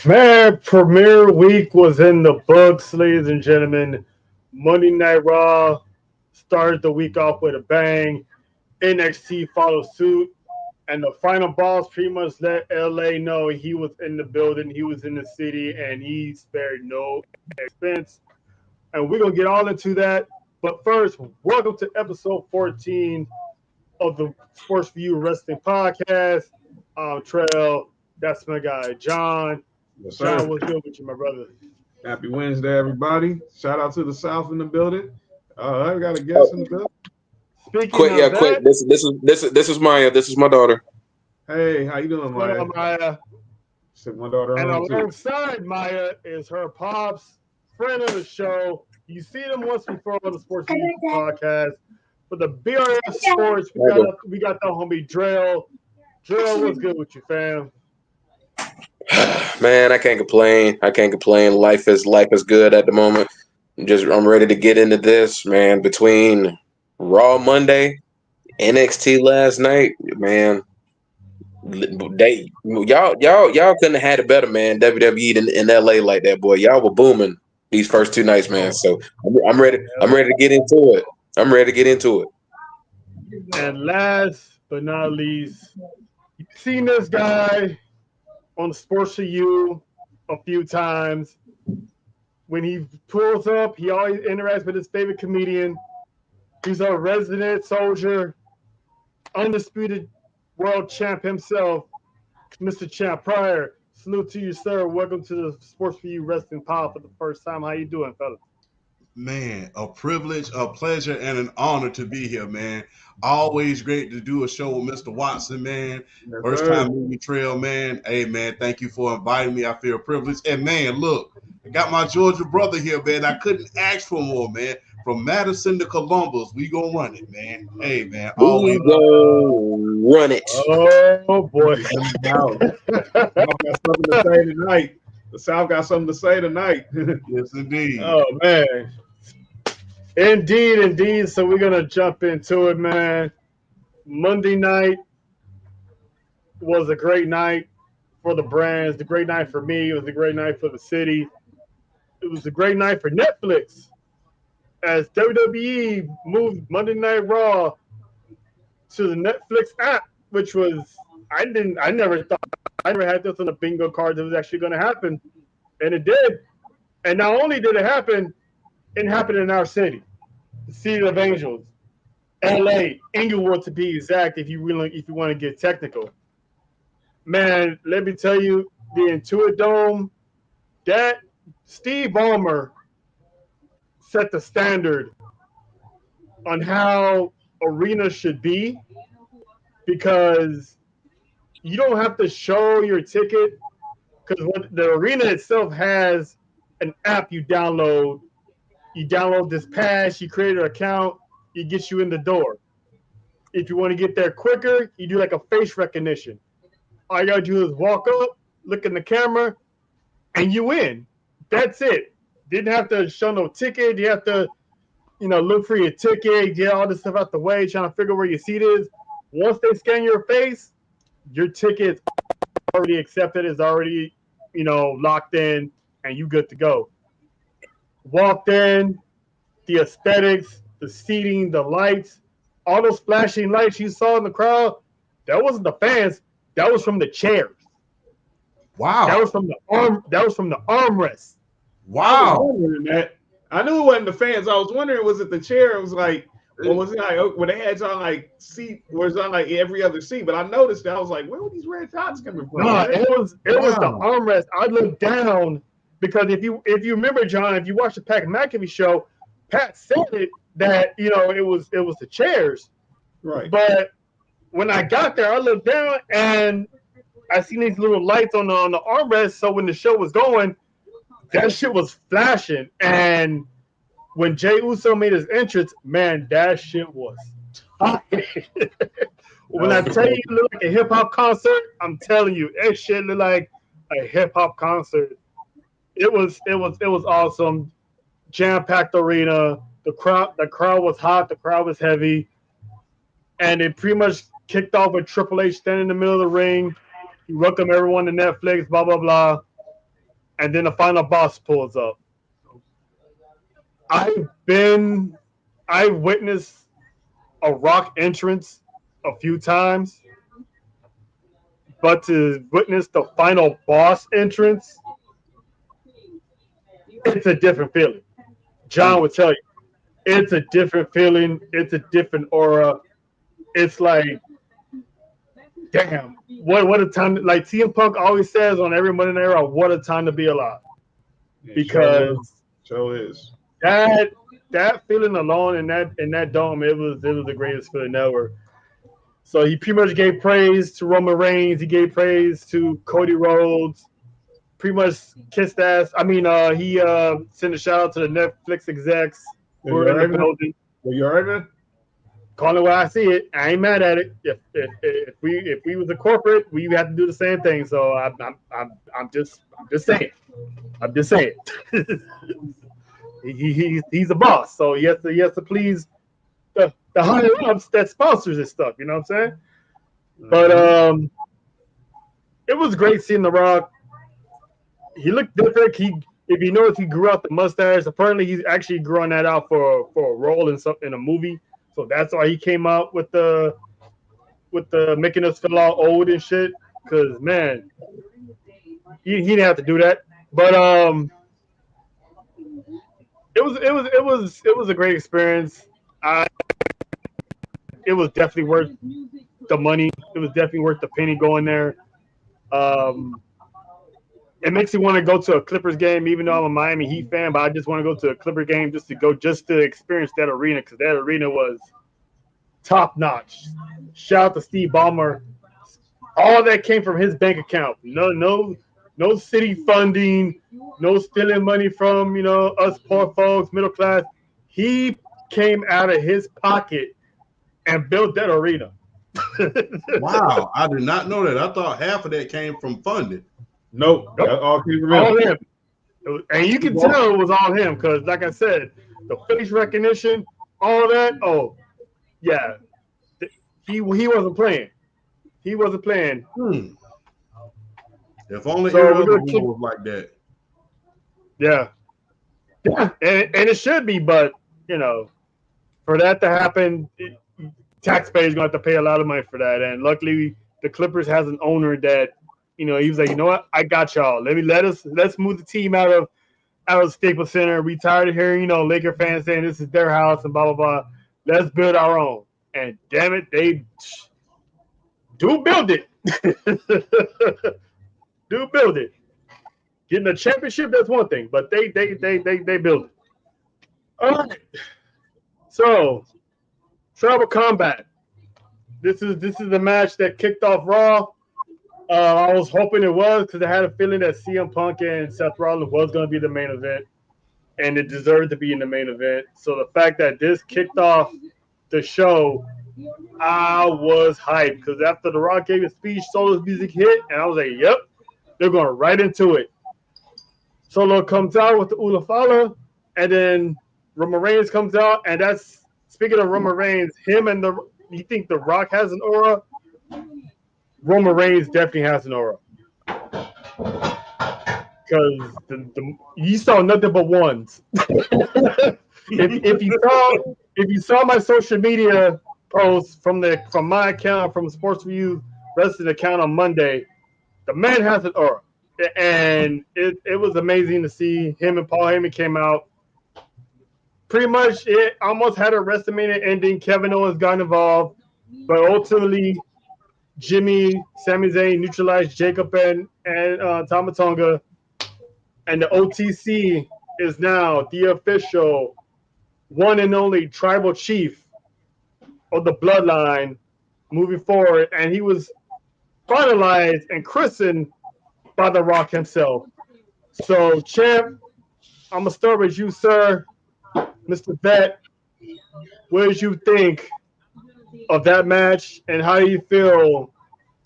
Man, premiere week was in the books, ladies and gentlemen. Monday Night Raw started the week off with a bang. NXT followed suit, and the final boss pretty much let LA know he was in the building, he was in the city, and he spared no expense. And we're gonna get all into that. But first, welcome to episode 14 of the Sports View Wrestling Podcast. Trail, that's my guy, John. Yes, John, sir. what's good with you, my brother? Happy Wednesday, everybody. Shout out to the South in the building. I got a guest in the building. Speaking Quick, yeah, of quick. that, This is Maya. This is my daughter. Hey, how you doing, what's going Maya? on, Maya? Said my daughter And home too. alongside Maya is her pops, friend of the show. You see them once before on the Sports View Podcast. For the BRF Sports, we got the homie Drill. Drill, what's good with you, fam? Man, I can't complain. I can't complain. Life is good at the moment. I'm ready to get into this, man. Between Raw Monday, NXT last night, man. Y'all couldn't have had it better, man. WWE in LA like that, boy. Y'all were booming these first two nights, man. So I'm ready. I'm ready to get into it. I'm ready to get into it. And last but not least, you've seen this guy on Sports for You a few times. When he pulls up, he always interacts with his favorite comedian. He's a resident soldier, undisputed world champ himself, Mr. Champ Pryor. Salute to you, sir. Welcome to the Sports for You Wrestling Pod for the first time. How you doing, fella? Man, a privilege, a pleasure, and an honor to be here, man. Always great to do a show with Mr. Watson, man. Yes, First sir. time movie trail, man. Hey, man, thank you for inviting me. I feel privileged. And, man, look, I got my Georgia brother here, man. I couldn't ask for more, man. From Madison to Columbus, we gonna run it, man. Hey, man, always. We go run it. Oh, boy. South got something to say tonight. The South got something to say tonight. Yes, indeed. Oh, man. Indeed. So we're going to jump into it, man. Monday night was a great night for the brands, the great night for me. It was a great night for the city. It was a great night for Netflix as WWE moved Monday Night Raw to the Netflix app, which was I never had this on the bingo card that was actually going to happen, and it did. And not only did it happened in our city, the city of Angels, L.A., Inglewood to be exact. If you want to get technical, man, let me tell you, the Intuit Dome, that Steve Ballmer set the standard on how arenas should be, because you don't have to show your ticket, because the arena itself has an app you download. You download this pass, you create an account, it gets you in the door. If you want to get there quicker, you do like a face recognition. All you gotta do is walk up, look in the camera, and you in. That's it. Didn't have to show no ticket. You have to, look for your ticket, get all this stuff out the way, trying to figure where your seat is. Once they scan your face, your ticket is already accepted, is already, locked in, and you good to go. Walked in, the aesthetics, the seating, the lights, all those flashing lights you saw in the crowd, that wasn't the fans. That was from the chairs. Wow. That was from the armrests. I was wondering that. I knew it wasn't the fans. I was wondering, was it the chair? It was like, or was it like when they had y'all like seat, where it's on like every other seat? But I noticed that I was like, where were these red dots coming from? No, it was the armrest. I looked down because if you remember, John, if you watched the Pat McAfee show, Pat said it that it was the chairs. Right. But when I got there, I looked down and I seen these little lights on the armrest. So when the show was going, that shit was flashing. And when Jay Uso made his entrance, man, that shit was tight. When I tell you it looked like a hip hop concert, I'm telling you, that shit looked like a hip hop concert. It was awesome. Jam-packed arena. The crowd was hot, the crowd was heavy. And it pretty much kicked off with Triple H standing in the middle of the ring. He welcomed everyone to Netflix, blah blah blah, and then the final boss pulls up. I've been, I witnessed a Rock entrance a few times, but to witness the final boss entrance, it's a different feeling. John would tell you, it's a different feeling. It's a different aura. It's like, damn, what a time! Like CM Punk always says on every Monday Night Raw, what a time to be alive. Because so is that feeling alone in that dome, it was the greatest feeling ever. So he pretty much gave praise to Roman Reigns. He gave praise to Cody Rhodes. Pretty much kissed ass. I mean, he sent a shout out to the Netflix execs who were in the building. You alright, man? Call it what I see it. I ain't mad at it. If we was a corporate, we have to do the same thing. So I'm just saying. I'm just saying. He's a boss, so he has to please the higher ups that sponsors this stuff. You know what I'm saying? But it was great seeing The Rock. He looked different. If you notice, he grew out the mustache. Apparently, he's actually growing that out for a role in a movie. So that's why he came out with the making us feel all old and shit. Because man, he didn't have to do that. But it was a great experience. It was definitely worth the money. It was definitely worth the penny going there. It makes me want to go to a Clippers game, even though I'm a Miami Heat fan. But I just want to go to a Clipper game just to experience that arena, because that arena was top notch. Shout out to Steve Ballmer. All that came from his bank account. No city funding, no stealing money from us poor folks, middle class. He came out of his pocket and built that arena. Wow, I did not know that. I thought half of that came from funding. Nope. That all came from all him. And you can tell it was all him because, like I said, the face recognition, all that. Oh, yeah, he wasn't playing. He wasn't playing. If only was like that. Yeah, and it should be, but for that to happen, taxpayers gonna have to pay a lot of money for that. And luckily, the Clippers has an owner that he was like, you know what, I got y'all. Let's move the team out of Staples Center. We tired of hearing Laker fans saying this is their house and blah blah blah. Let's build our own. And damn it, they do build it. Do build it. Getting a championship, that's one thing, but they build it. All right. So, Tribal Combat. This is the match that kicked off Raw. I was hoping it was because I had a feeling that CM Punk and Seth Rollins was going to be the main event, and it deserved to be in the main event. So the fact that this kicked off the show, I was hyped because after The Rock gave his speech, Solo's music hit, and I was like, yep, they're going right into it. Solo comes out with the Ulafala, and then Roman Reigns comes out, and that's, speaking of Roman Reigns, you think The Rock has an aura? Roman Reigns definitely has an aura. Because you saw nothing but ones. if you saw my social media posts from my account, from Sports Review Wrestling account on Monday, the man has an aura. And it was amazing to see him and Paul Heyman came out. Pretty much it almost had a WrestleMania ending. Kevin Owens got involved, but ultimately Jimmy, Sami Zayn neutralized Jacob and Tama Tonga, and the OTC is now the official one and only tribal chief of the bloodline moving forward, and he was finalized and christened by The Rock himself. So, champ, I'm gonna start with you, sir, Mr. Vet. What did you think of that match, and how do you feel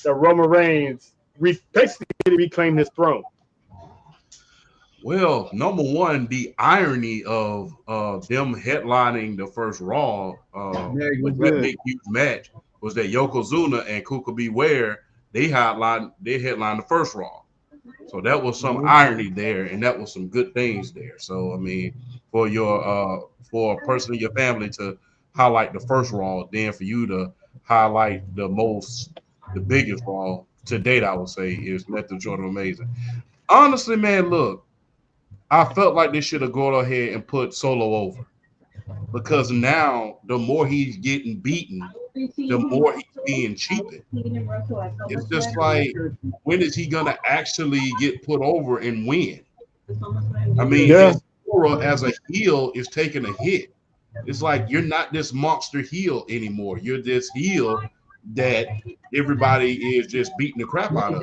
that Roman Reigns basically reclaimed his throne? Well, number one, the irony of them headlining the first Raw with that big huge match was that Yokozuna and Kuka Beware they headlined the first Raw. So that was some Mhm. irony there, and that was some good things there. So I mean, for your for a person in your family to highlight the first Raw, then for you to highlight the biggest Raw to date, I would say is Method Jordan Amazing. Honestly, man, look, I felt like they should have gone ahead and put Solo over because now the more he's getting beaten, the more he's being cheapened. It's just like, when is he gonna actually get put over and win? I mean, Yeah. his aura as a heel is taking a hit. It's like you're not this monster heel anymore. You're this heel that everybody is just beating the crap out of.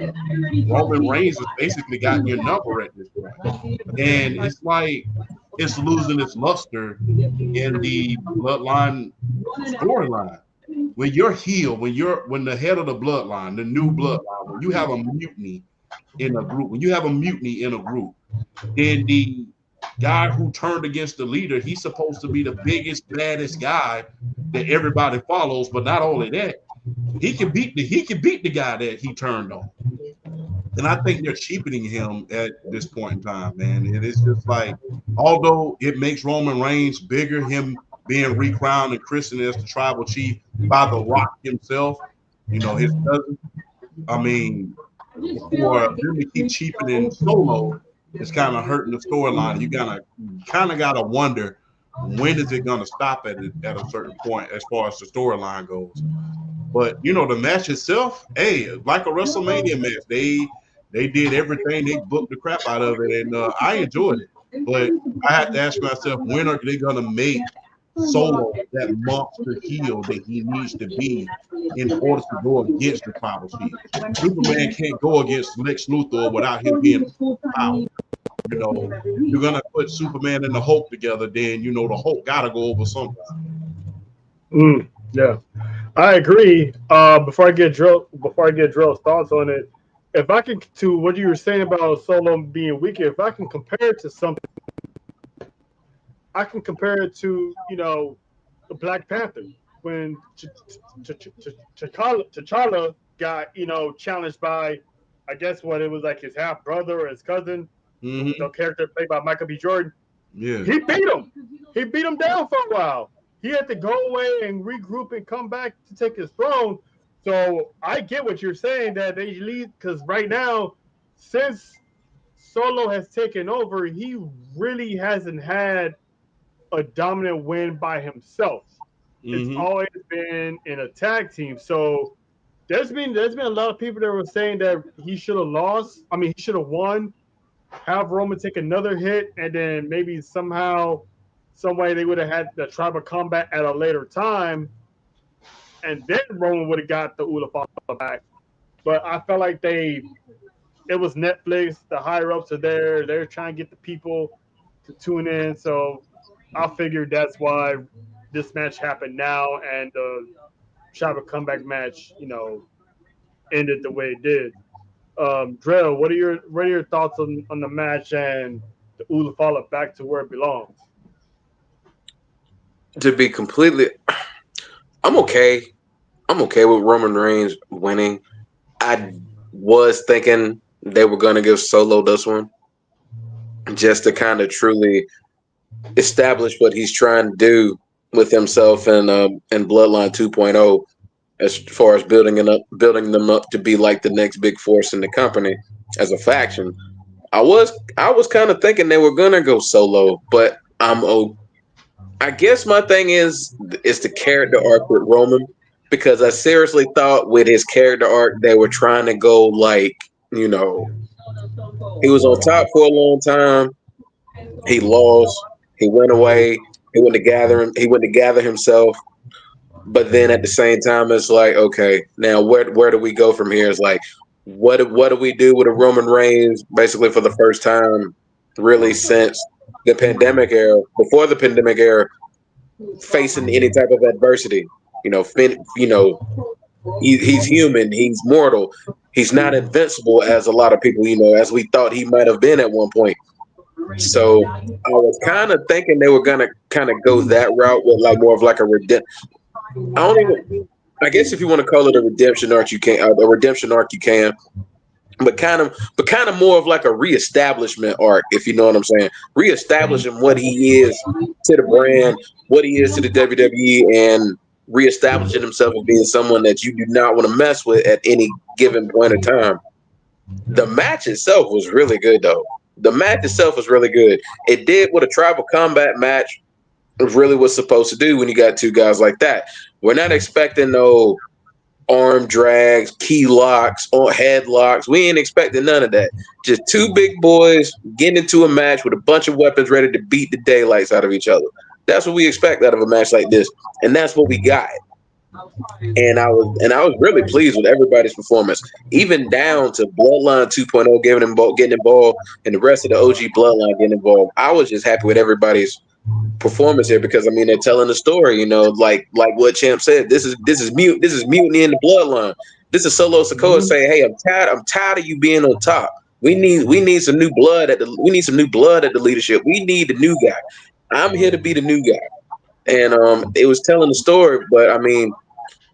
Roman Reigns has basically gotten your number at this point. And it's like it's losing its luster in the bloodline storyline. When you're heel, when the head of the bloodline, the new bloodline, when you have a mutiny in a group, then the guy who turned against the leader, he's supposed to be the biggest, baddest guy that everybody follows. But not only that, he can beat the guy that he turned on. And I think they're cheapening him at this point in time, man. It is just like, although it makes Roman Reigns bigger, him being recrowned and christened as the tribal chief by The Rock himself, his cousin. I mean, for them to keep cheapening Solo, it's kind of hurting the storyline. You kind of gotta wonder, when is it gonna stop at a certain point as far as the storyline goes. But the match itself, hey, like a WrestleMania match, they did everything. They booked the crap out of it, and I enjoyed it. But I had to ask myself, when are they gonna make Solo that monster heel that he needs to be in order to go against the tribal chief? Superman can't go against Lex Luthor without him being powerful. You're gonna put Superman and the Hulk together, then the Hulk gotta go over sometime. Yeah, I agree. Before I get Drill's thoughts on it, if I can to what you were saying about Solo being weaker, if I can compare it to something, I can compare it to the Black Panther when T'Challa got challenged by, I guess what it was, like his half brother or his cousin, Mm-hmm. the character played by Michael B. Jordan. Yeah. He beat him. He beat him down for a while. He had to go away and regroup and come back to take his throne. So I get what you're saying, that they lead, because right now, since Solo has taken over, he really hasn't had a dominant win by himself. It's Mm-hmm. always been in a tag team. So there's been a lot of people that were saying that he should have lost. I mean, he should have won, have Roman take another hit, and then maybe somehow, some way they would have had the tribal combat at a later time, and then Roman would have got the Ulafala back. But I felt like it was Netflix. The higher ups are there. They're trying to get the people to tune in. So I figured that's why this match happened now, and the tribal comeback match, ended the way it did. Drell, what are your thoughts on the match and the Ulafala back to where it belongs? To be completely, I'm okay. I'm okay with Roman Reigns winning. I was thinking they were going to give Solo this one just to kind of truly establish what he's trying to do with himself and Bloodline 2.0, as far as building them up to be like the next big force in the company as a faction. I was kind of thinking they were gonna go Solo, but I guess my thing is the character arc with Roman, because I seriously thought with his character arc they were trying to go like, you know he was on top for a long time. He lost. He went away. He went to gather himself. But then at the same time, it's like, okay, now where do we go from here? It's like, what do we do with a Roman Reigns basically for the first time, really since the pandemic era? Before the pandemic era, facing any type of adversity, he's human, he's mortal, he's not invincible as a lot of people, as we thought he might have been at one point. So I was kind of thinking they were gonna kind of go that route with like more of like a redemption. I don't even. I guess if you want to call it a redemption arc, you can. A redemption arc, you can. But kind of more of like a reestablishment arc, if you know what I'm saying. Reestablishing what he is to the brand, what he is to the WWE, and reestablishing himself as being someone that you do not want to mess with at any given point in time. The match itself was really good, though. The match itself was really good. It did what a tribal combat match really was supposed to do when you got two guys like that. We're not expecting no arm drags, key locks, or headlocks. We ain't expecting none of that. Just two big boys getting into a match with a bunch of weapons ready to beat the daylights out of each other. That's what we expect out of a match like this, and that's what we got. And I was really pleased with everybody's performance, even down to Bloodline 2.0 getting involved, and the rest of the OG Bloodline getting involved. I was just happy with everybody's performance here because I mean they're telling the story, like what Champ said. This is mutiny in the bloodline. This is Solo Sikoa saying, "Hey, I'm tired of you being on top. We need some new blood at the leadership. We need the new guy. I'm here to be the new guy." And it was telling the story, but I mean,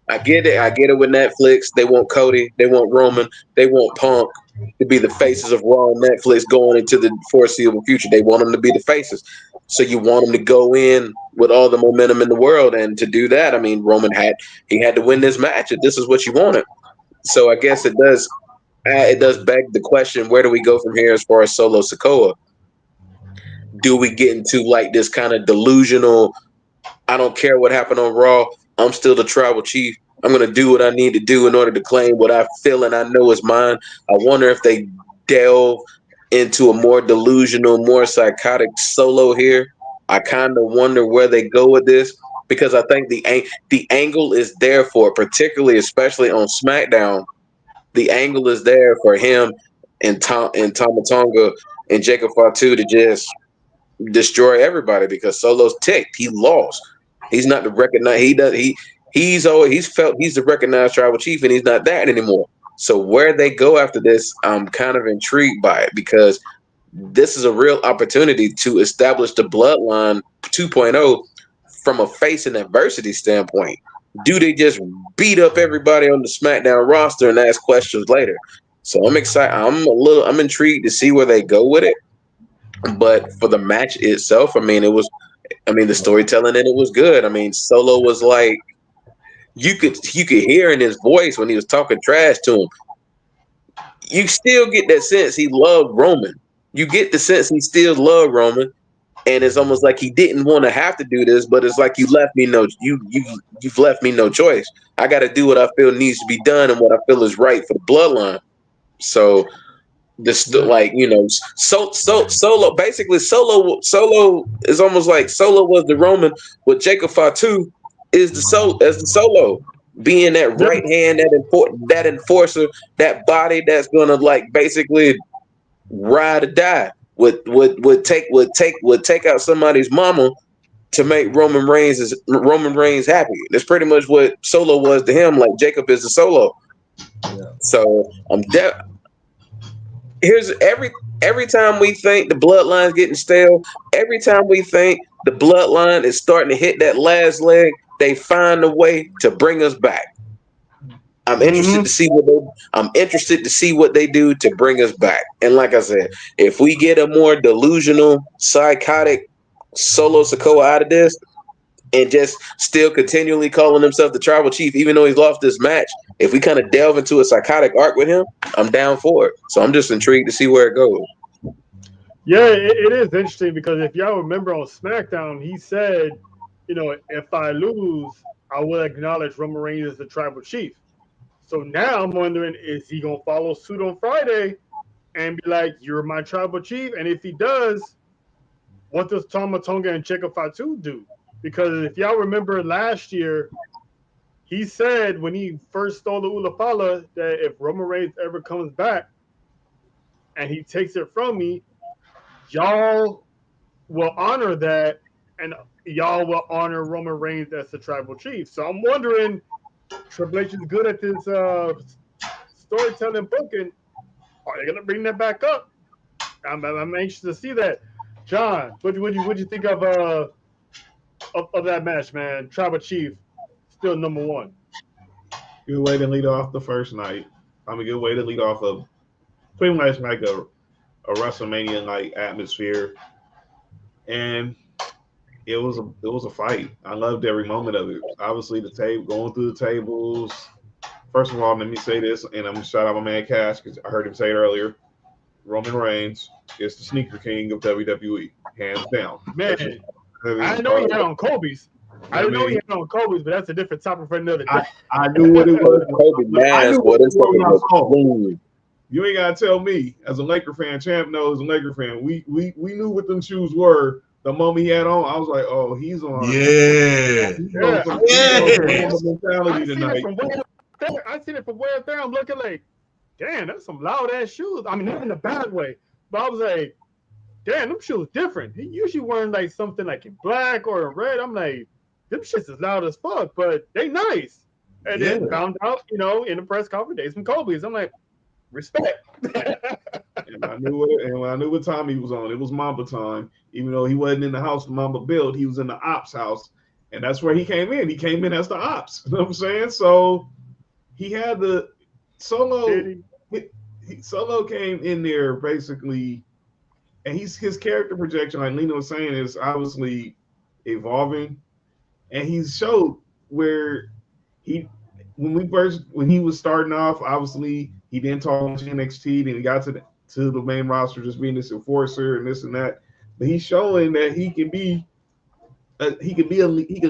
I get it. I get it with Netflix. They want Cody. They want Roman. They want Punk to be the faces of Raw and Netflix going into the foreseeable future. They want them to be the faces. So you want them to go in with all the momentum in the world. And to do that, I mean, Roman had to win this match. If this is what you wanted. So I guess it does beg the question, where do we go from here as far as Solo Sikoa? Do we get into like this kind of delusional, I don't care what happened on Raw, I'm still the tribal chief. I'm going to do what I need to do in order to claim what I feel and I know is mine. I wonder if they delve into a more delusional, more psychotic Solo here. I kind of wonder where they go with this because I think the angle is there for it, particularly, especially on SmackDown. The angle is there for him and Tama Tonga and Jacob Fatu to just destroy everybody because Solo's ticked. He lost. He's not the recognized. He's felt he's the recognized tribal chief, and he's not that anymore. So where they go after this, I'm kind of intrigued by it because this is a real opportunity to establish the Bloodline 2.0 from a face and adversity standpoint. Do they just beat up everybody on the SmackDown roster and ask questions later? So I'm excited. I'm intrigued to see where they go with it. But for the match itself, I mean, the storytelling in it was good. I mean, Solo was like, you could hear in his voice when he was talking trash to him. You still get that sense he loved Roman. You get the sense he still loved Roman, and it's almost like he didn't want to have to do this, but it's like you've left me no choice. I got to do what I feel needs to be done and what I feel is right for the bloodline. So Solo basically Solo is almost like Solo was the Roman, with Jacob Fatu is the Solo being that right hand, that enforcer, that body that's gonna like basically ride or die, would take out somebody's mama to make Roman Reigns happy. That's pretty much what Solo was to him. Like Jacob is the Solo. Yeah. So here's every time we think the bloodline's getting stale, every time we think the bloodline is starting to hit that last leg, they find a way to bring us back. I'm interested to see what they do to bring us back. And like I said, if we get a more delusional, psychotic Solo Sikoa out of this, and just still continually calling himself the tribal chief, even though he's lost this match, if we kind of delve into a psychotic arc with him, I'm down for it. So I'm just intrigued to see where it goes. Yeah, it is interesting because if y'all remember on SmackDown, he said, if I lose, I will acknowledge Roman Reigns as the tribal chief. So now I'm wondering, is he going to follow suit on Friday and be like, you're my tribal chief? And if he does, what does Tama Tonga and Jacob Fatu do? Because if y'all remember last year, he said when he first stole the Ulafala that if Roman Reigns ever comes back and he takes it from me, y'all will honor that and y'all will honor Roman Reigns as the tribal chief. So I'm wondering, Triple H is good at this storytelling booking. Are they going to bring that back up? I'm anxious to see that. John, what you think of that match, man? Tribal Chief, still number one. Good way to lead off the first night. I mean, good way to lead off of pretty much like a WrestleMania like atmosphere, and it was a fight. I loved every moment of it. Obviously, the table going through the tables. First of all, let me say this, and I'm gonna shout out my man Cash because I heard him say it earlier. Roman Reigns is the sneaker king of WWE, hands down. Man, I know he had on Kobe's. I didn't know he had on Kobe's, but that's a different topic for another day. I knew what it was. Kobe mask, boy, this fucking was clean. You ain't gotta tell me. As a Laker fan, Champ knows a Laker fan. We knew what them shoes were the moment he had on. I was like, oh, he's on. Yeah. Mentality tonight. I seen it from way up there. I'm looking like, damn, that's some loud ass shoes. I mean, not in a bad way, but I was like, damn, them shoes different. He usually wearing like something like in black or in red. I'm like, them shits is loud as fuck, but they nice. And then found out, in the press conference, they some Kobe's. I'm like, respect. And I knew what time he was on. It was Mamba time. Even though he wasn't in the house Mamba built, he was in the ops house. And that's where he came in. He came in as the ops. You know what I'm saying? So he had the Solo. Solo came in there basically, and his character projection, like Lena was saying, is obviously evolving. And he showed where when he was starting off, obviously he didn't talk much NXT, then he got to the main roster just being this enforcer and this and that. But he's showing that he can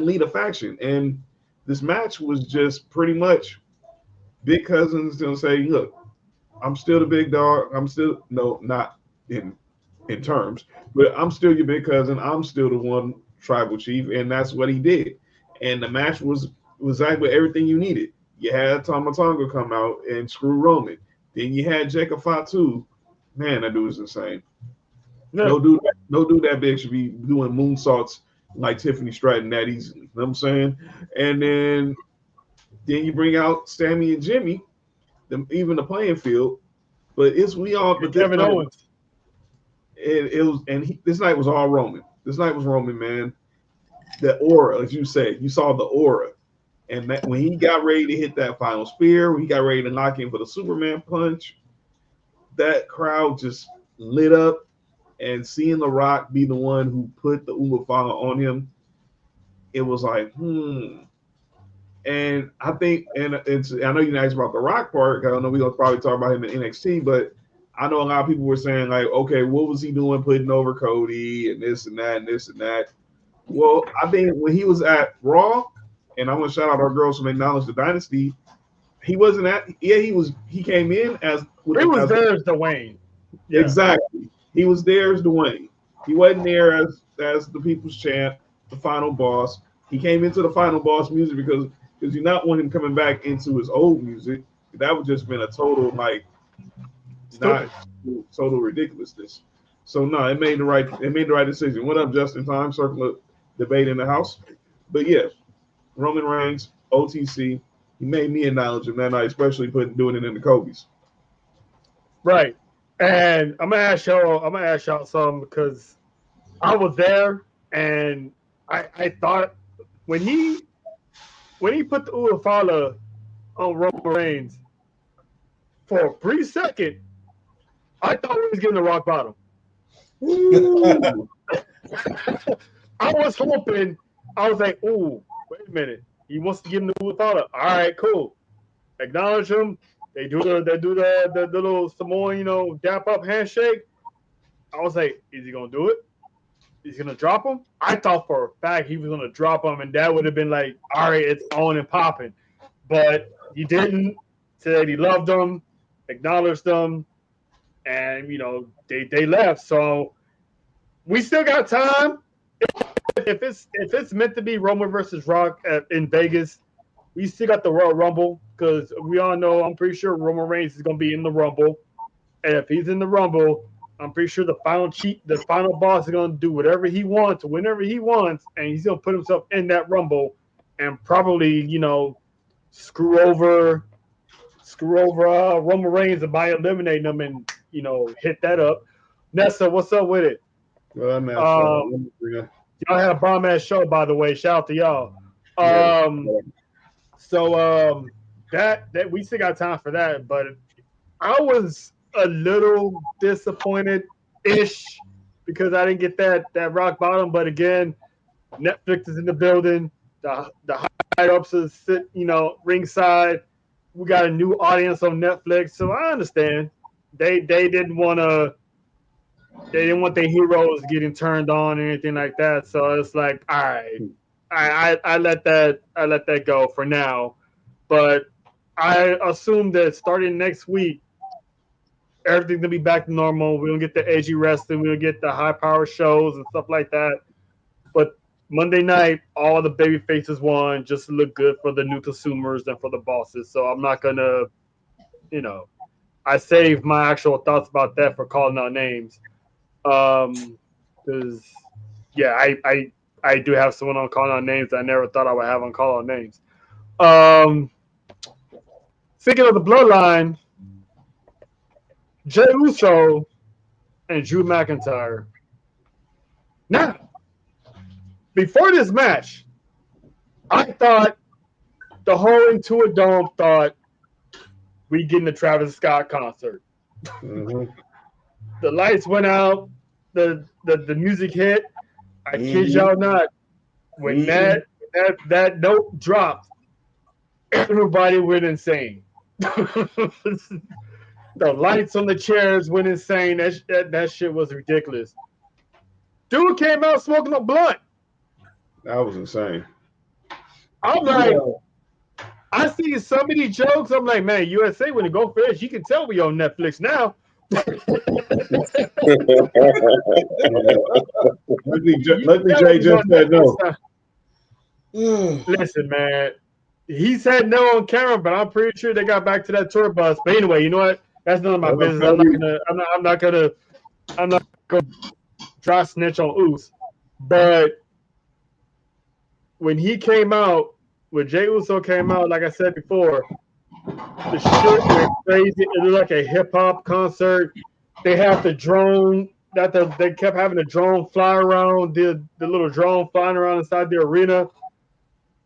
lead a faction. And this match was just pretty much Big Cousin's gonna say, look, I'm still the big dog. Not in terms, but I'm still your big cousin. I'm still the one tribal chief, and that's what he did. And the match was exactly everything you needed. You had Tama Tonga come out and screw Roman. Then you had Jacob Fatu. Man, that dude is insane. No dude that big should be doing moonsaults like Tiffany Stratton that easily. You know what I'm saying? And then you bring out Sammy and Jimmy, even the playing field. But Kevin Owens. This night was all Roman. This night was Roman, man. The aura, as you said, you saw the aura. And that when he got ready to hit that final spear, when he got ready to knock in for the Superman punch, that crowd just lit up. And seeing The Rock be the one who put the Umafala on him, it was like, And I think, I know you asked about The Rock part. I know we're gonna probably talk about him in NXT, but I know a lot of people were saying like, okay, what was he doing putting over Cody and this and that and this and that. Well, I think when he was at Raw, and I'm gonna shout out our girls from Acknowledge the Dynasty, he wasn't at. Yeah, he came in as there as Dwayne. Yeah. Exactly. He was there as Dwayne. He wasn't there as the People's Champ, the final boss. He came into the final boss music because you not want him coming back into his old music. That would just been a total total ridiculousness. So no, it made the right decision. What up, Justin? Time circle debate in the house. But yeah, Roman Reigns, OTC. He made me acknowledge him that night, especially doing it in the Kobe's. Right. And I'm gonna ask y'all something because I was there and I thought when he put the Uafala on Roman Reigns for a brief second, I thought he was getting the rock bottom. I was hoping, I was like, ooh, wait a minute. He wants to give him the Uafala. All right, cool. Acknowledge him. They do the little Samoan, dap up handshake. I was like, is he gonna do it? Is he gonna drop him? I thought for a fact he was gonna drop him, and that would have been like, all right, it's on and popping. But he didn't. Said he loved them, acknowledged them, and they left. So we still got time. If it's meant to be Roman versus Rock in Vegas, we still got the Royal Rumble because we all know, I'm pretty sure Roman Reigns is going to be in the Rumble. And if he's in the Rumble, I'm pretty sure the final boss is going to do whatever he wants, whenever he wants, and he's going to put himself in that Rumble and probably, screw over Roman Reigns by eliminating him and, hit that up. Nessa, what's up with it? Well, y'all had a bomb-ass show, by the way. Shout out to y'all. So that we still got time for that. But I was a little disappointed ish because I didn't get that rock bottom. But again, Netflix is in the building. The high ups is sit, ringside. We got a new audience on Netflix, so I understand. They didn't want to. They didn't want their heroes getting turned on or anything like that. So it's like, all right, I let that go for now. But I assume that starting next week, everything's gonna be back to normal. We'll get the edgy wrestling, we'll get the high power shows and stuff like that. But Monday night, all the baby faces won just to look good for the new consumers and for the bosses. So I'm not gonna, I saved my actual thoughts about that for calling out names. Because yeah, I do have someone on calling out names that I never thought I would have on call out names. Speaking of the bloodline, Jey Uso and Drew McIntyre. Now, before this match, I thought the whole Intuit Dome thought we getting the Travis Scott concert. Mm-hmm. The lights went out, the music hit. I kid y'all not. When that note dropped, everybody went insane. The lights on the chairs went insane. That shit was ridiculous. Dude came out smoking a blunt. That was insane. I'm like, I see so many jokes. I'm like, man, USA when it go first, you can tell we on Netflix now. Luckily, Jay just said no. Listen, man, he said no on camera, but I'm pretty sure they got back to that tour bus. But anyway, you know what? That's none of my business. I'm not gonna dry snitch on Oos. But when he came out, when Jey Uso came out, like I said before, the shit went crazy. It looked like a hip hop concert. They have the drone they kept having the drone fly around, the little drone flying around inside the arena.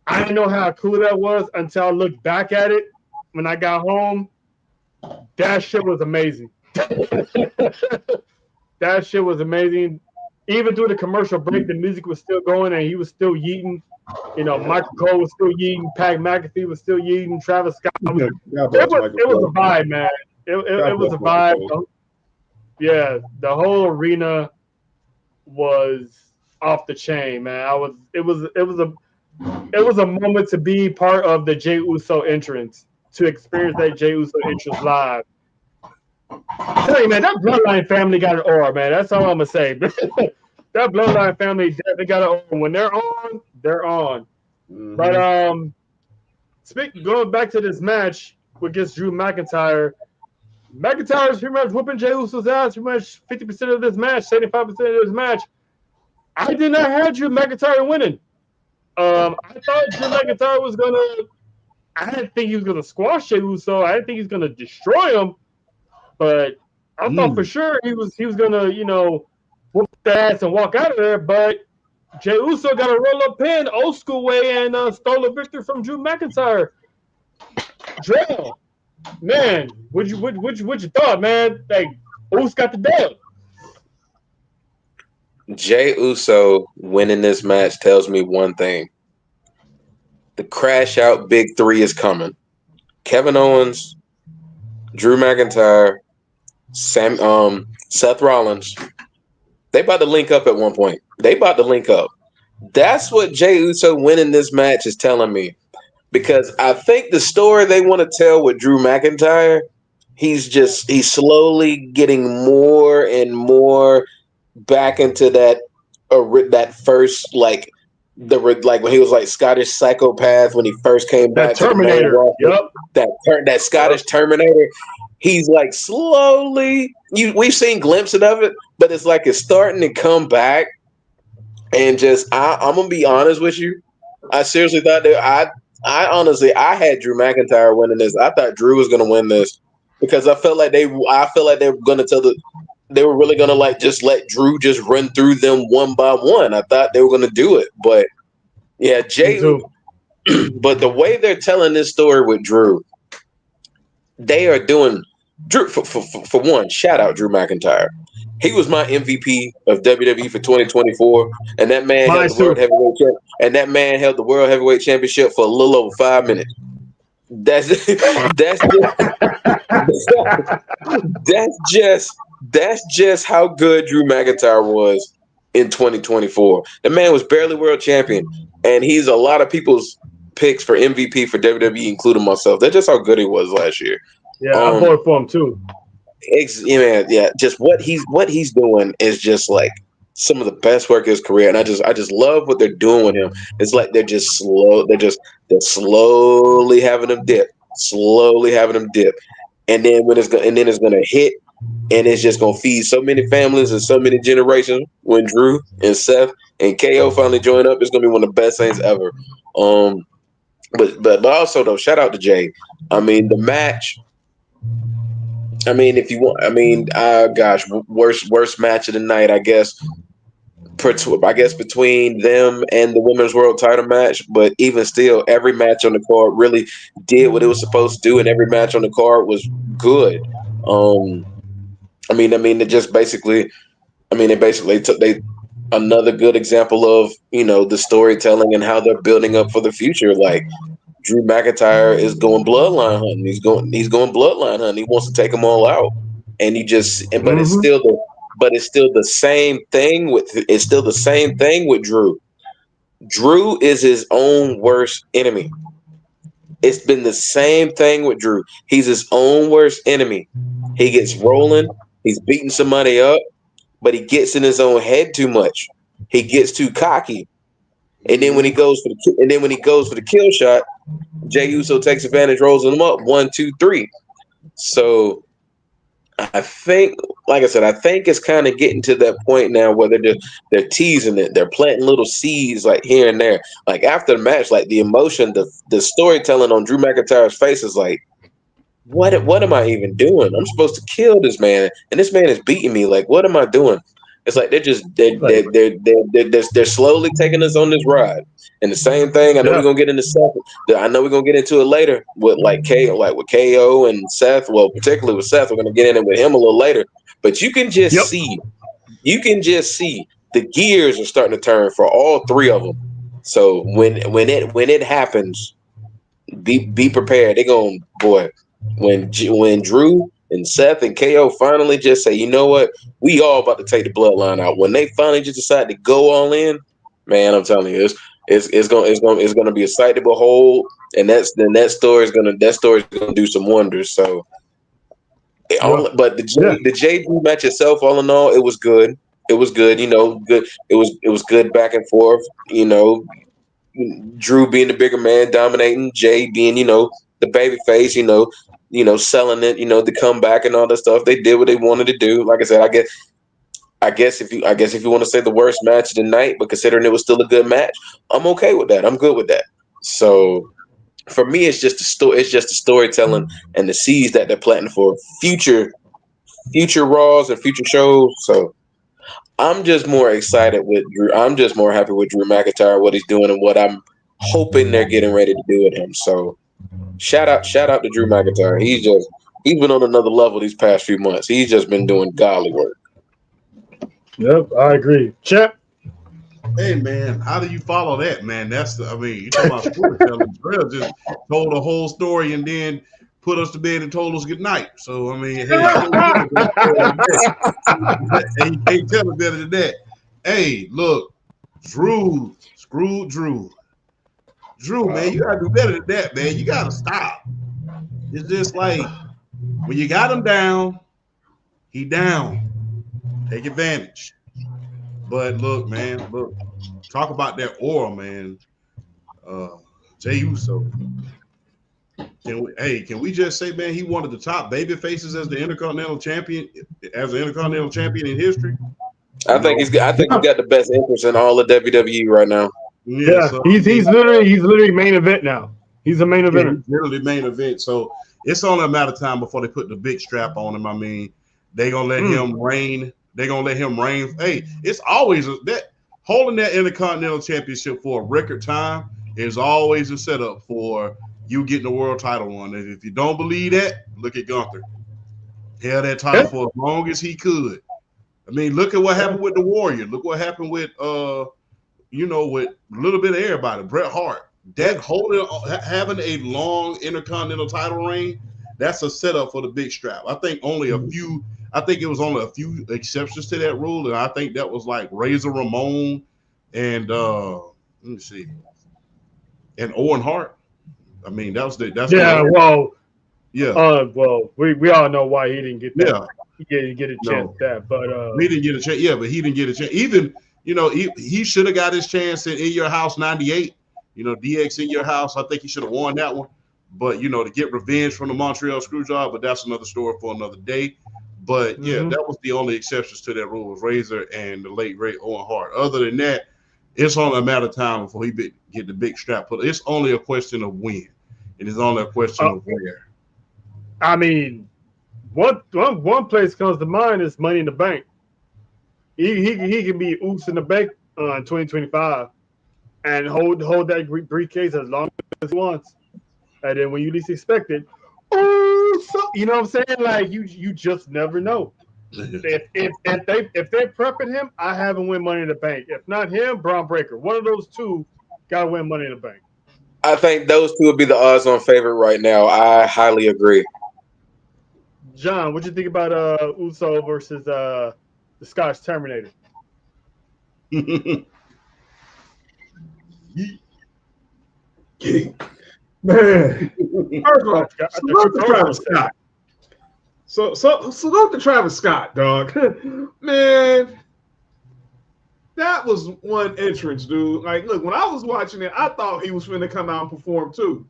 I didn't know how cool that was until I looked back at it when I got home. That shit was amazing. That shit was amazing. Even through the commercial break, the music was still going and he was still yeeting. Michael Cole was still yeeting. Pat McAfee was still yeeting. Travis Scott. It was a vibe, man. It was a vibe. Yeah, the whole arena was off the chain, man. It was a moment to be part of the Jey Uso entrance, to experience that Jey Uso entrance live. I tell you, man, that Bloodline family got an aura, man. That's all I'm gonna say. That Bloodline family definitely got an aura. When they're on, they're on. Mm-hmm. But going back to this match against Drew McIntyre, McIntyre's pretty much whooping Jey Uso's ass. Pretty much 50% of this match, 75% of this match. I did not have Drew McIntyre winning. I thought Drew McIntyre was gonna. I didn't think he was gonna squash Jey Uso. I didn't think he was gonna destroy him. But I thought for sure he was gonna, whoop the ass and walk out of there. But Jey Uso got a roll-up pin, old school way, and stole a victory from Drew McIntyre. Drew, man, what you thought, man? Like, Uso got the dub. Jey Uso winning this match tells me one thing. The crash out big three is coming. Kevin Owens, Drew McIntyre, Seth Rollins. They about to link up at one point. They about to link up. That's what Jey Uso winning this match is telling me. Because I think the story they want to tell with Drew McIntyre, he's slowly getting more and more back into that first when he was like Scottish psychopath when he first came back. That Terminator. Yep. That Scottish Terminator. He's like slowly. We've seen glimpses of it, but it's like it's starting to come back. And I'm gonna be honest with you. I seriously thought that I had Drew McIntyre winning this. I thought Drew was gonna win this because I felt like they were gonna they were really gonna just let Drew just run through them one by one. I thought they were gonna do it, but yeah, Jey. But the way they're telling this story with Drew, they are doing Drew for one. Shout out Drew McIntyre. He was my MVP of WWE for 2024, and that man held Mine the world too. heavyweight and that man held the world heavyweight championship for a little over 5 minutes. That's that's that's just how good Drew McIntyre was in 2024. The man was barely world champion, and he's a lot of people's picks for MVP for WWE, including myself. That's just how good he was last year. Yeah, I Um, voted for him too. yeah. Just what he's doing is just like some of the best work of his career, and I just love what they're doing with him. It's like they're just slow. They're slowly having him dip, and then it's gonna hit, and it's just gonna feed so many families and so many generations. When Drew and Seth and KO finally join up, it's gonna be one of the best things ever. But also though, shout out to Jay. I mean, the match. I mean, if you want, I mean, gosh, worst match of the night, I guess. I guess between them and the women's world title match, but even still, every match on the card really did what it was supposed to do, and every match on the card was good. It just basically, it basically took another good example of the storytelling and how they're building up for the future. Like Drew McIntyre is going bloodline hunting. He's going bloodline hunting. He wants to take them all out, and but it's still the same thing with Drew. Drew is his own worst enemy. It's been the same thing with Drew. He's his own worst enemy. He gets rolling. He's beating somebody up, but he gets in his own head too much. He gets too cocky, and then when he goes for the kill shot, Jey Uso takes advantage, rolls him up 1, 2, 3. So I think, like I said, it's kind of getting to that point now where they're teasing it. They're planting little seeds like here and there. Like after the match, like the emotion, the storytelling on Drew McIntyre's face is like, what am I even doing? I'm supposed to kill this man, and this man is beating me. Like, what am I doing? It's like they're slowly taking us on this ride. And the same thing, I know we're gonna get into Seth. I know we're gonna get into it later with with KO and Seth. Well, particularly with Seth, we're gonna get in it with him a little later. But you can just see the gears are starting to turn for all three of them. So when it happens, be prepared. They're going, boy, when Drew and Seth and KO finally just say, you know what, we all about to take the bloodline out. When they finally just decide to go all in, man, I'm telling you, it's gonna be a sight to behold, and that story is gonna do some wonders. So, but the J Drew match itself, all in all, it was good. It was good, good. It was good back and forth, Drew being the bigger man, dominating, Jay being, the baby face, selling it, the comeback and all that stuff. They did what they wanted to do. Like I said, I guess if you want to say the worst match of the night, but considering it was still a good match, I'm okay with that. I'm good with that. So for me, it's just the storytelling and the seeds that they're planting for future Raws and future shows. So I'm just more excited with Drew. I'm just more happy with Drew McIntyre, what he's doing, and what I'm hoping they're getting ready to do with him. So shout out to Drew McIntyre. He's been on another level these past few months. He's just been doing godly work. Yep, I agree. Chap. Hey man, how do you follow that, man? You talking about storytelling. Terrell just told the whole story and then put us to bed and told us good night. So hey, you can't tell us better than that. Hey, look, Drew, screw Drew. Drew, man, you gotta do better than that, man. You gotta stop. It's just like when you got him down, he down. Take advantage. But look, man, talk about that aura, man. Jey Uso. Can we just say, man, he one of the top baby faces as the Intercontinental Champion in history? I think he's got the best interest in all of WWE right now. Yeah, so, he's literally main event now. He's a main event. He's literally main event. So it's only a matter of time before they put the big strap on him. I mean, they're gonna let him reign. They're gonna let him reign. Hey, it's always that holding that Intercontinental Championship for a record time is always a setup for you getting the world title one. And if you don't believe that, look at Gunther. Held that title for as long as he could. I mean, look at what happened with the Warrior. Look what happened with with a little bit of everybody. Bret Hart. That having a long intercontinental title reign, that's a setup for the big strap. I think it was only a few exceptions to that rule, and I think that was like Razor Ramon and let me see, and Owen Hart. I mean, that's we all know why he didn't get that. Yeah. He didn't get a chance at that, but he didn't get a chance. Yeah, but he didn't get a chance. Even he should have got his chance in Your House '98. DX In Your House. I think he should have won that one. But to get revenge from the Montreal Screwjob. But that's another story for another day. But yeah, that was the only exceptions to that rule was Razor and the late great Owen Hart. Other than that, it's only a matter of time before he get the big strap. But it's only a question of when. It is only a question of where. I mean, one place comes to mind is Money in the Bank. He can be Oos in the bank in 2025 and hold that briefcase as long as he wants. And then when you least expect it, you know what I'm saying? Like you just never know. If they're prepping him, I have him win Money in the Bank. If not him, Braun Breaker. One of those two gotta win Money in the Bank. I think those two would be the odds-on favorite right now. I highly agree. John, what you think about Uso versus the Scottish Terminator? Man, first of all, salute to Travis Scott. So salute to Travis Scott, dog. Man, that was one entrance, dude. Like, look, when I was watching it, I thought he was finna come out and perform too.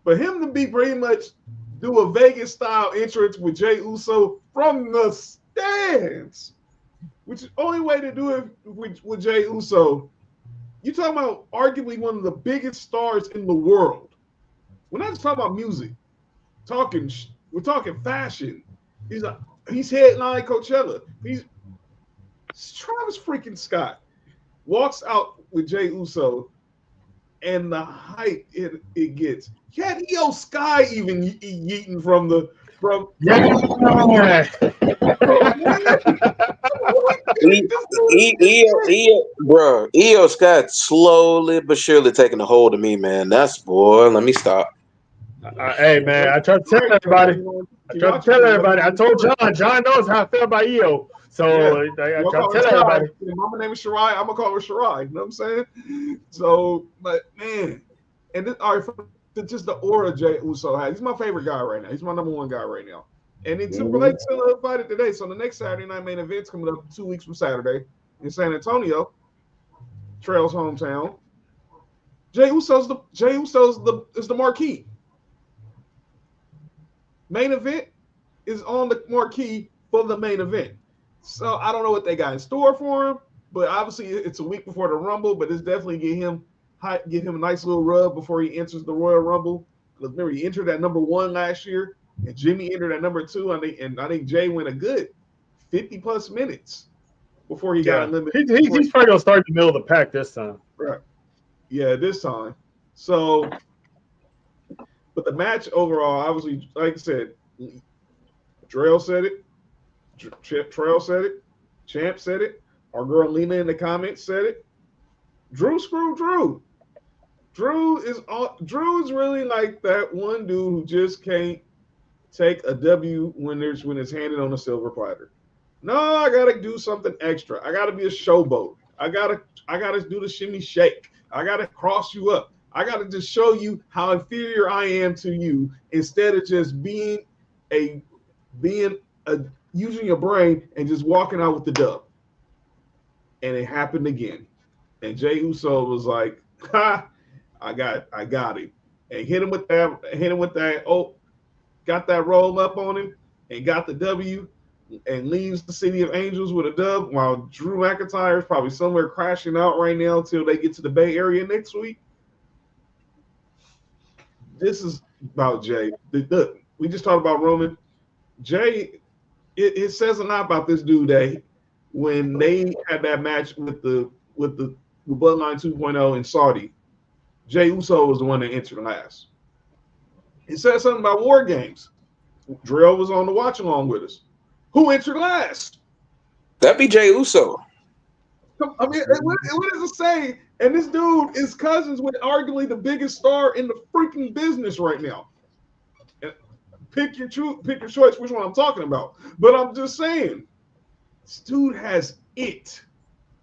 But him to be pretty much do a Vegas style entrance with Jey Uso from the stands, which is the only way to do it with Jey Uso. You're talking about arguably one of the biggest stars in the world. We're not just talking about music. We're talking fashion. He's headlining Coachella. He's Travis freaking Scott walks out with Jey Uso, and the hype it gets. You had Io Sky even yeeting from. Io Scott slowly but surely taking a hold of me, man. That's boy. Let me stop. Hey man, I try to tell everybody. I told John. John knows how I feel about Io. So I try to tell everybody. My name is Shirai. I'm gonna call her Shirai. You know what I'm saying? So, but man, and this, all right, just the aura Jey Uso has. He's my favorite guy right now. He's my number one guy right now. And then Triple H solidified it today. So the next Saturday night main event's coming up 2 weeks from Saturday in San Antonio, Trail's hometown. Jey Uso's the marquee. Main event is on the marquee for the main event. So I don't know what they got in store for him, but obviously it's a week before the Rumble. But it's definitely give him a nice little rub before he enters the Royal Rumble. Because remember, he entered at number 1 last year, and Jimmy entered at number 2. I think Jay went a good 50+ minutes before he got eliminated. He's probably gonna start in the middle of the pack this time. Right. Yeah, this time. So, but the match overall, obviously, like I said, Trail said it. Trail said it. Champ said it. Our girl Lena in the comments said it. Drew screwed Drew. Drew's really like that one dude who just can't take a W when it's handed on a silver platter. No, I gotta do something extra. I gotta be a showboat. I gotta do the shimmy shake. I gotta cross you up. I gotta just show you how inferior I am to you instead of just using your brain and just walking out with the dub. And it happened again. And Jey Uso was like, "Ha, I got him," and hit him with that. Oh, got that roll up on him and got the W, and leaves the City of Angels with a dub. While Drew McIntyre is probably somewhere crashing out right now until they get to the Bay Area next week. This is about Jay. Look, we just talked about Roman. Jay, it says a lot about this dude that when they had that match with the Bloodline 2.0 in Saudi, Jey Uso was the one that entered last. He said something about war games. Drill was on the watch along with us. Who entered last? That'd be Jay Uso. I mean, what does it say? And this dude is cousins with arguably the biggest star in the freaking business right now. Pick your choice, which one I'm talking about. But I'm just saying, this dude has it.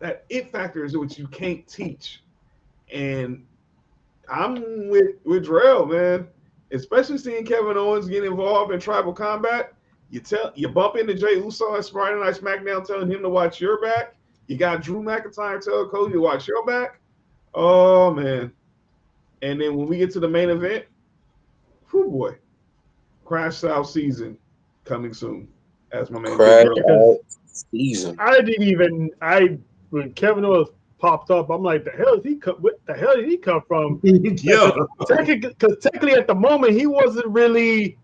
That it factor is what you can't teach. And I'm with Drell, man. Especially seeing Kevin Owens get involved in tribal combat. You bump into Jay Uso at Friday Night SmackDown telling him to watch your back. You got Drew McIntyre telling Cody to watch your back. Oh, man. And then when we get to the main event, whew, boy. Crash South season coming soon. As my man. Crash South season. When Kevin Owens popped up, I'm like, what the hell did he come from? Yeah. Because technically at the moment, he wasn't really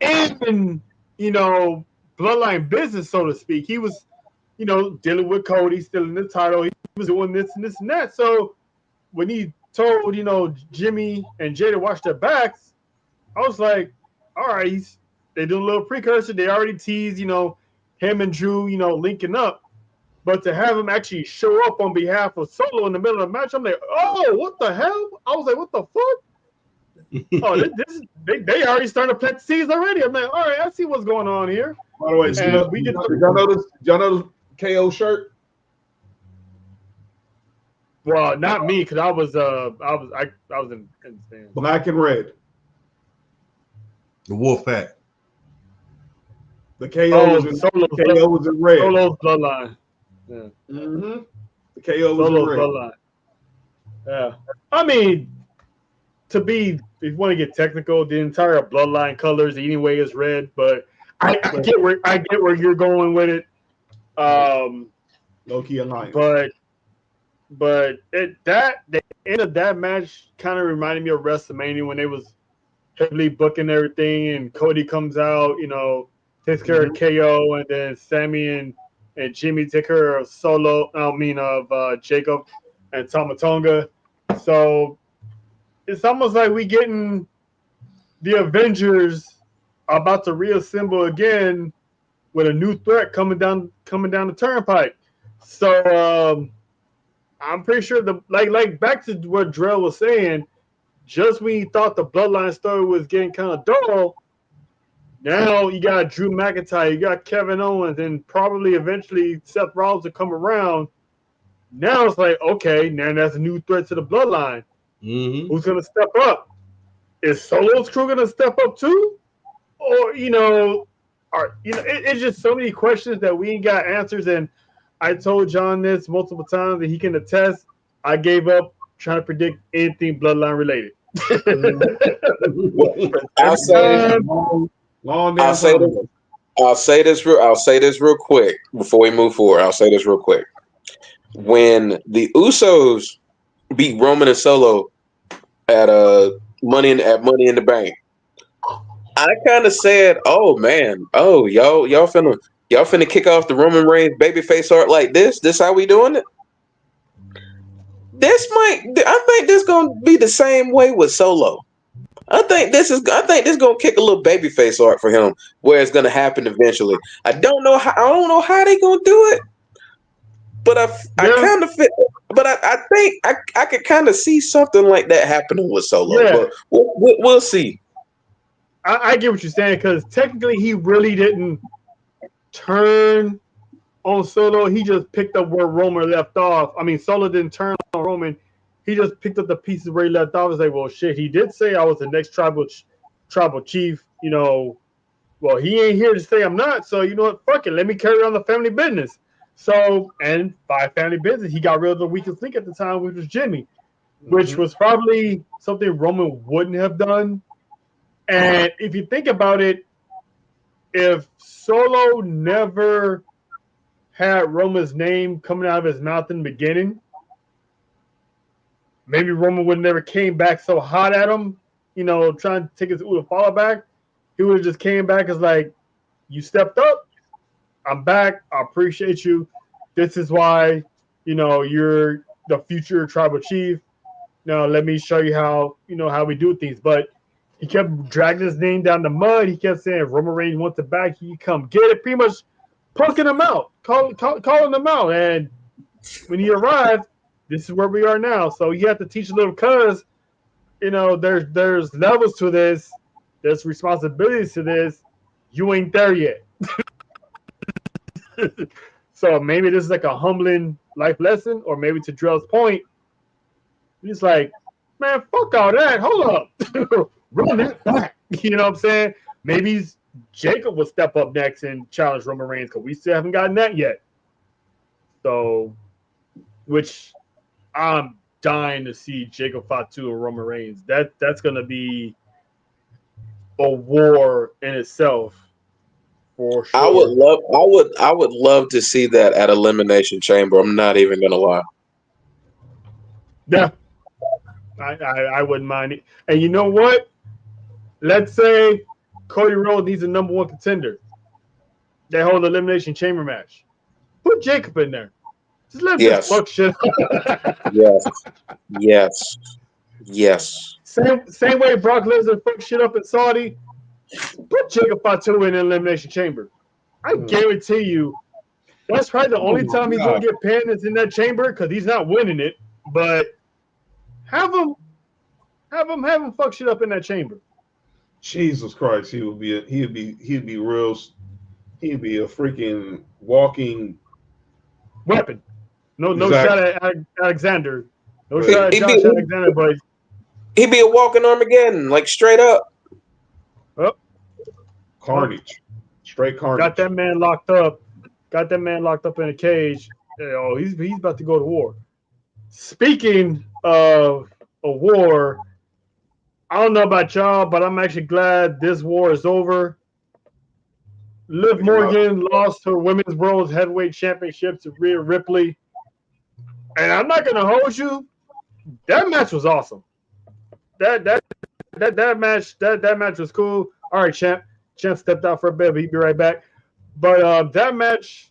in, bloodline business, so to speak. He was, dealing with Cody, still in the title. He was doing this and this and that. So when he told, Jimmy and Jay to watch their backs, I was like, all right, they doing a little precursor. They already teased, him and Drew, linking up. But to have him actually show up on behalf of Solo in the middle of the match, I'm like, oh, what the hell? I was like, what the fuck? Oh, they already started to plant the seeds already. I'm like, all right, I see what's going on here. By the way, did y'all notice KO shirt? Well, not me, because I was in the stands. Black and red. The Wolf Pack. The KO was in red. Solo's bloodline. Yeah. Mm-hmm. The KO was in red. Bloodline. Yeah. I mean, if you want to get technical, the entire bloodline colors anyway is red, but I get where you're going with it. Low-key alliance. But the end of that match kind of reminded me of WrestleMania when they was heavily booking everything, and Cody comes out, takes care of KO, and then Sammy and Jimmy take care of Jacob and Tamatonga. So it's almost like we getting the Avengers about to reassemble again with a new threat coming down the turnpike. So I'm pretty sure like back to what Drell was saying, just when you thought the bloodline story was getting kind of dull, now you got Drew McIntyre, you got Kevin Owens, and probably eventually Seth Rollins will come around. Now it's like, okay, now that's a new threat to the bloodline. Mm-hmm. Who's going to step up? Is Solo's crew going to step up too? Or, it's just so many questions that we ain't got answers. And I told John this multiple times that he can attest. I gave up trying to predict anything bloodline related. I'll say this real quick before we move forward. I'll say this real quick. When the Usos beat Roman and Solo at Money in the Bank, I kind of said, "Oh man, y'all finna kick off the Roman Reigns babyface art like this? This how we doing it?" I think this gonna be the same way with Solo. I think this gonna kick a little babyface art for him, where it's gonna happen eventually. I don't know how they gonna do it, but I kind of fit. But I think I could kind of see something like that happening with Solo. Yeah. But we'll see. I get what you're saying, because technically he really didn't turn on Solo. He just picked up where Roman left off. I mean, Solo didn't turn on Roman. He just picked up the pieces where he left off and say, well, shit, he did say I was the next tribal chief, well, he ain't here to say I'm not, so you know what, fuck it, let me carry on the family business. So, and by family business, he got rid of the weakest link at the time, which was Jimmy, which was probably something Roman wouldn't have done. And if you think about it, if Solo never had Roman's name coming out of his mouth in the beginning, maybe Roman would have never came back so hot at him, trying to take his follow back. He would have just came back as like, you stepped up, I'm back, I appreciate you. This is why, you're the future tribal chief. Now let me show you how we do things. But He kept dragging his name down the mud. He kept saying, Roman Reigns wants it back. He come get it. Pretty much punking him out, calling him out. And when he arrived, this is where we are now. So you have to teach a little cuz, there's levels to this. There's responsibilities to this. You ain't there yet. So maybe this is like a humbling life lesson, or maybe to Drell's point, he's like, man, fuck all that. Hold up. Run that back. You know what I'm saying? Maybe Jacob will step up next and challenge Roman Reigns because we still haven't gotten that yet. So, which I'm dying to see Jacob Fatu and Roman Reigns. That's going to be a war in itself. For sure. I would love to see that at Elimination Chamber. I'm not even gonna lie. Yeah, I wouldn't mind it. And you know what? Let's say Cody Rhodes needs a number one contender. They hold an Elimination Chamber match. Put Jacob in there. Just let him fuck shit up. Yes. Same way Brock Lesnar fucked shit up in Saudi. Put Jacob Fatu in the Elimination Chamber. I guarantee you, that's probably the only time he's going to get pinned is in that chamber because he's not winning it. But have him fuck shit up in that chamber. Jesus Christ, he'd be a freaking walking weapon. No shot at Alexander. No shot at Josh Alexander, but he'd be a walking Armageddon, like straight up. Carnage. Straight carnage. Got that man locked up in a cage. He's about to go to war. Speaking of a war, I don't know about y'all, but I'm actually glad this war is over. Liv Morgan lost her Women's World Heavyweight Championship to Rhea Ripley. And I'm not gonna hold you. That match was awesome. That match was cool. All right, champ. Champ stepped out for a bit, but he'd be right back. But that match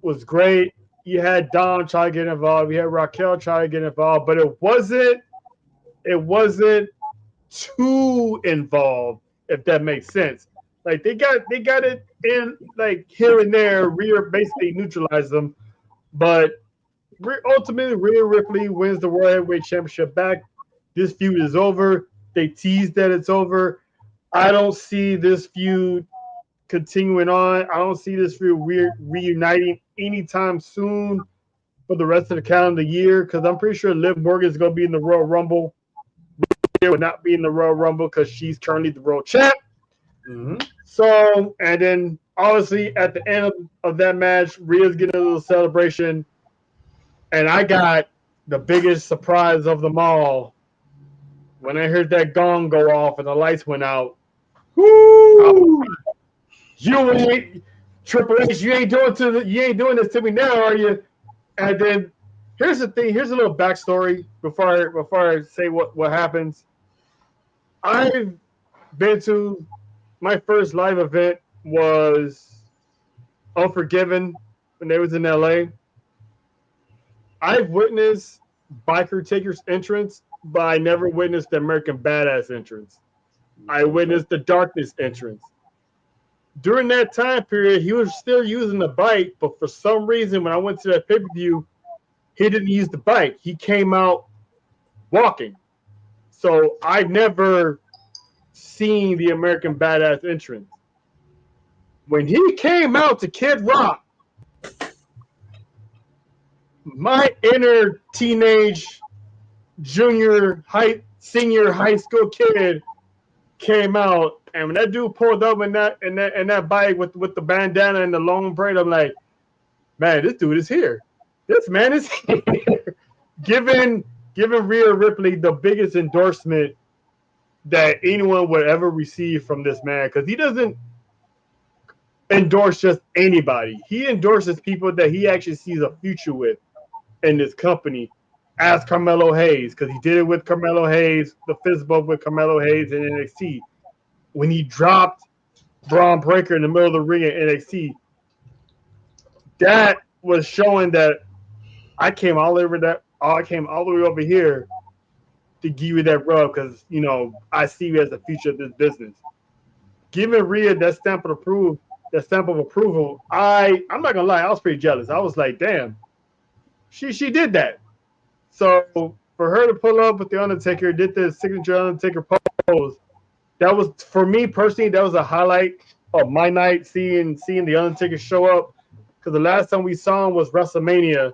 was great. You had Dom try to get involved. You had Raquel try to get involved, but it wasn't too involved, if that makes sense. Like they got it in like here and there. Rhea basically neutralized them, but ultimately Rhea Ripley wins the World Heavyweight Championship back. This feud is over. They teased that it's over. I don't see this feud continuing on. I don't see this feud reuniting anytime soon for the rest of the calendar year because I'm pretty sure Liv Morgan is going to be in the Royal Rumble. Rhea would not be in the Royal Rumble because she's currently the world champ. Mm-hmm. So, and then obviously at the end of that match, Rhea's getting a little celebration. And I got the biggest surprise of them all when I heard that gong go off and the lights went out. Woo! You ain't Triple H. You ain't doing this to me now, are you? And then here's the thing. Here's a little backstory before I say what happens. I've been to my first live event was Unforgiven when they was in LA. I've witnessed Biker Taker's entrance, but I never witnessed the American Badass entrance. I witnessed the Darkness entrance. During that time period, he was still using the bike, but for some reason, when I went to that pay-per-view, he didn't use the bike. He came out walking. So I never seen the American Badass entrance. When he came out to Kid Rock, my inner teenage, senior high school kid came out, and when that dude pulled up in that bike with the bandana and the long braid, I'm like, man, this dude is here. This man is here. Giving Rhea Ripley the biggest endorsement that anyone would ever receive from this man, because he doesn't endorse just anybody. He endorses people that he actually sees a future with in this company, as Carmelo Hayes, because he did it with Carmelo Hayes, the fist bump with Carmelo Hayes in NXT. When he dropped Braun Breaker in the middle of the ring at NXT, that was showing that I came all the way over here to give you that rub because I see you as the future of this business. Giving Rhea that stamp of approval, I'm not gonna lie, I was pretty jealous. I was like, damn, she did that. So for her to pull up with the Undertaker, did the signature Undertaker pose, that was for me personally, that was a highlight of my night seeing the Undertaker show up. Because the last time we saw him was WrestleMania.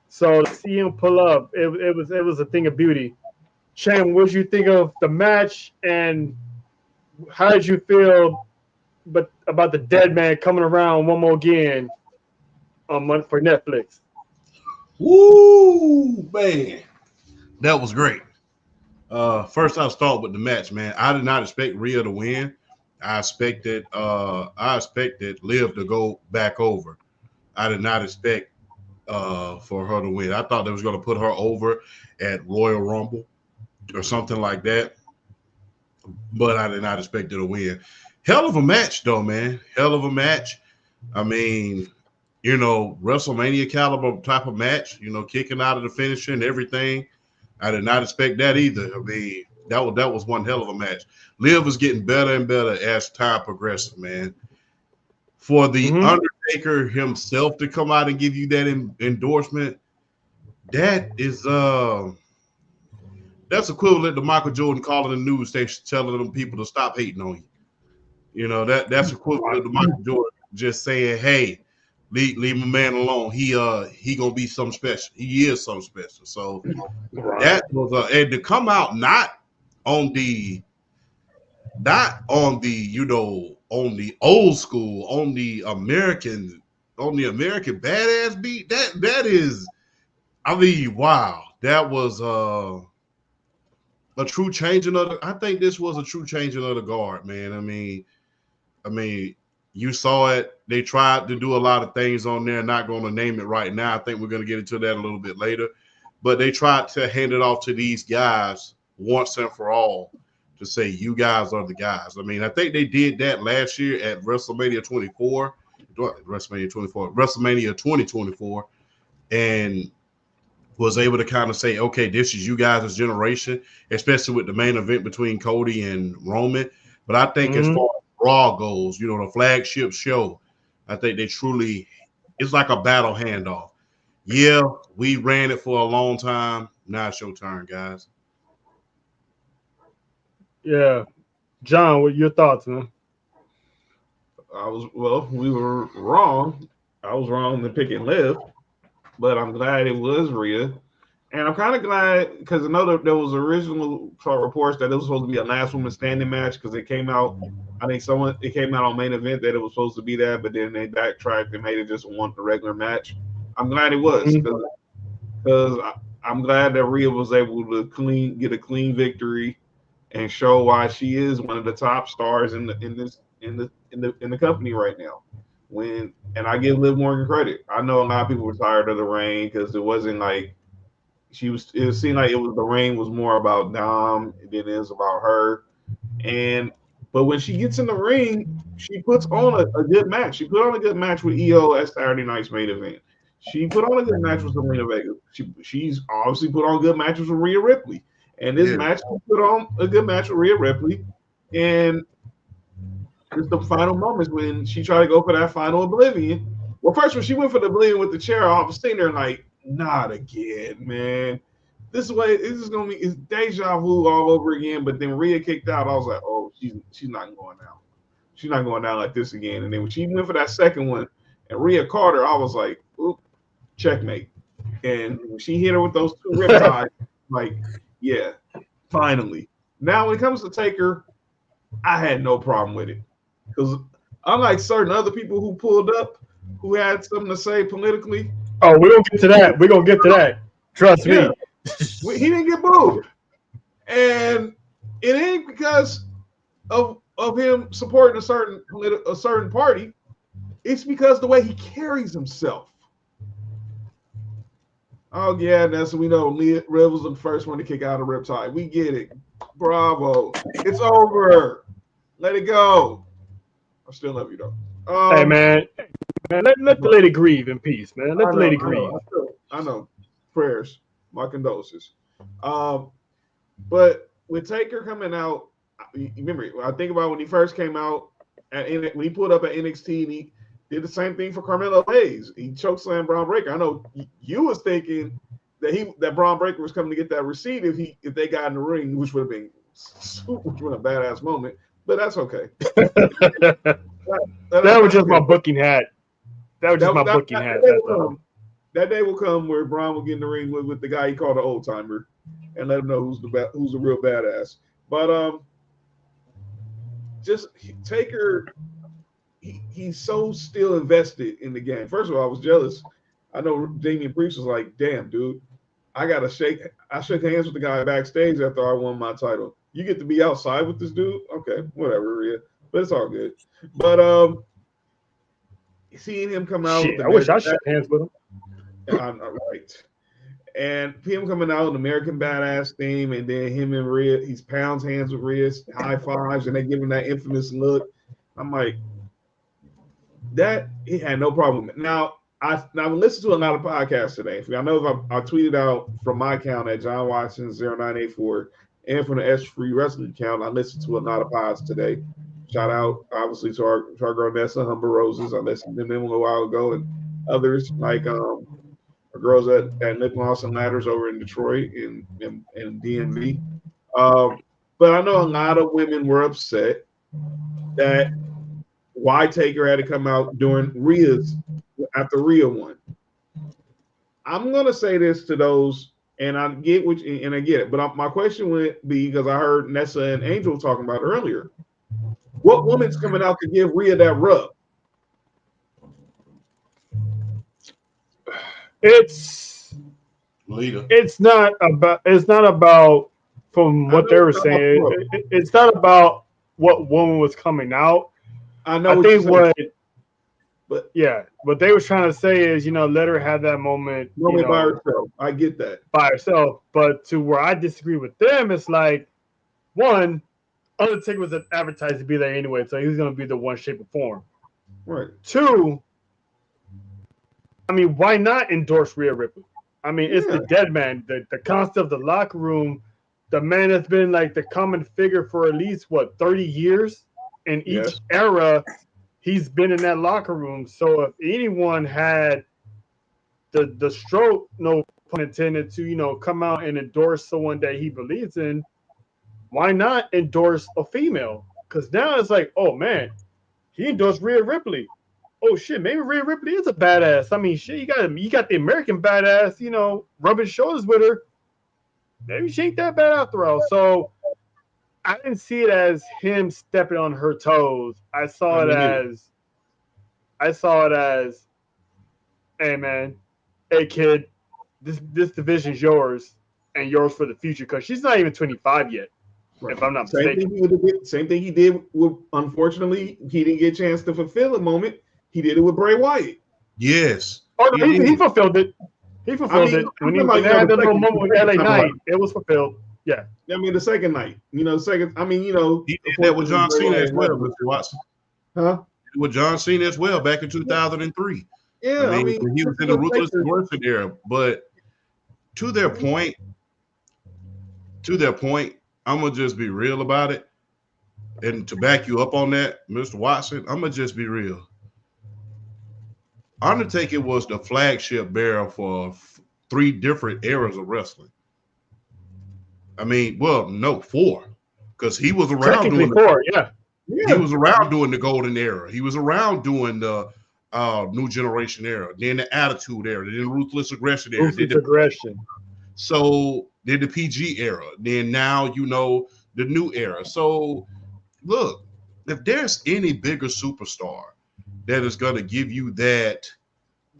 So to see him pull up, it was a thing of beauty. Chan, what did you think of the match, and how did you feel about the dead man coming around one more again for Netflix? Woo, man, that was great. First, I'll start with the match, man. I did not expect Rhea to win. I expected Liv to go back over. I did not expect for her to win. I thought they was going to put her over at Royal Rumble or something like that, but I did not expect her to win. Hell of a match, though, man. Hell of a match. I mean, WrestleMania caliber type of match. Kicking out of the finisher and everything. I did not expect that either. I mean, that was one hell of a match. Liv was getting better and better as time progresses, man. For the Undertaker himself to come out and give you that endorsement, that is that's equivalent to Michael Jordan calling the news station telling them people to stop hating on you. That's equivalent to Michael Jordan just saying, "Hey, leave my man alone. He gonna be something special. He is something special." So that was and to come out not on the on the old school, on the American badass beat. That is, I mean, wow, that was a true changing of I think this was a true changing of the guard, man. I mean, you saw it. They tried to do a lot of things on there. Not going to name it right now. I think we're going to get into that a little bit later. But they tried to hand it off to these guys once and for all to say, you guys are the guys. I mean, I think they did that last year at WrestleMania 2024, and was able to kind of say, okay, this is you guys' generation, especially with the main event between Cody and Roman. But I think as far as Raw goes, the flagship show, I think they truly, it's like a battle handoff. Yeah, we ran it for a long time. Now it's your turn, guys. Yeah. John, what are your thoughts, man? We were wrong. I was wrong to pick and live, but I'm glad it was Rhea. And I'm kind of glad because I know that there was original reports that it was supposed to be a last woman standing match because it came out. I think it came out on main event that it was supposed to be that, but then they backtracked and made it just a regular match. I'm glad it was because I'm glad that Rhea was able to get a clean victory and show why she is one of the top stars in the company right now. And I give Liv Morgan credit. I know a lot of people were tired of the reign because it wasn't like it seemed like the reign was more about Dom than it is about her. But when she gets in the ring, she puts on a good match. She put on a good match with EO at Saturday night's main event. She put on a good match with Selena Vega. She's obviously put on good matches with Rhea Ripley. And this match, she put on a good match with Rhea Ripley. And it's the final moments when she tried to go for that final oblivion. Well, first when she went for the oblivion with the chair, I was sitting there like, not again, man. This is gonna be it's deja vu all over again. But then Rhea kicked out. I was like, oh, she's not going down. She's not going down like this again. And then when she went for that second one and Rhea caught her, I was like, oop, checkmate. And when she hit her with those two riptides, like, yeah, finally. Now when it comes to Taker, I had no problem with it. Because unlike certain other people who pulled up who had something to say politically. Oh, we're gonna get to that. We're gonna get to that. Trust me. He didn't get booed. And it ain't because of him supporting a certain party. It's because the way he carries himself. Oh, yeah, that's we know. Rev was the first one to kick out a riptide. We get it. Bravo. It's over. Let it go. I still love you, though. Hey, man. Let the lady grieve in peace, man. Let the lady grieve. I know. Prayers. My condolences. But with Taker coming out, remember, I think about when he first came out, when he pulled up at NXT, and he did the same thing for Carmelo Hayes. He chokeslammed Braun Breaker. I know you was thinking that Braun Breaker was coming to get that receipt if they got in the ring, which would have been a badass moment. But that's okay. That was just my booking hat. That was just my booking hat. That day will come where Braun will get in the ring with the guy he called an old timer, and let him know who's the real badass. But just Taker, he's so still invested in the game. First of all, I was jealous. I know Damian Priest was like, "Damn, dude, I shook hands with the guy backstage after I won my title. You get to be outside with this dude? Okay, whatever, Rhea. But it's all good." But seeing him come out, I wish I shook hands with him. I'm right. And him coming out with American Badass theme, and then him and Rhea, he pounds hands with Rhea, high fives, and they give him that infamous look. I'm like, that he had no problem. Now I listened to a lot of podcasts today. I know I tweeted out from my account at John Watson 0984 and from the S Free Wrestling account. I listened to a lot of pods today. Shout out obviously to our girl Nessa Humber Roses. I listened to them a while ago, and others like our girls at Nick Lawson Ladders over in Detroit and DMV. But I know a lot of women were upset that why Taker had to come out during after Rhea won. I'm gonna say this to those, and I get it, but my question would be, because I heard Nessa and Angel talking about earlier, what woman's coming out to give Rhea that rub? It's Lita. It's not about from what they were saying. It's not about what woman was coming out. I know. I think what they were trying to say is, let her have that moment by herself. I get that. By herself. But to where I disagree with them, it's like, one, Undertaker was advertised to be there anyway, so he was going to be the one shape or form. Right. Two, I mean, why not endorse Rhea Ripley? I mean, it's the dead man, the concept of the locker room, the man that's been like the common figure for at least 30 years. In each era, he's been in that locker room. So if anyone had the stroke, no pun intended, to come out and endorse someone that he believes in, why not endorse a female? Because now it's like, oh man, he endorsed Rhea Ripley. Oh shit, maybe Rhea Ripley is a badass. I mean, shit, you got the American badass, rubbing shoulders with her. Maybe she ain't that bad after all. So I didn't see it as him stepping on her toes. I saw it as, hey man, hey kid, this division's yours and yours for the future, because she's not even 25 yet. Right. If I'm not mistaken. Same thing he did with, unfortunately, he didn't get a chance to fulfill a moment. He did it with Bray Wyatt. Yes. Oh, no, he fulfilled it. He fulfilled it. When he had that little moment with LA Knight, it was fulfilled. Yeah. I mean, the second night. He did that with John Cena as well, Mr. Watson. Huh? With John Cena as well back in 2003. Yeah, I mean he was in the Ruthless Aggression era. But to their point, I'm gonna just be real about it. And to back you up on that, Mr. Watson, I'm gonna just be real. Undertaker was the flagship bearer for 3 different eras of wrestling. I mean, 4, because he was around doing 4. He was around doing the Golden Era. He was around doing the New Generation era, then the Attitude era, then the Ruthless Aggression era. So then the PG era. Then now the new era. So look, if there's any bigger superstar that is going to give you that,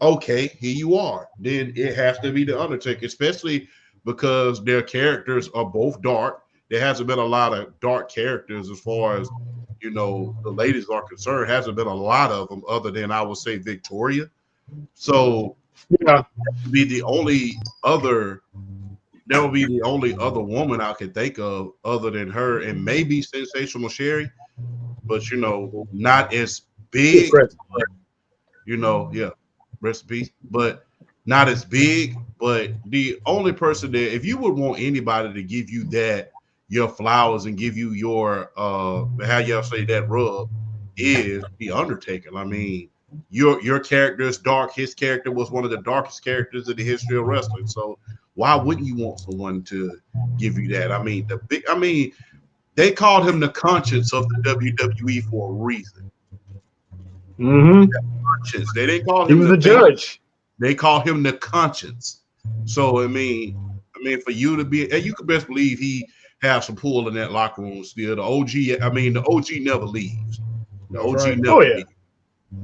okay, here you are, then it has to be the Undertaker, especially because their characters are both dark. There hasn't been a lot of dark characters as far as the ladies are concerned. Hasn't been a lot of them, other than I would say Victoria. So that would be the only other woman I can think of other than her, and maybe Sensational Sherry, but not as big. Rest in peace. But not as big, but the only person that if you would want anybody to give you that your flowers and give you your how y'all say that rub is the Undertaker. I mean, your character is dark. His character was one of the darkest characters in the history of wrestling. So why wouldn't you want someone to give you that? I mean, they called him the conscience of the WWE for a reason. Mm-hmm. Conscience. They didn't call He him was the a face. judge. They call him the conscience. So for you to be, and you can best believe he has some pull in that locker room still. The OG never leaves. The OG Right. never Oh yeah. leaves.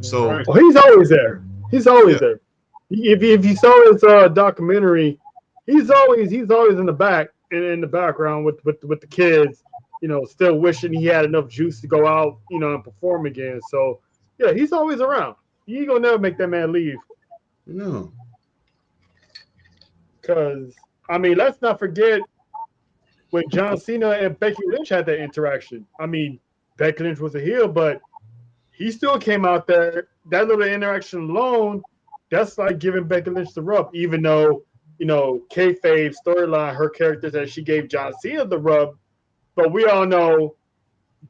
So Right. Oh, he's always there. He's always yeah, there. If you saw his documentary, he's always in the back in the background with the kids, still wishing he had enough juice to go out, and perform again. So yeah, he's always around. You ain't gonna never make that man leave. no, Because let's not forget when John Cena and Becky Lynch had that interaction. Becky Lynch was a heel, but he still came out there. That little interaction alone, that's like giving Becky Lynch the rub, even though, kayfabe storyline, her character that she gave John Cena the rub, but we all know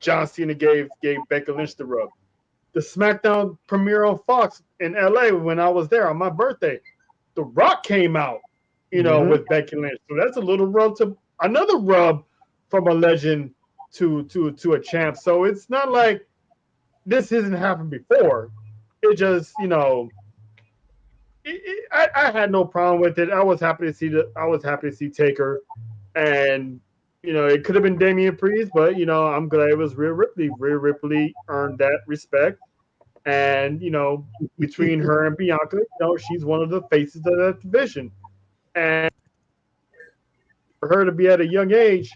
John Cena gave Becky Lynch the rub. The SmackDown premiere on Fox in LA when I was there on my birthday, The Rock came out, with Becky Lynch. So that's a little rub to another rub from a legend to a champ. So it's not like this hasn't happened before. It just, I had no problem with it. I was happy to see Taker, and it could have been Damian Priest, but I'm glad it was Rhea Ripley. Rhea Ripley earned that respect, and between her and Bianca, she's one of the faces of that division, and for her to be at a young age,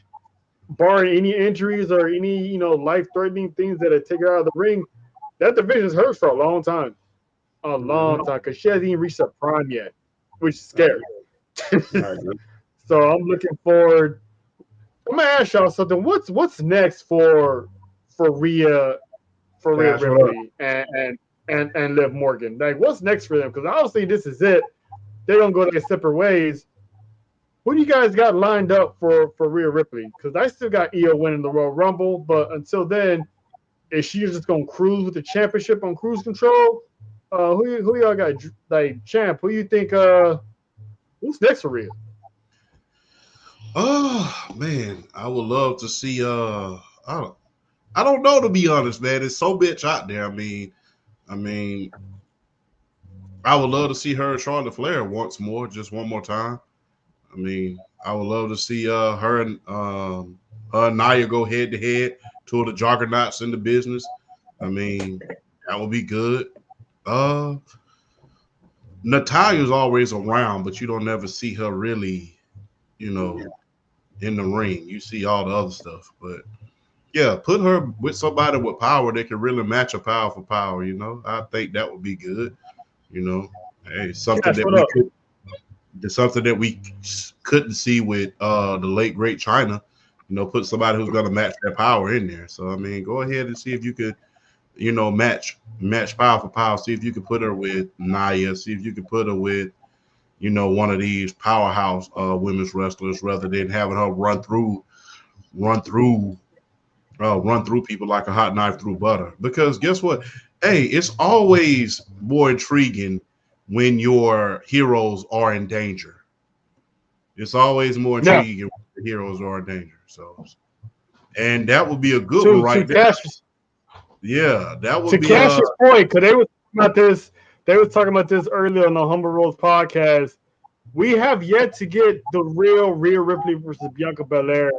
barring any injuries or any life-threatening things that have taken her out of the ring, that division's hers for a long time. A long time, because she hasn't even reached her prime yet, which is scary. So I'm looking forward. I'm gonna ask y'all something. What's next for Rhea Ripley and Liv Morgan? Like, what's next for them? Because obviously this is it. They don't go their separate ways. What do you guys got lined up for Rhea Ripley? Because I still got Io winning the Royal Rumble, but until then, is she just gonna cruise with the championship on cruise control? Who y'all got like champ? Who you think? Who's next for Rhea? oh man, I would love to see. I don't know, to be honest, man. It's so bitch out there. I mean, I would love to see her and Charlotte Flair once more, just one more time. I would love to see her and Nia go head to head, two of the juggernauts in the business. That would be good. Natalia's always around, but you don't ever see her really, in the ring. You see all the other stuff, but yeah, put her with somebody with power that can really match a power for power. I think that would be good. Hey, something that we couldn't see with the late great China. Put somebody who's going to match their power in there. So go ahead and see if you could, match power for power. See if you could put her with Nia. See if you could put her with, one of these powerhouse women's wrestlers, rather than having her run through people like a hot knife through butter. Because guess what? Hey, it's always more intriguing when your heroes are in danger. It's always more intriguing when the heroes are in danger. So, and that would be a good one right there. Yeah, that would be. To Cash's point, because they were talking about this. They were talking about this earlier on the Humble Rose podcast. We have yet to get the real Rhea Ripley versus Bianca Belair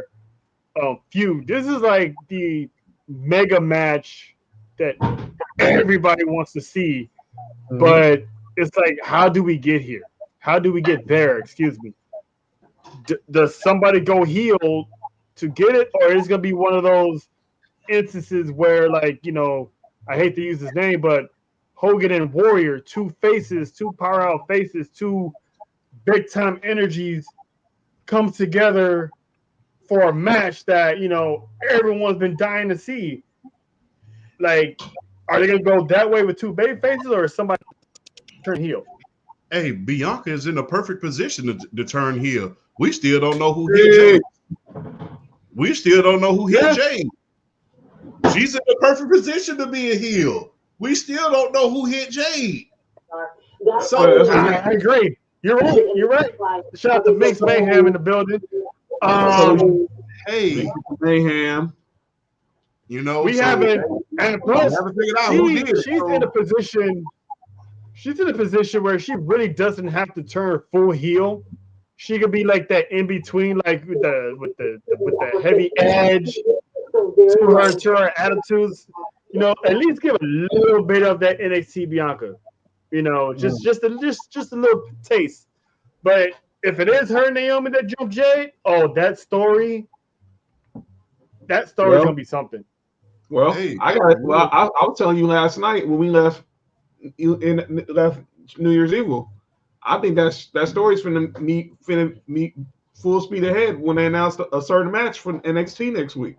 feud. This is like the mega match that everybody wants to see, but it's like, how do we get here? How do we get there? Excuse me. Does somebody go heel to get it, or is it gonna be one of those instances where, like, I hate to use his name, but Hogan and Warrior, two faces, two powerhouse faces, two big time energies come together for a match that everyone's been dying to see. Like, are they gonna go that way with two baby faces, or is somebody turn heel? Hey, Bianca is in the perfect position to turn heel. We still don't know who hit Jade. We still don't know who hit Jade. She's in the perfect position to be a heel. We still don't know who hit Jade. So I agree. You're right. You're right. Shout out to Mixed Mayhem in the building. Hey, Mayhem. You know, we haven't, and plus, haven't figured out who did it. She's in a position. She's in a position where she really doesn't have to turn full heel. She could be like that in between, like with the heavy edge to her attitudes. You know, at least give a little bit of that NXT Bianca. You know, just a little taste. But if it is her Naomi that jumped Jade, that story's gonna be something. Well, hey, I was telling you last night when we left New Year's Eve. I think that story's finna meet full speed ahead when they announce a certain match for NXT next week.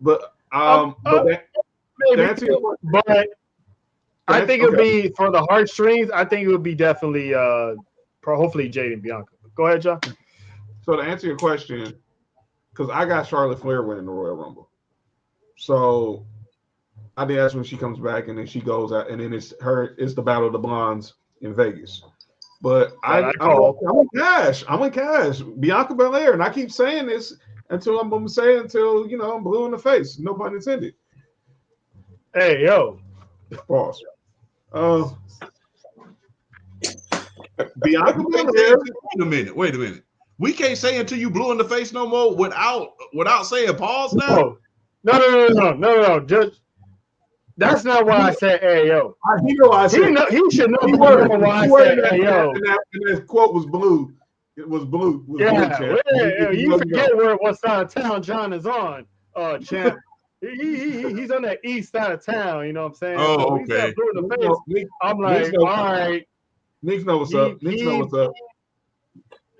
But I think it would be for the heartstrings. I think it would be definitely, hopefully, Jade and Bianca. Go ahead, John. So to answer your question, because I got Charlotte Flair winning the Royal Rumble, so I think that's when she comes back, and then she goes out, and then it's the Battle of the Blondes in Vegas. But I'm in cash. I'm in cash. Bianca Belair, and I keep saying this until I'm blue in the face. No pun intended. Hey, yo. Pause. Bianca Belair. Wait a minute. We can't say until you blue in the face no more without saying pause now. No. Just that's not why I said hey yo. He should know why I said hey yo. And that quote was blue. It was blue. You forget what side of town John is on, champ. He's on that east side of town, you know what I'm saying? Oh, okay. Blue in the face. I'm like, all right. Nick know what's up. Nick know what's up.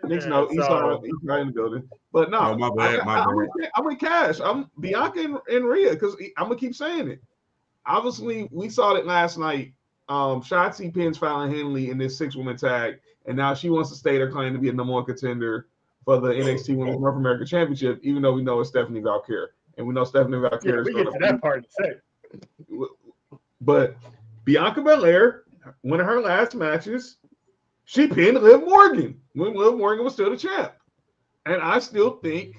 Nick know he's right in the building. But no, my bad. I'm in cash. I'm Bianca and Rhea because I'm gonna keep saying it. Obviously, we saw it last night. Shotzi pins Fallon Henley in this 6-woman tag, and now she wants to state her claim to be a number 1 contender for the NXT Women's North American Championship, even though we know it's Stephanie Valkyrie. And we know Stephanie Valkyrie. We get to that part in a second. But Bianca Belair, one of her last matches, she pinned Liv Morgan when Liv Morgan was still the champ. And I still think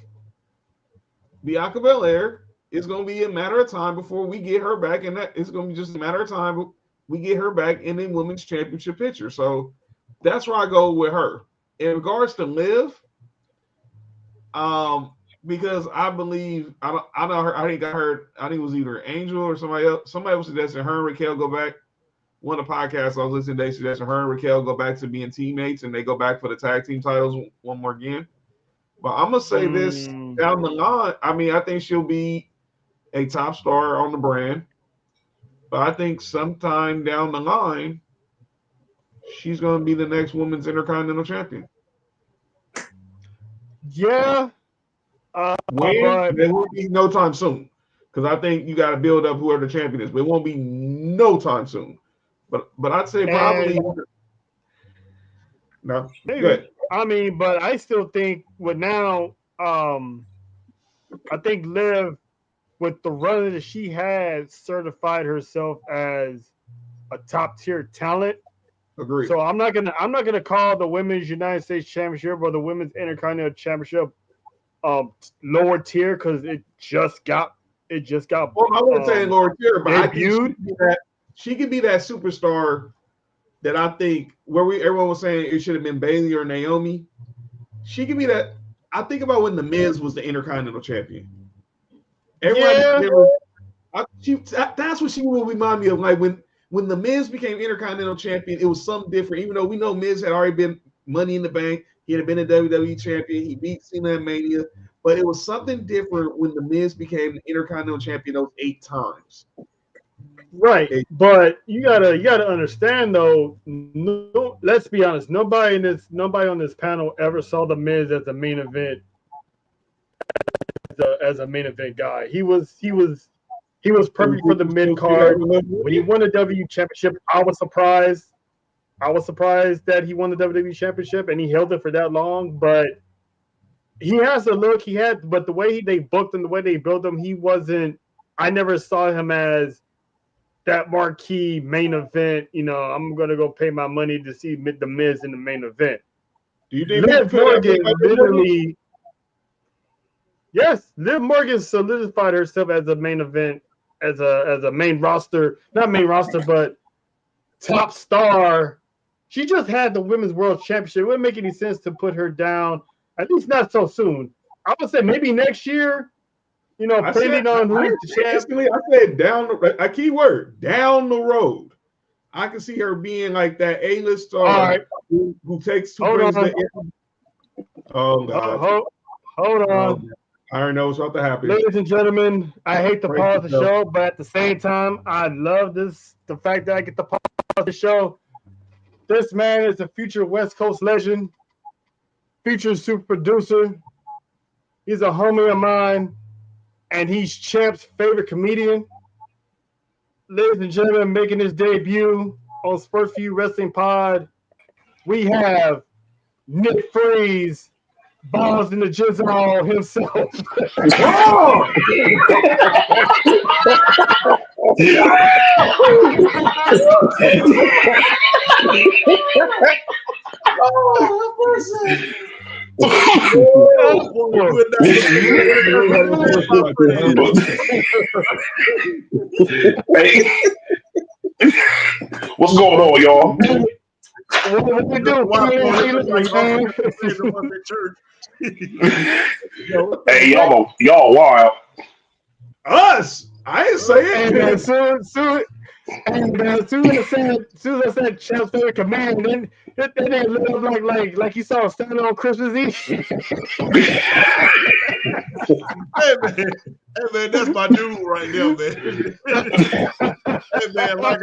Bianca Belair is going to be a matter of time before we get her back. And that it's going to be just a matter of time we get her back in the women's championship picture. So that's where I go with her. In regards to Liv, because I believe I think it was either Angel or somebody else. Somebody was suggesting her and Raquel go back. One of the podcasts I was listening to, they suggested her and Raquel go back to being teammates and they go back for the tag team titles one more again. But I'm gonna say this down the line. I mean, I think she'll be a top star on the brand. But I think sometime down the line, she's gonna be the next women's Intercontinental Champion. Yeah. There won't be no time soon, because I think you got to build up whoever the champion is. But it won't be no time soon. But I'd say probably no. Maybe. I mean, but I still think with now, I think Liv, with the run that she had, certified herself as a top tier talent. Agreed. So I'm not gonna call the Women's United States Championship or the Women's Intercontinental Championship lower tier because it just got. Well, I wouldn't say lower tier, but debuted. I think she could be that superstar that I think everyone was saying it should have been Bayley or Naomi. She could be that. I think about when The Miz was the Intercontinental Champion. That's what she will remind me of. Like when The Miz became Intercontinental Champion, it was something different. Even though we know Miz had already been Money in the Bank, he had been a WWE Champion, he beat Cena in Mania, but it was something different when The Miz became the Intercontinental Champion those 8 times. Right, but you gotta understand though. No, let's be honest. Nobody on this panel ever saw The Miz as a main event. As a main event guy, he was perfect for the mid card. When he won the W Championship, I was surprised. I was surprised that he won the WWE Championship and he held it for that long. But he has the look he had, but the way they booked him, the way they built him, he wasn't. I never saw him as that marquee main event. I'm gonna go pay my money to see the Miz in the main event. Do you think Liv Morgan literally, yes, Liv Morgan solidified herself as a main event, as a main roster, not main roster, but top star. She just had the Women's World Championship. It wouldn't make any sense to put her down, at least not so soon. I would say maybe next year, depending on who's the champ. I said a key word, down the road. I can see her being like that A-list star who takes two brings the. Oh, God. Hold on. I already know what's about to happen. Ladies and gentlemen, I hate to pause the show, but at the same time, I love the fact that I get to pause the show. This man is a future West Coast legend, future super producer. He's a homie of mine, and he's Champ's favorite comedian. Ladies and gentlemen, making his debut on Sports View Wrestling Pod, we have Nick Freeze, balls in the jizzle himself. Hey, what's going on, y'all? What we do? Hey, y'all wild. Us? I didn't say it. And as soon as I said Champ's favorite command, then that nigga looked like you saw standing on Christmas Eve. Hey man, that's my dude right there, man. Hey man, like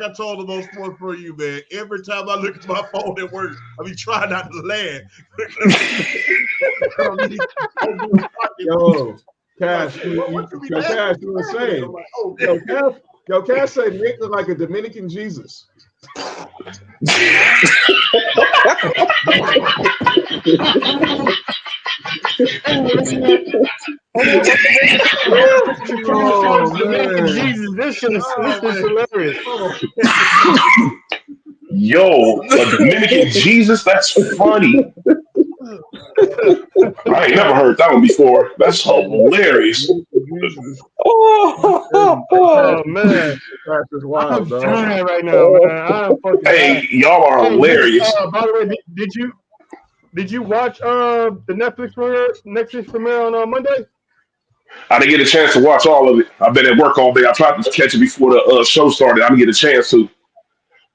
I told him on Sports for You, man. Every time I look at my phone at work, I be trying not to laugh. Yo, Cash, you were saying. Cash said Nick look like a Dominican Jesus. Jesus, this shit is hilarious. Yo, a Dominican Jesus? That's funny. I ain't never heard that one before. That's hilarious. Oh man, That's wild, I'm dying right now, man. I'm fucking Hey, y'all are hilarious. By the way, did you watch the Netflix premiere on Monday? I didn't get a chance to watch all of it. I've been at work all day. I tried to catch it before the show started. I didn't get a chance to.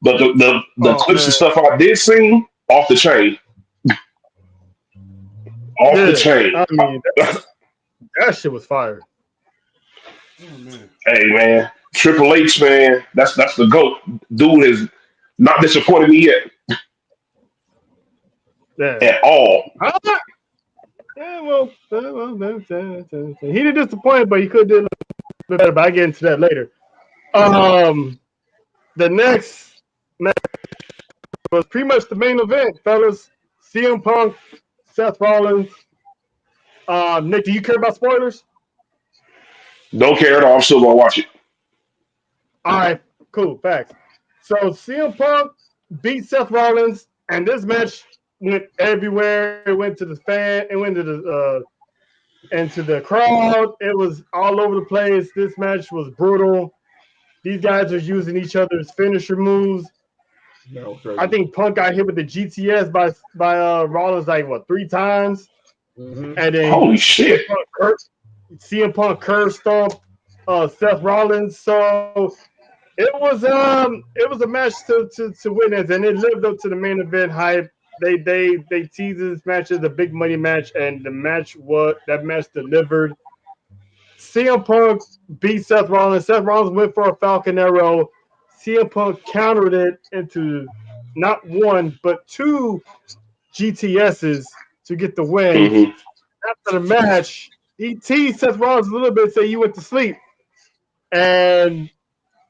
But the clips and stuff I did see, off the chain. Off the chain. I mean, that shit was fire. Hey man, Triple H, man, that's the GOAT. Dude has not disappointed me yet. At all. Yeah, well, he didn't disappoint, but he could do a bit better. But I get into that later. The next match was pretty much the main event, fellas. CM Punk, Seth Rollins. Nick, do you care about spoilers? Don't care at all. I'm still gonna watch it. All right, cool, facts. So CM Punk beat Seth Rollins, and this match went everywhere. It went to the fan. It went to the crowd. It was all over the place. This match was brutal. These guys are using each other's finisher moves. I think Punk got hit with the GTS by Rollins like 3 times, and then holy shit, CM Punk curve stomped Seth Rollins. So it was a match to witness, and it lived up to the main event hype. They teased this match as a big money match, and that match delivered. CM Punk beat Seth Rollins. Seth Rollins went for a Falcon Arrow. CM Punk countered it into not 1 but 2 GTSs to get the win. After the match, he teased Seth Rollins a little bit, say you went to sleep, and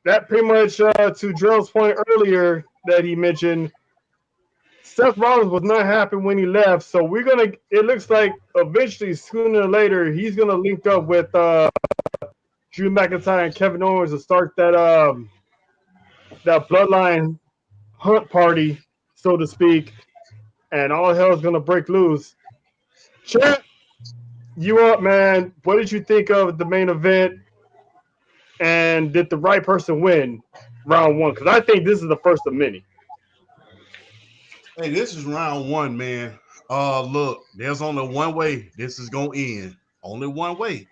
that pretty much to Drell's point earlier, that he mentioned. Seth Rollins was not happy when he left, so we're gonna. It looks like eventually, sooner or later, he's gonna link up with Drew McIntyre and Kevin Owens to start that bloodline hunt party, so to speak, and all hell's gonna break loose. Chat, you up, man? What did you think of the main event? And did the right person win round one? Because I think this is the first of many. Hey, this is round one, man. Look, there's only one way this is gonna end. Only one way.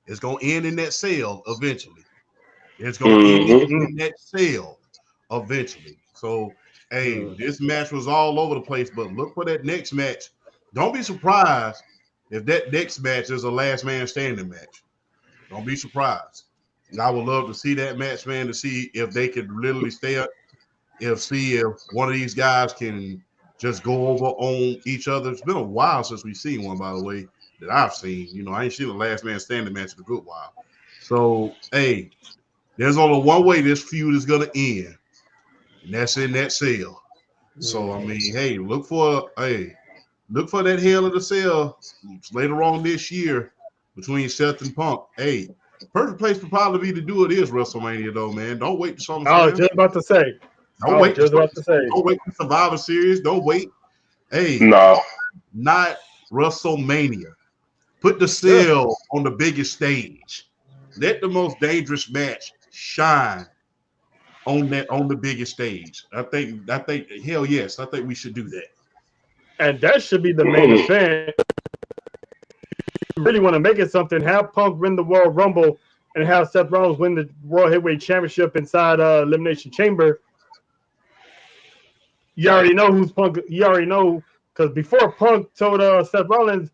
It's gonna end in that cell eventually. It's gonna end in that cell eventually. So, hey, this match was all over the place, but look for that next match. Don't be surprised if that next match is a last man standing match. Don't be surprised. And I would love to see that match, man, to see if they could literally stay up, see if one of these guys can just go over on each other. It's been a while since we've seen one, by the way, that I've seen. You know, I ain't seen a last man standing match in a good while. So, hey, there's only one way this feud is going to end, and that's in that cell. So, I mean, hey, look for that Hell in the Cell later on this year between Seth and Punk. Hey, perfect place for probably be to do it is WrestleMania, though, man. Don't wait to SummerSlam. I was just about to say. Don't wait for Survivor Series. Don't wait. Hey, no, not WrestleMania. Put the cell on the biggest stage. Let the most dangerous match shine on the biggest stage. I think hell yes, I think we should do that. And that should be the main event. If you really want to make it something, have Punk win the Royal Rumble and have Seth Rollins win the World Heavyweight Championship inside Elimination Chamber. You already know who's Punk. You already know, because before Punk told Seth Rollins,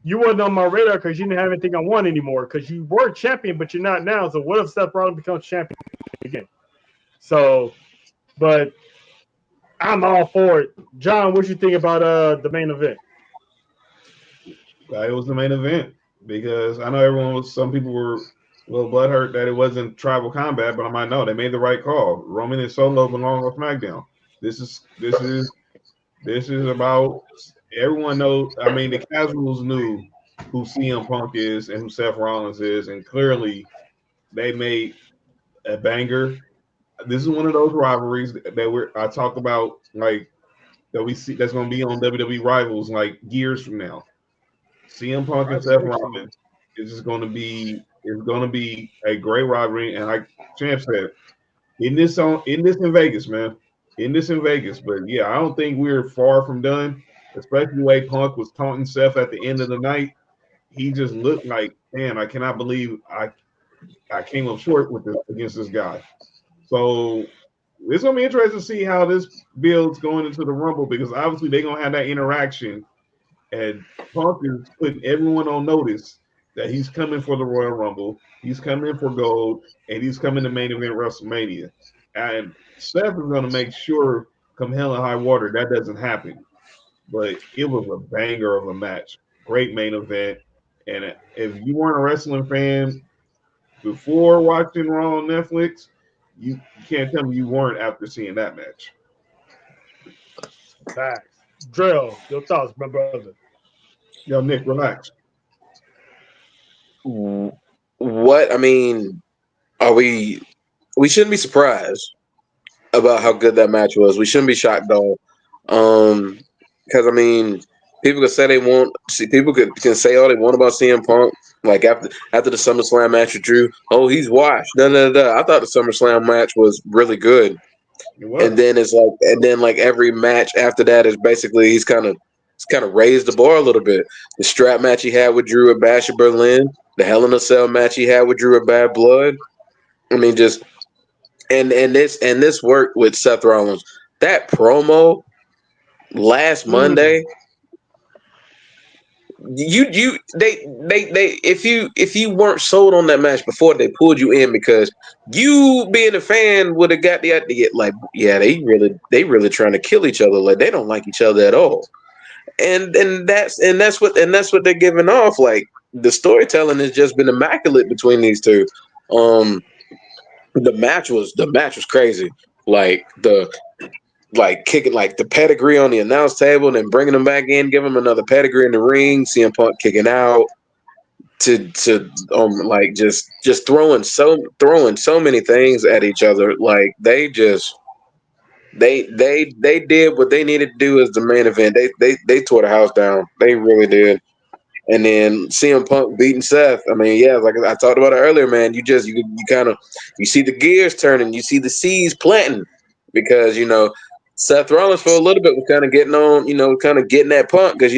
you wasn't on my radar because you didn't have anything I want anymore, because you were champion, but you're not now. So what if Seth Rollins becomes champion again? So, but I'm all for it. John, what you think about the main event? It was the main event because I know some people were a little butthurt that it wasn't tribal combat, but I might know they made the right call. Roman and Solo belong on SmackDown. This is about everyone knows. I mean, the casuals knew who CM Punk is and who Seth Rollins is, and clearly they made a banger. This is one of those rivalries that I talk about, like that we see that's going to be on WWE Rivals like years from now. CM Punk and Seth Rollins is going to be a great rivalry, and like Champ said, in this in Vegas, man. In Vegas. But yeah, I don't think we're far from done, especially the way Punk was taunting Seth at the end of the night. He just looked like, man, I cannot believe I came up short against this guy. So it's gonna be interesting to see how this builds going into the Rumble, because obviously they're gonna have that interaction, and Punk is putting everyone on notice that he's coming for the Royal Rumble, he's coming for gold, and he's coming to main event WrestleMania. And Seth is going to make sure, come hell and high water, that doesn't happen. But it was a banger of a match. Great main event. And if you weren't a wrestling fan before watching Raw on Netflix, you can't tell me you weren't after seeing that match. Facts. Drill, your thoughts, my brother. Yo, Nick, relax. What? I mean, we shouldn't be surprised about how good that match was. We shouldn't be shocked though, because I mean, people can say they want. People can say all they want about CM Punk. Like after the SummerSlam match with Drew, oh, he's washed. I thought the SummerSlam match was really good, and then like every match after that is basically he's kind of raised the bar a little bit. The strap match he had with Drew at Bash at Berlin, the Hell in a Cell match he had with Drew at Bad Blood. I mean, just and this worked with Seth Rollins. That promo last Monday, if you weren't sold on that match before, they pulled you in because you being a fan would have got the idea like, yeah, they really trying to kill each other. Like they don't like each other at all. And that's what they're giving off. Like the storytelling has just been immaculate between these two. The match was crazy. Like like kicking like the pedigree on the announce table and then bringing him back in, give him another pedigree in the ring, CM Punk kicking out to like just throwing so many things at each other. Like they did what they needed to do as the main event. They tore the house down. They really did. And then CM Punk beating Seth. I mean, yeah, like I talked about it earlier, man. You kind of you see the gears turning, you see the seeds planting because Seth Rollins for a little bit was kind of getting on, kind of getting that Punk because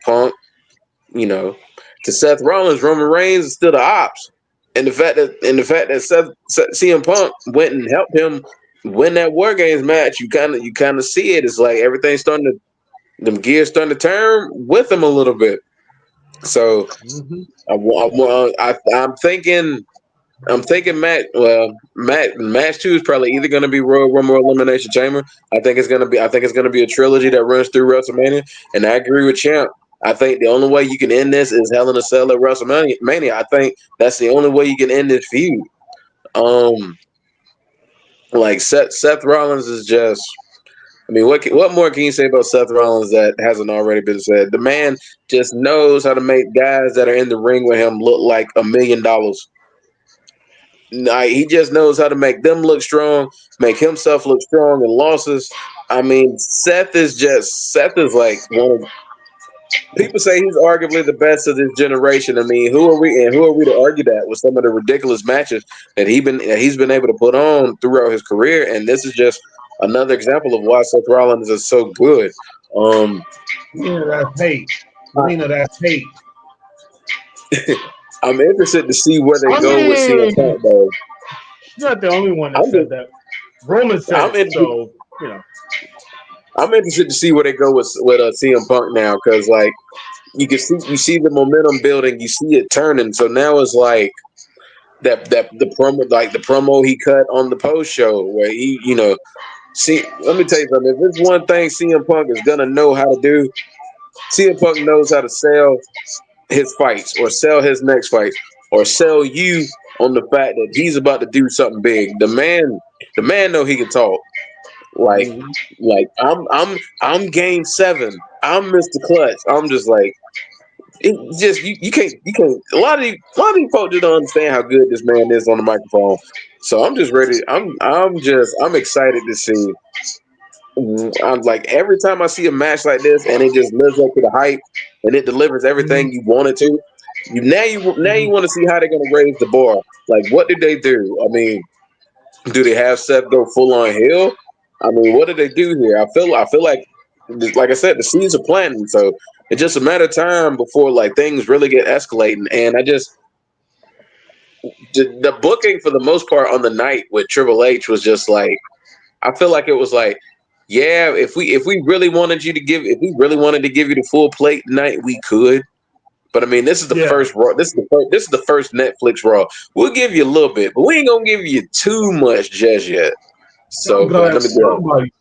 Punk, to Seth Rollins, Roman Reigns is still the ops, and the fact that CM Punk went and helped him win that War Games match, you kind of see it. It's like everything's starting to them gears starting to turn with him a little bit. So I'm thinking match 2 is probably either going to be Royal Rumble or Elimination Chamber. I think it's going to be a trilogy that runs through WrestleMania. And I agree with Champ. I think the only way you can end this is Hell in a Cell at WrestleMania. I think that's the only way you can end this feud. Like Seth Rollins is just. I mean, what more can you say about Seth Rollins that hasn't already been said? The man just knows how to make guys that are in the ring with him look like $1 million. He just knows how to make them look strong, make himself look strong in losses. I mean, Seth is like one of people say he's arguably the best of this generation. I mean, who are we to argue that with some of the ridiculous matches that he's been able to put on throughout his career? And this is just another example of why Seth Rollins is so good. That's hate. That's hate. I'm interested to see where they go with CM Punk, though. He's not the only one that said that. Roman said it, so I'm interested to see where they go with CM Punk now, because like you see the momentum building, you see it turning. So now it's like that the promo he cut on the post show where he see. Let me tell you something. If there's one thing CM Punk is gonna know how to do, CM Punk knows how to sell his fights or sell his next fight or sell you on the fact that he's about to do something big. The man know he can talk. Like I'm game 7. I'm Mr. Clutch. I'm just like you can't a lot of these folks just don't understand how good this man is on the microphone. So I'm just ready. I'm excited to see. I'm like every time I see a match like this and it just lives up to the hype and it delivers everything you want it to. Now you want to see how they're going to raise the bar. Like what did they do? I mean, do they have Seth go full on heel? I mean, what did they do here? I feel like I said, the seeds are planting, so it's just a matter of time before like things really get escalating. And the booking for the most part on the night with Triple H was just like, I feel like it was like, yeah, if we really wanted to give you the full plate tonight, we could. But I mean, this is the first Raw. This is the first Netflix Raw. We'll give you a little bit, but we ain't gonna give you too much just yet. So let me tell you,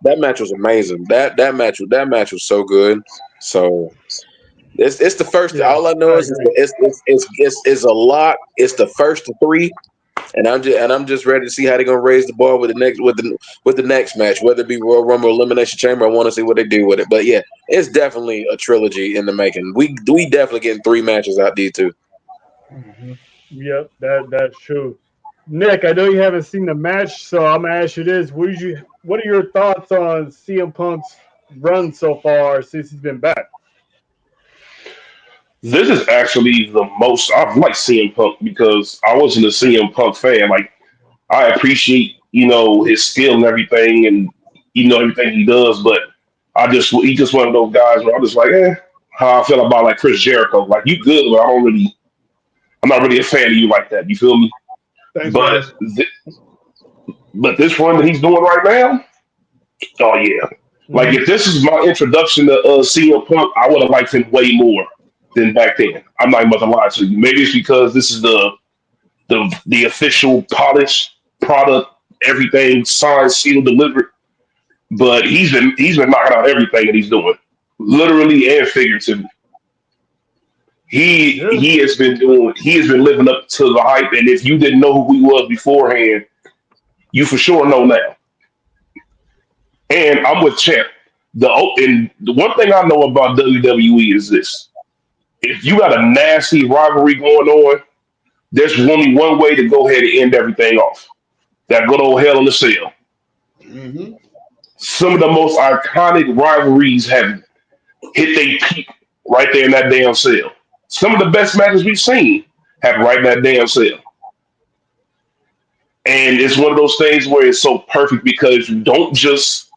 that match was amazing. That match was so good. So it's the first. All I know is it's a lot. It's the first of 3. And I'm just ready to see how they're gonna raise the bar with the next match, whether it be Royal Rumble or Elimination Chamber. I want to see what they do with it. But yeah, it's definitely a trilogy in the making. We definitely getting 3 matches out these 2. Mm-hmm. Yep, that's true. Nick, I know you haven't seen the match, so I'm gonna ask you this: what are your thoughts on CM Punk's run so far since he's been back? This is actually the most I've liked CM Punk because I wasn't a CM Punk fan. Like I appreciate, his skill and everything and everything he does, but he's just one of those guys where I'm just like, how I feel about like Chris Jericho. Like you good, but I'm not really a fan of you like that. You feel me? Thanks, but but this run that he's doing right now, oh yeah. Like if this is my introduction to CM Punk, I would have liked him way more than back then. I'm not even about to lie to you. Maybe it's because this is the official polished product, everything signed, sealed, delivered. But he's been knocking out everything that he's doing, literally and figuratively. He has been living up to the hype. And if you didn't know who he was beforehand, you for sure know now. And I'm with Champ. The one thing I know about WWE is this: if you got a nasty rivalry going on, there's only one way to go ahead and end everything off. That good old Hell in the Cell. Mm-hmm. Some of the most iconic rivalries have hit their peak right there in that damn cell. Some of the best matches we've seen happen right in that damn cell. And it's one of those things where it's so perfect because you don't just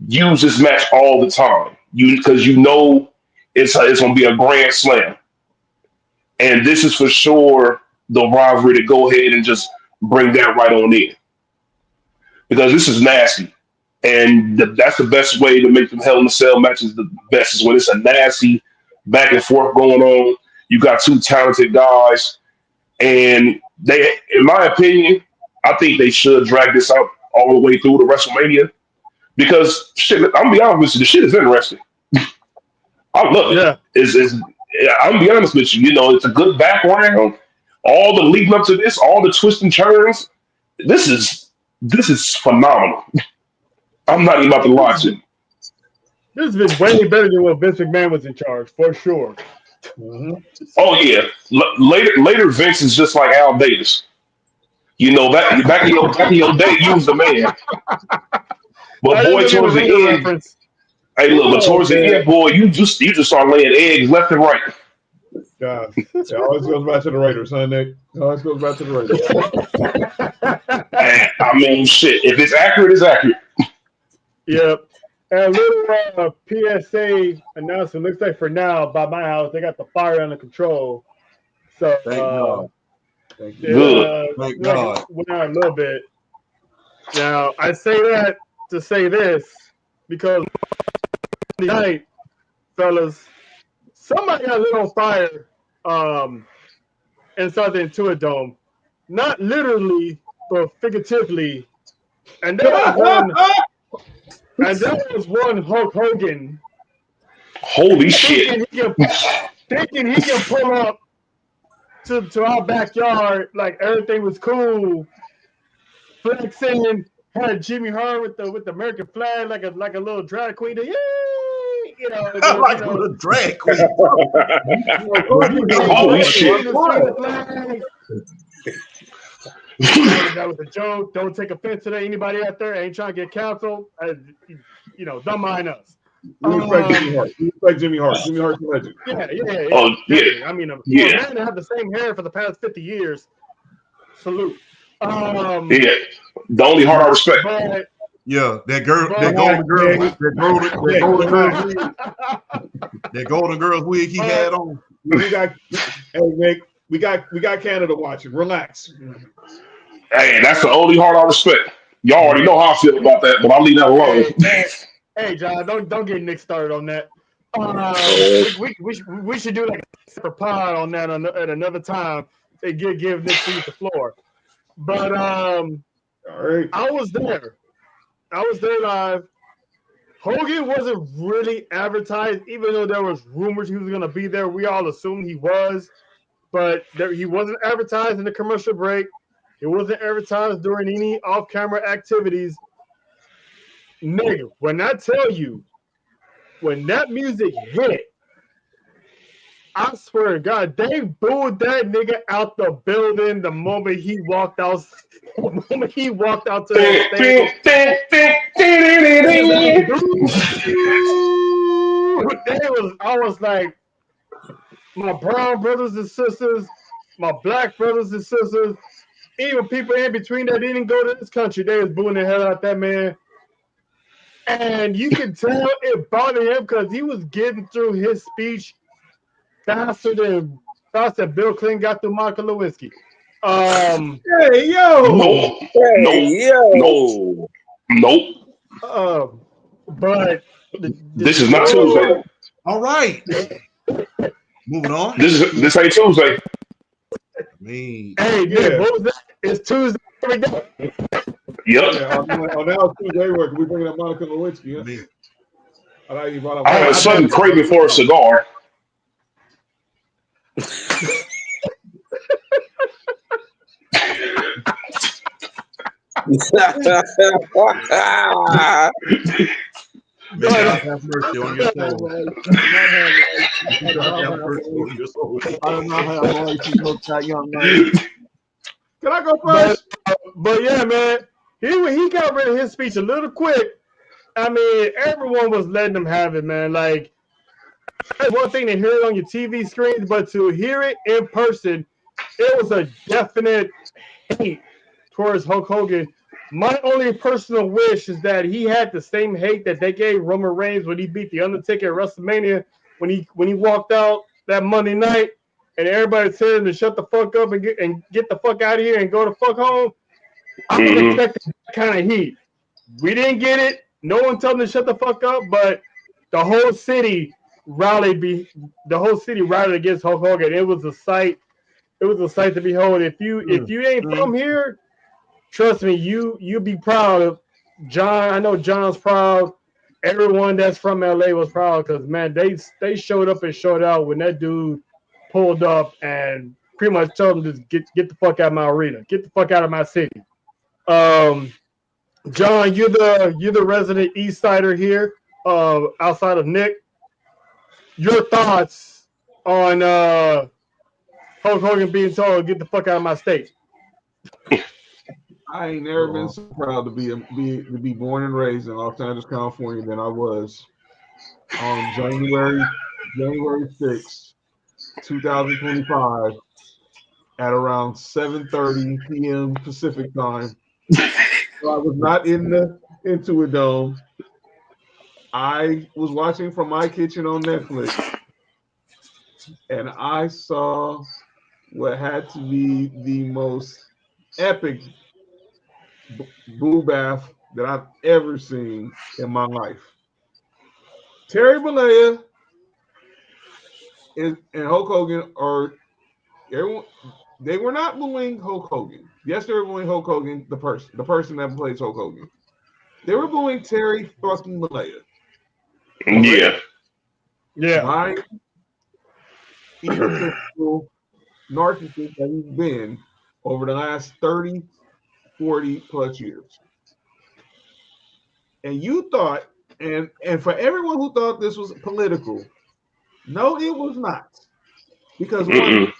use this match all the time. Because you know it's gonna be a grand slam. And this is for sure the rivalry to go ahead and just bring that right on in. Because this is nasty. And that's the best way to make them Hell in a Cell matches the best is when it's a nasty back and forth going on. You got two talented guys, and they, in my opinion, I think they should drag this out all the way through to WrestleMania because shit. I'm gonna be honest with you, the shit is interesting. I love it. Yeah. I'm gonna be honest with you. You know, it's a good background. All the leading up to this, all the twists and turns. This is phenomenal. I'm not even about to watch it. This has been way better than when Vince McMahon was in charge, for sure. Mm-hmm. Oh yeah, later Vince is just like Al Davis. You know, back in your day, you was the man. But boy, towards the end, reference. hey look, but towards the end, boy, you just start laying eggs left and right. God, it always goes back to the Raiders, huh, Nick? It always goes back to the Raiders. And, I mean, shit. If it's accurate, it's accurate. Yep. And a little PSA announcement. Looks like for now, by my house, they got the fire under control. So, Thank God. Thank Good. Thank God. Went out a little bit. Now, I say that to say this because tonight, fellas, somebody got lit on fire inside the Intuit Dome. Not literally, but figuratively. And that was one Hulk Hogan. Holy shit. Thinking he can pull up to our backyard like everything was cool. Flexing, had Jimmy Hart with the American flag like a little drag queen. Yay! You know, Like a little drag queen. Holy shit. That was a joke. Don't take offense to that. Anybody out there ain't trying to get canceled. Don't mind us. We respect Jimmy Hart. We respect Jimmy Hart. Jimmy Hart's a legend. Yeah. Oh, yeah. I mean, yeah. For a man to have the same hair for the past 50 years, salute. Yeah. The only heart I respect. But, yeah, that golden girl's wig he had on. We got Canada watching. Relax. Hey, that's the only heart I respect. Y'all already know how I feel about that, but I'll leave that alone. Hey, John, don't get Nick started on that. We should do like a separate pod on that at another time. They give Nick Steve the floor. But all right. I was there live. Hogan wasn't really advertised, even though there was rumors he was going to be there. We all assumed he was, but he wasn't advertised in the commercial break. He wasn't advertised during any off-camera activities. Nigga, when I tell you, when that music hit, I swear to God, they booed that nigga out the building the moment he walked out. The moment he walked out to the stage. I was like, my brown brothers and sisters, my black brothers and sisters, even people in between that didn't go to this country, they was booing the hell out that man. And you can tell it bothered him because he was getting through his speech faster than Bill Clinton got through Monica Lewinsky. Hey, yo. Nope. But this is not Tuesday. All right. Moving on. This ain't Tuesday. Me. Hey, yeah. What was that? It's Tuesday every day. Yep. Yeah, on now Tuesday, work. We bringing up Monica Lewinsky. Huh? Me. I have a sudden craving for a cigar. May God have mercy on your soul. May God have mercy on your soul. I do not have relations with that young man. Can I go first? But yeah, man, he got rid of his speech a little quick. I mean, everyone was letting him have it, man. Like, that's one thing to hear it on your TV screens, but to hear it in person, it was a definite hate towards Hulk Hogan. My only personal wish is that he had the same hate that they gave Roman Reigns when he beat the Undertaker at WrestleMania when he walked out that Monday night and everybody told him to shut the fuck up and get the fuck out of here and go the fuck home. I was expecting that kind of heat. We didn't get it. No one told him to shut the fuck up, but the whole city rallied against Hulk Hogan. It was a sight. It was a sight to behold. If you ain't from here, trust me, you be proud of John. I know John's proud. Everyone that's from LA was proud because man, they showed up and showed out when that dude pulled up and pretty much told them to get the fuck out of my arena, get the fuck out of my city. John, you're the resident East Sider here, outside of Nick. Your thoughts on Hulk Hogan being told get the fuck out of my state? I ain't never been so proud to be born and raised in Los Angeles, California than I was on January 6th, 2025 at around 7:30 p.m. Pacific time. So I was not in the Intuit Dome. I was watching from my kitchen on Netflix, and I saw what had to be the most epic boo bath that I've ever seen in my life. Terry Bollea and Hulk Hogan everyone. They were not booing Hulk Hogan. Yes, they were booing Hulk Hogan, the person that plays Hulk Hogan. They were booing Terry fucking Bollea. Yeah. My egotistical narcissist that he's been over the last 30, 40 plus years. And you thought, and for everyone who thought this was political, no, it was not. Because when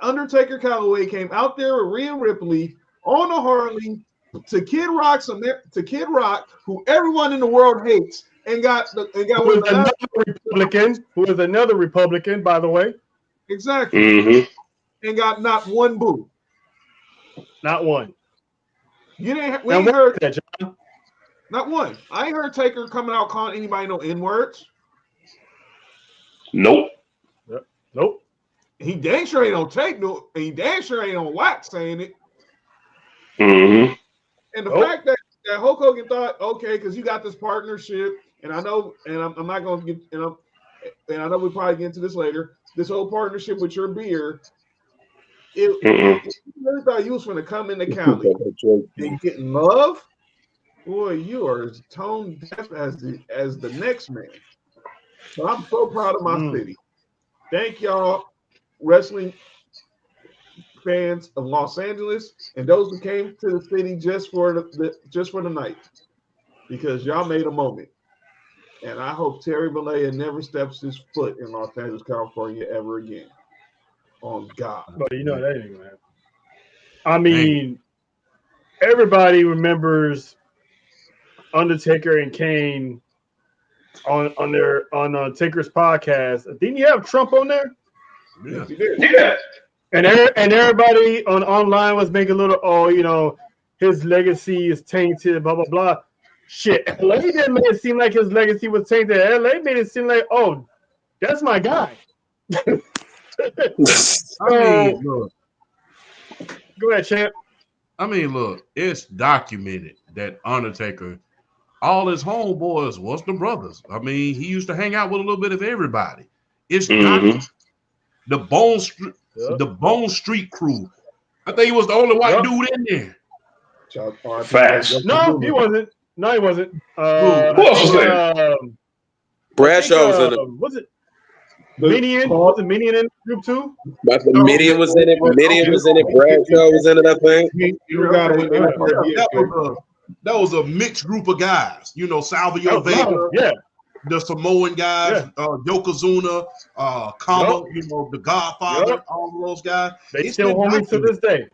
Undertaker Calloway came out there with Rhea Ripley on a Harley to Kid Rock, who everyone in the world hates, and got another Republican, who is another Republican, by the way. Exactly. And got not one boo. Not one. We ain't heard that, John. Not one. I ain't heard Taker coming out calling anybody no N-words. Nope. Nope. He damn sure ain't on tape. No, he damn sure ain't on wax saying it. And the fact that Hulk Hogan thought, okay, because you got this partnership, and I know, and I'm not going to get, and I know we'll probably get into this later. This whole partnership with your beer, you really thought you was going to come into Cali and get love. Boy, you are as tone deaf as the next man. So I'm so proud of my city. Thank y'all, wrestling fans of Los Angeles and those who came to the city just for the night, because y'all made a moment. And I hope Terry Bollea never steps his foot in Los Angeles, California ever again. On God. But you know that ain't gonna happen. I mean, everybody remembers Undertaker and Kane on Taker's podcast. Didn't you have Trump on there? Yeah. Yeah. And everybody online was making a little, his legacy is tainted, blah, blah, blah. Shit, LA didn't make it seem like his legacy was tainted. LA made it seem like, oh, that's my guy. I mean, look. Go ahead, champ. I mean, look, it's documented that Undertaker, all his homeboys was the brothers. I mean, he used to hang out with a little bit of everybody. It's documented. The Bone Street crew. I think he was the only white dude in there. Facts. No, he wasn't. No, he wasn't. Who else was there? Bradshaw's in it. Was it? Minion, was it Minion in the group too? But the Midian was in it. Midian was in it. Bradshaw was in it, I think. You got to win That was a mixed group of guys. You know, Salvio Vega, Yeah. the Samoan guys, Yokozuna, Kama, you know, the Godfather, all of those guys. They still homies to this day.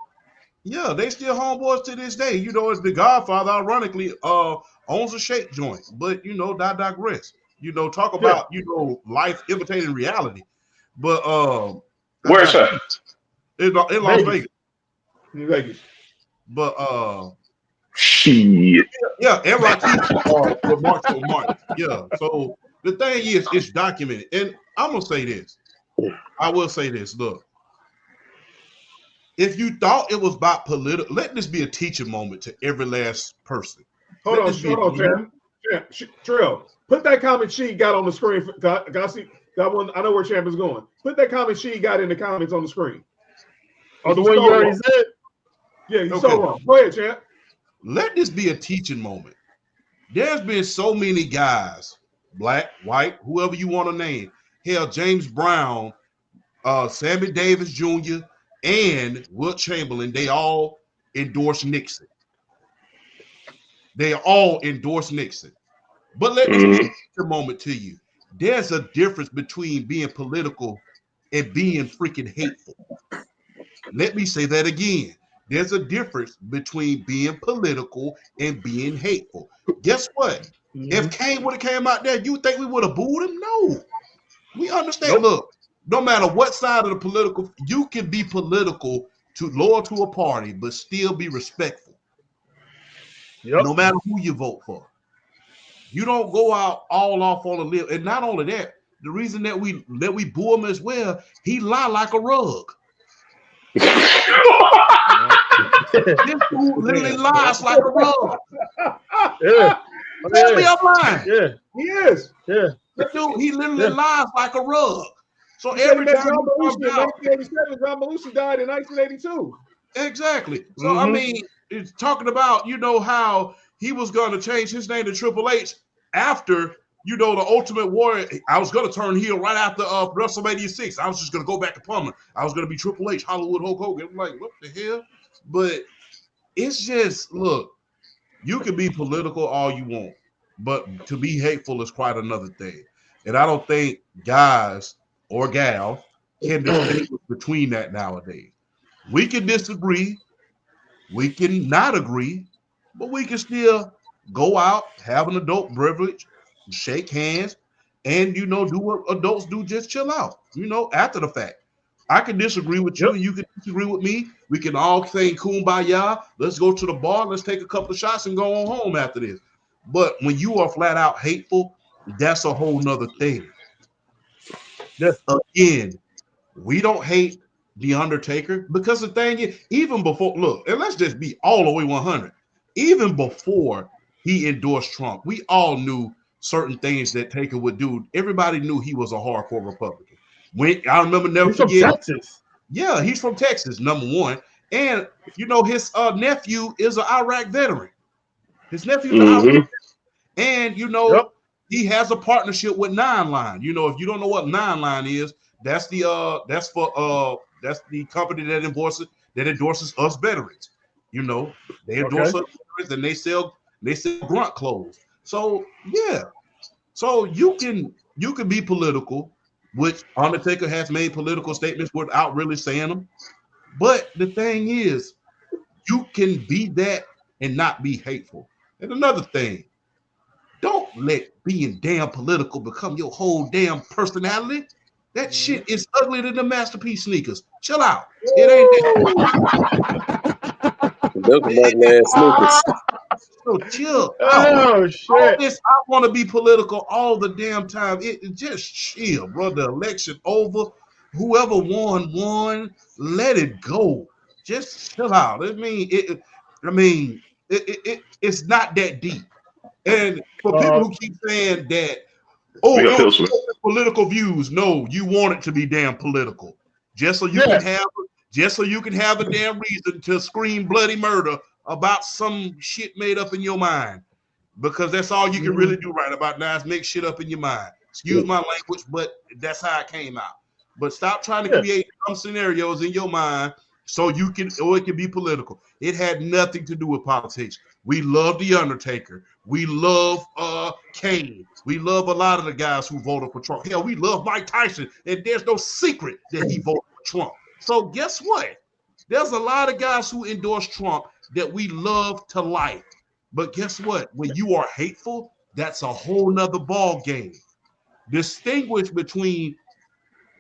Yeah, they still homeboys to this day. You know, as the Godfather, ironically, owns a shake joint. But, you know, I digress. You know, talk about, you know, life imitating reality. But where's that? In Las Vegas. In Vegas. But shit. Yeah, and Rakitic with Martin. Yeah. So the thing is, it's documented. And I'm gonna say this. I will say this. Look, if you thought it was about political, let this be a teaching moment to every last person. Hold on, Champ. Trill, put that comment sheet got on the screen. Got one. I know where Champ is going. Put that comment sheet got in the comments on the screen. Oh, the one you already said? Yeah, you so wrong. Go ahead, Champ. Let this be a teaching moment. There's been so many guys, black, white, whoever you want to name. Hell, James Brown, Sammy Davis Jr., and Wilt Chamberlain, they all endorsed Nixon. They all endorsed Nixon. But let me teach a moment to you. There's a difference between being political and being freaking hateful. Let me say that again. There's a difference between being political and being hateful. Guess what? If Kane would have came out there, you think we would have booed him? No. We understand. Nope. Look, no matter what side of the political, you can be political loyal to a party, but still be respectful. Yep. No matter who you vote for. You don't go out all off on a limb. And not only that, the reason that we boo him as well, he lie like a rug. This dude literally lies like a rug. Yeah. Tell me I'm lying. Yeah. He is. Yeah. That dude, he literally lies like a rug. So every time John Belushi died in 1982. Exactly. So I mean, it's talking about, you know, how he was going to change his name to Triple H after, you know, the Ultimate Warrior. I was going to turn heel right after WrestleMania 6. I was just going to go back to Palmer. I was going to be Triple H, Hollywood Hulk Hogan. I'm like, what the hell? But it's just, look, you can be political all you want, but to be hateful is quite another thing. And I don't think guys or gals can distinguish between that nowadays. We can disagree. We can not agree, but we can still go out, have an adult privilege, shake hands, and, you know, do what adults do, just chill out, you know, after the fact. I can disagree with you, and you can disagree with me. We can all say kumbaya. Let's go to the bar. Let's take a couple of shots and go on home after this. But when you are flat out hateful, that's a whole nother thing. Again, we don't hate The Undertaker because the thing is, even before, look, and let's just be all the way 100. Even before he endorsed Trump, we all knew certain things that Taker would do. Everybody knew he was a hardcore Republican. When I remember, never forget. From Texas. Yeah, he's from Texas, number one. And, you know, his nephew is an Iraq veteran. His nephew's an Iraq veteran. And, you know, he has a partnership with Nine Line. You know, if you don't know what Nine Line is, that's the company that endorses us veterans. You know, they endorse us veterans, and they sell grunt clothes. So yeah, so you can be political, which Undertaker has made political statements without really saying them. But the thing is, you can be that and not be hateful. And another thing, don't let being damn political become your whole damn personality. That shit is uglier than the Masterpiece sneakers. Chill out. It ain't that. So chill. Oh shit! All this, I want to be political all the damn time. It just chill, bro. The election over. Whoever won. Let it go. Just chill out. I mean, it's not that deep. And for people who keep saying that, political views, no, you want it to be damn political, just so you can have a damn reason to scream bloody murder about some shit made up in your mind, because that's all you can really do right about now is make shit up in your mind. Excuse my language, but that's how it came out. But stop trying to create some scenarios in your mind so you can, or it can be political. It had nothing to do with politics. We love The Undertaker. We love Kane. We love a lot of the guys who voted for Trump. Hell, we love Mike Tyson, and there's no secret that he voted for Trump. So guess what? There's a lot of guys who endorse Trump that we love to life. But guess what? When you are hateful, that's a whole nother ball game. Distinguish between,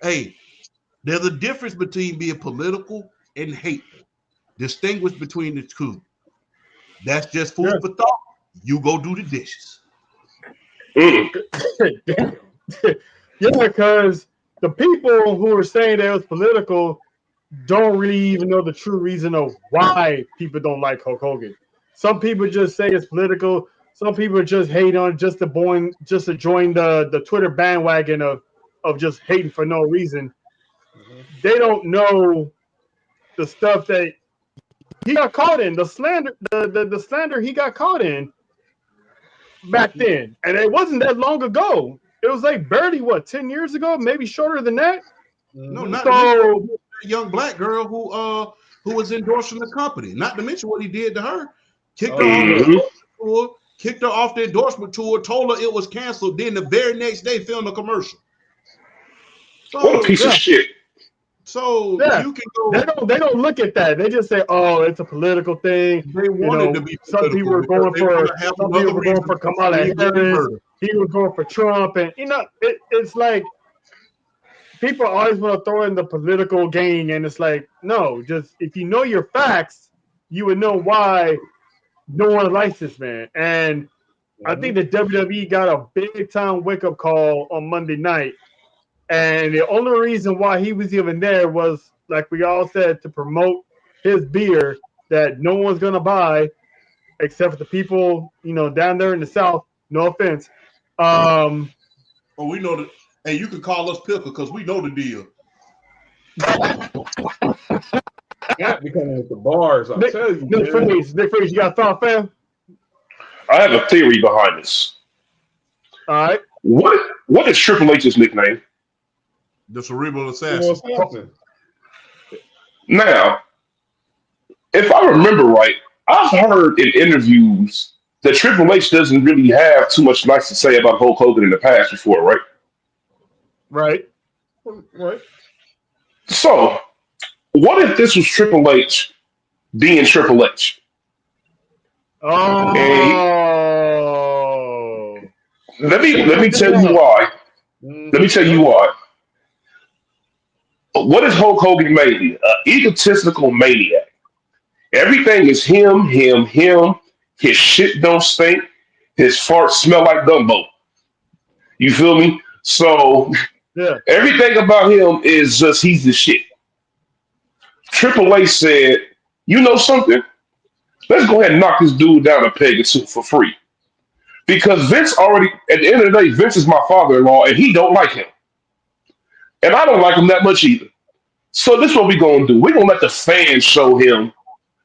there's a difference between being political and hateful. Distinguish between the two. That's just food for thought. You go do the dishes. Because the people who are saying that it was political don't really even know the true reason of why people don't like Hulk Hogan. Some people just say it's political. Some people just hate on just to join the Twitter bandwagon of just hating for no reason. They don't know the stuff that he got caught in, the slander, the slander he got caught in back then. And it wasn't that long ago. It was like barely 10 years ago, maybe shorter than that. No, not so a young black girl who was endorsing the company. Not to mention what he did to her. Kicked her off the endorsement tour, told her it was canceled. Then the very next day, filmed a commercial. So, what a piece of shit. So you can go. They don't look at that. They just say, "Oh, it's a political thing." They wanted to be. Some people were going for Kamala Harris. He was going for Trump, and it's like people always want to throw in the political game, and it's like, no, just if you know your facts, you would know why no one likes this man. And I think the WWE got a big time wake up call on Monday night. And the only reason why he was even there was, like we all said, to promote his beer that no one's going to buy except for the people, down there in the South. No offense. We know that. Hey, you can call us Pickle because we know the deal. Got me coming with the bars. I'll tell you. Nick Freeze, you got a thought, fam? I have a theory behind this. All right. What is Triple H's nickname? The Cerebral Assassin. Now, if I remember right, I've heard in interviews that Triple H doesn't really have too much nice to say about Hulk Hogan in the past before, right? Right. So, what if this was Triple H being Triple H? Oh. Let me tell you why. Let me tell you why. What is Hulk Hogan mainly? An egotistical maniac. Everything is him. His shit don't stink. His farts smell like gumbo. You feel me? So everything about him is just he's the shit. Triple H said, you know something? Let's go ahead and knock this dude down a peg or two for free. Because Vince already, at the end of the day, Vince is my father-in-law and he don't like him. And I don't like him that much either. So this is what we're going to do. We're going to let the fans show him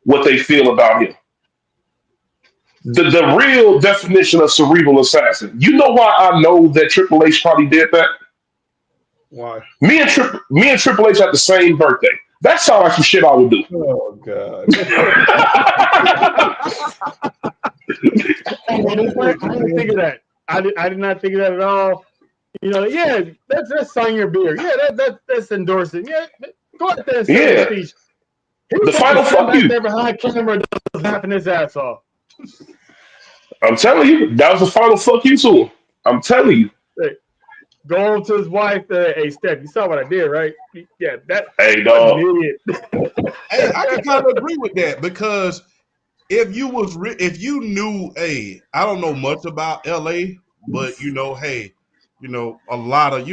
what they feel about him. The real definition of cerebral assassin. You know why I know that Triple H probably did that? Why? Me and Triple H had the same birthday. That sounds like some shit I would do. Oh, God. I didn't think of that. I did not think of that at all. That's sign your beer. Yeah, that's endorsing. Yeah, go out there and say a speech. The final fuck you. There behind camera does laughing his ass off. I'm telling you, that was the final fuck you to him. I'm telling you. Hey, go to his wife. Hey, Steph, you saw what I did, right? Yeah, that. Hey, dog. Hey, I can kind of agree with that because if you knew, I don't know much about LA, but a lot of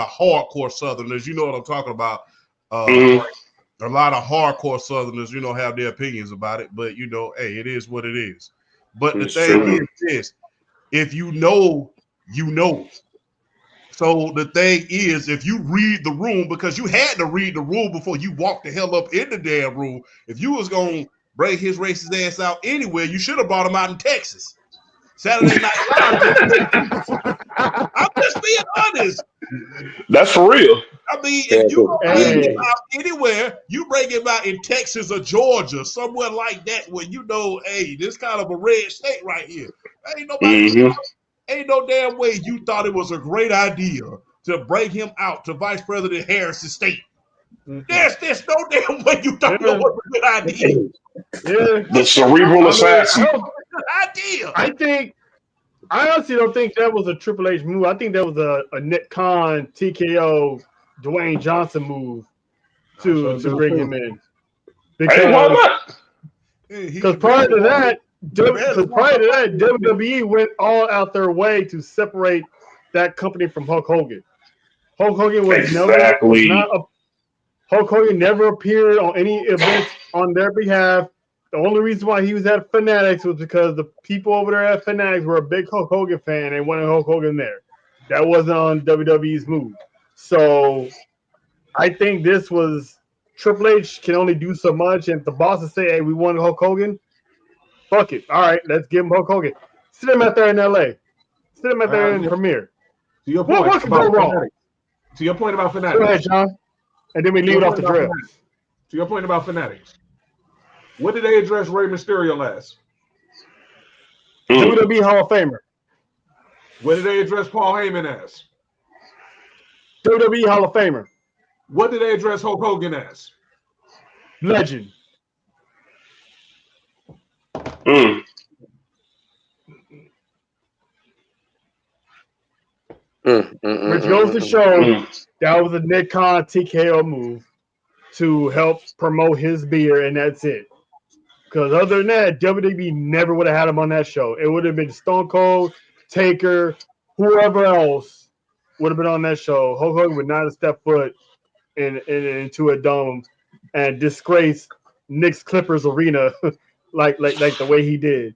hardcore Southerners. You know what I'm talking about. A lot of hardcore Southerners, have their opinions about it, but it is what it is. But the thing is this: if you know, you know. So the thing is, if you read the room, because you had to read the room before you walked the hell up in the damn room. If you was gonna bring his racist ass out anywhere, you should have brought him out in Texas. Saturday Night Live. I'm just being honest. That's for real. I mean, if you Yeah, bring him out anywhere, you bring him out in Texas or Georgia, somewhere like that, where you know, hey, this kind of a red state right here. Ain't nobody, ain't no damn way you thought it was a great idea to bring him out to Vice President Harris's state. There's no damn way you thought it was a good idea. Yeah. The cerebral assassin. I honestly don't think that was a Triple H move. I think that was a Nick Khan TKO Dwayne Johnson move to bring him in. Because prior to that, WWE went all out their way to separate that company from Hulk Hogan. Hulk Hogan Hulk Hogan never appeared on any events on their behalf. The only reason why he was at Fanatics was because the people over there at Fanatics were a big Hulk Hogan fan and wanted Hulk Hogan there. That wasn't on WWE's move. So I think this was Triple H can only do so much. And if the bosses say, hey, we want Hulk Hogan, fuck it. All right, let's give him Hulk Hogan. Sit him out there in LA. Sit him out there in Premiere. To your point, what could go wrong? To your point about Fanatics. Go ahead, John. And then we leave it off the drill. To your point about Fanatics. What did they address Rey Mysterio as? WWE Hall of Famer. What did they address Paul Heyman as? WWE Hall of Famer. What did they address Hulk Hogan as? Legend. Which goes to show that was a Nick Khan TKO move to help promote his beer, and that's it. Because other than that, WWE never would have had him on that show. It would have been Stone Cold, Taker, whoever else would have been on that show. Hulk Hogan would not have stepped foot into a dome and disgrace Nick's Clippers arena like the way he did.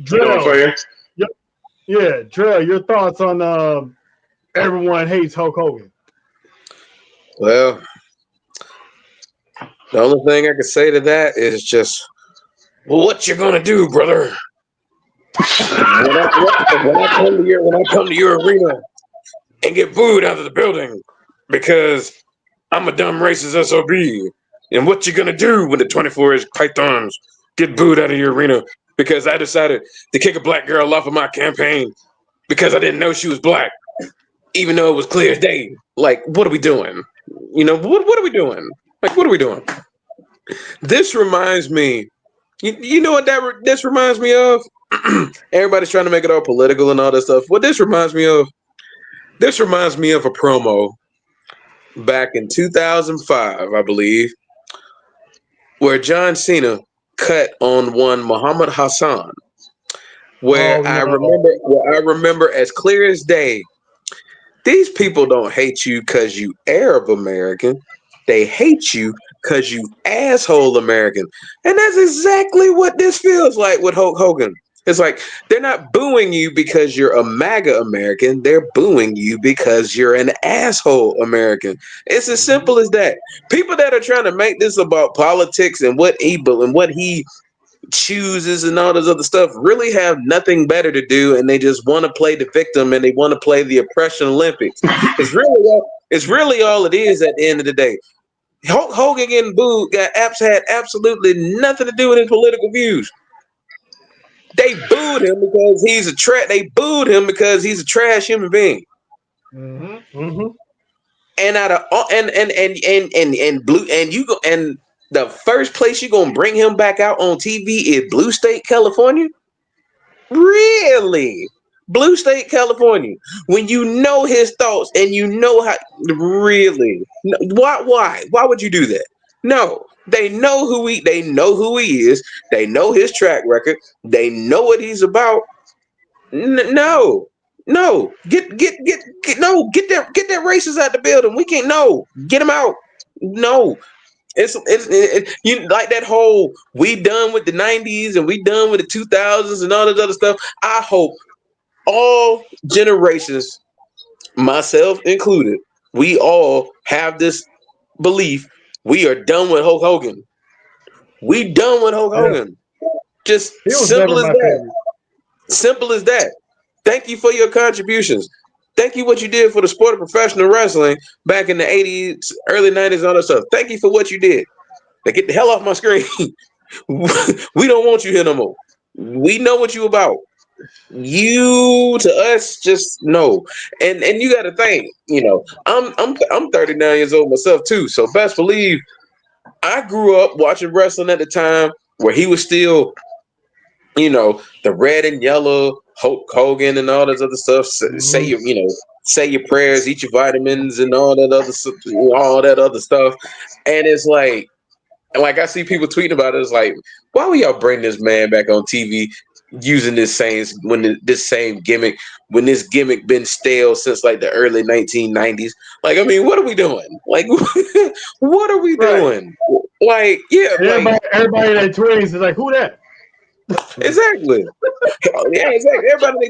Drill, Drill, your thoughts on everyone hates Hulk Hogan? Well, the only thing I can say to that is just, well, what you gonna do, brother? When I come to your arena and get booed out of the building because I'm a dumb racist SOB, and what you gonna do when the 24-inch pythons get booed out of your arena because I decided to kick a black girl off of my campaign because I didn't know she was black, even though it was clear as day? Like, what are we doing? You know, what are we doing? Like, what are we doing? This reminds me, you know what this reminds me of? Everybody's trying to make it all political and all that stuff. What this reminds me of? This reminds me of a promo back in 2005, I believe, where John Cena cut on one Muhammad Hassan, where I remember as clear as day, these people don't hate you because you Arab American. They hate you because you asshole American. And that's exactly what this feels like with Hulk Hogan. It's like they're not booing you because you're a MAGA American. They're booing you because you're an asshole American. It's as simple as that. People that are trying to make this about politics and what he chooses and all this other stuff really have nothing better to do, and they just want to play the victim and they want to play the oppression Olympics. It's really all it is at the end of the day. Hulk Hogan getting booed had absolutely nothing to do with his political views. They booed him because he's a trash human being. And the first place you're gonna bring him back out on TV is Blue State, California. Really? Blue State, California. When you know his thoughts and you know how really why would you do that? No. They know who he is. They know his track record. They know what he's about. No. Get that racist out the building. We can't. No. Get him out. No. It's you like that whole we done with the 90s and we done with the 2000s and all this other stuff. I hope all generations, myself included, we all have this belief. We are done with Hulk Hogan. We done with Hulk Hogan. Just simple as that. Simple as that. Thank you for your contributions. Thank you what you did for the sport of professional wrestling back in the 80s, early 90s, and all that stuff. Thank you for what you did. Now get the hell off my screen. We don't want you here no more. We know what you about. You to us just no. And you got to think, I'm 39 years old myself too. So best believe I grew up watching wrestling at the time where he was still, the red and yellow Hulk Hogan and all this other stuff. Say your, say your prayers, eat your vitamins, and all that other stuff. And it's like I see people tweeting about it. It's like, why would y'all bring this man back on TV using this same gimmick when this gimmick been stale since like the early 1990s? Like, I mean, what are we doing? Like, what are we doing? Like, yeah, everybody in their 20s is like, who that? Exactly. Yeah, exactly. Everybody in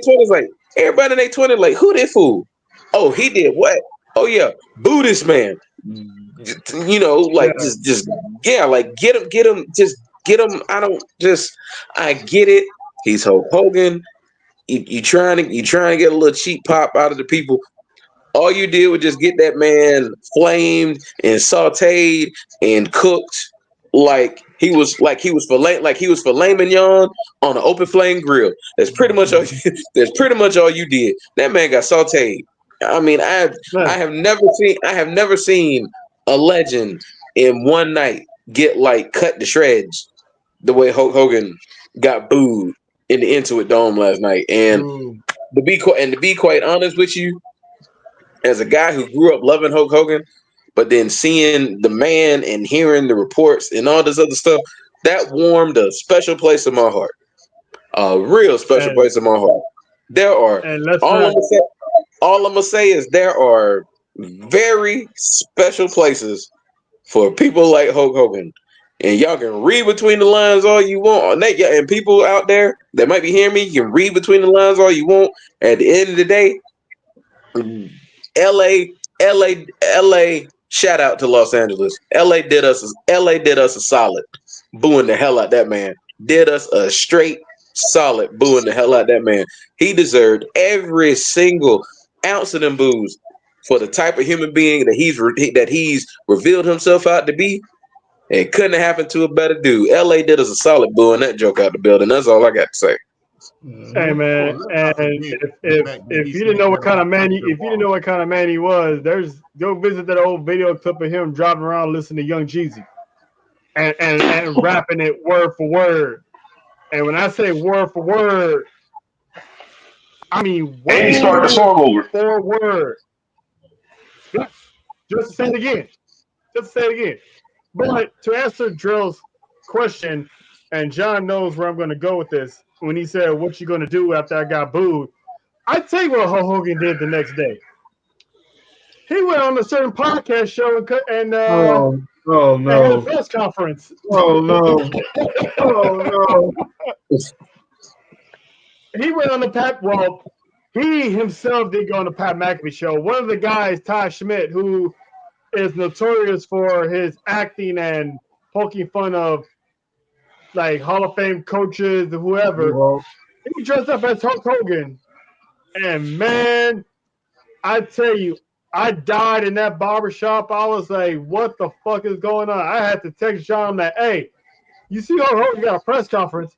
their 20s like, who this fool? Oh, he did what? Oh yeah, Buddhist man. Just like get him, just get him. I get it. He's Hulk Hogan. You trying to get a little cheap pop out of the people. All you did was just get that man flamed and sauteed and cooked like he was filet mignon on an open flame grill. That's pretty much all. That's pretty much all you did. That man got sauteed. I mean, I have never seen a legend in one night get like cut to shreds the way Hulk Hogan got booed in the Intuit Dome last night. And to be quite honest with you, as a guy who grew up loving Hulk Hogan, but then seeing the man and hearing the reports and all this other stuff, that warmed a special place in my heart. A real special place in my heart. There are all I'm gonna say is there are very special places for people like Hulk Hogan. And y'all can read between the lines all you want. And people out there that might be hearing me, you can read between the lines all you want. At the end of the day, LA, shout out to Los Angeles. LA did us a solid, booing the hell out that man. Did us a straight solid, booing the hell out that man. He deserved every single ounce of them boos for the type of human being that he's revealed himself out to be. It couldn't have happened to a better dude. LA did us a solid booing that joke out the building. That's all I got to say. Hey man, and if you didn't know what kind of man he was, go visit that old video clip of him driving around listening to Young Jeezy and rapping it word for word. And when I say word for word, I mean and he started the song over for word. Just to say it again. But to answer Drill's question, and John knows where I'm going to go with this. When he said, "What you going to do after I got booed?" I tell you what Hulk Hogan did the next day. He went on a certain podcast show and had a press conference. Oh no! Oh no! He went on the Pat. Well, he himself did go on the Pat McAfee show. One of the guys, Ty Schmidt, who is notorious for his acting and poking fun of like Hall of Fame coaches, whoever. He dressed up as Hulk Hogan. And man, I tell you, I died in that barbershop. I was like, what the fuck is going on? I had to text John that, hey, you see Hulk Hogan got a press conference.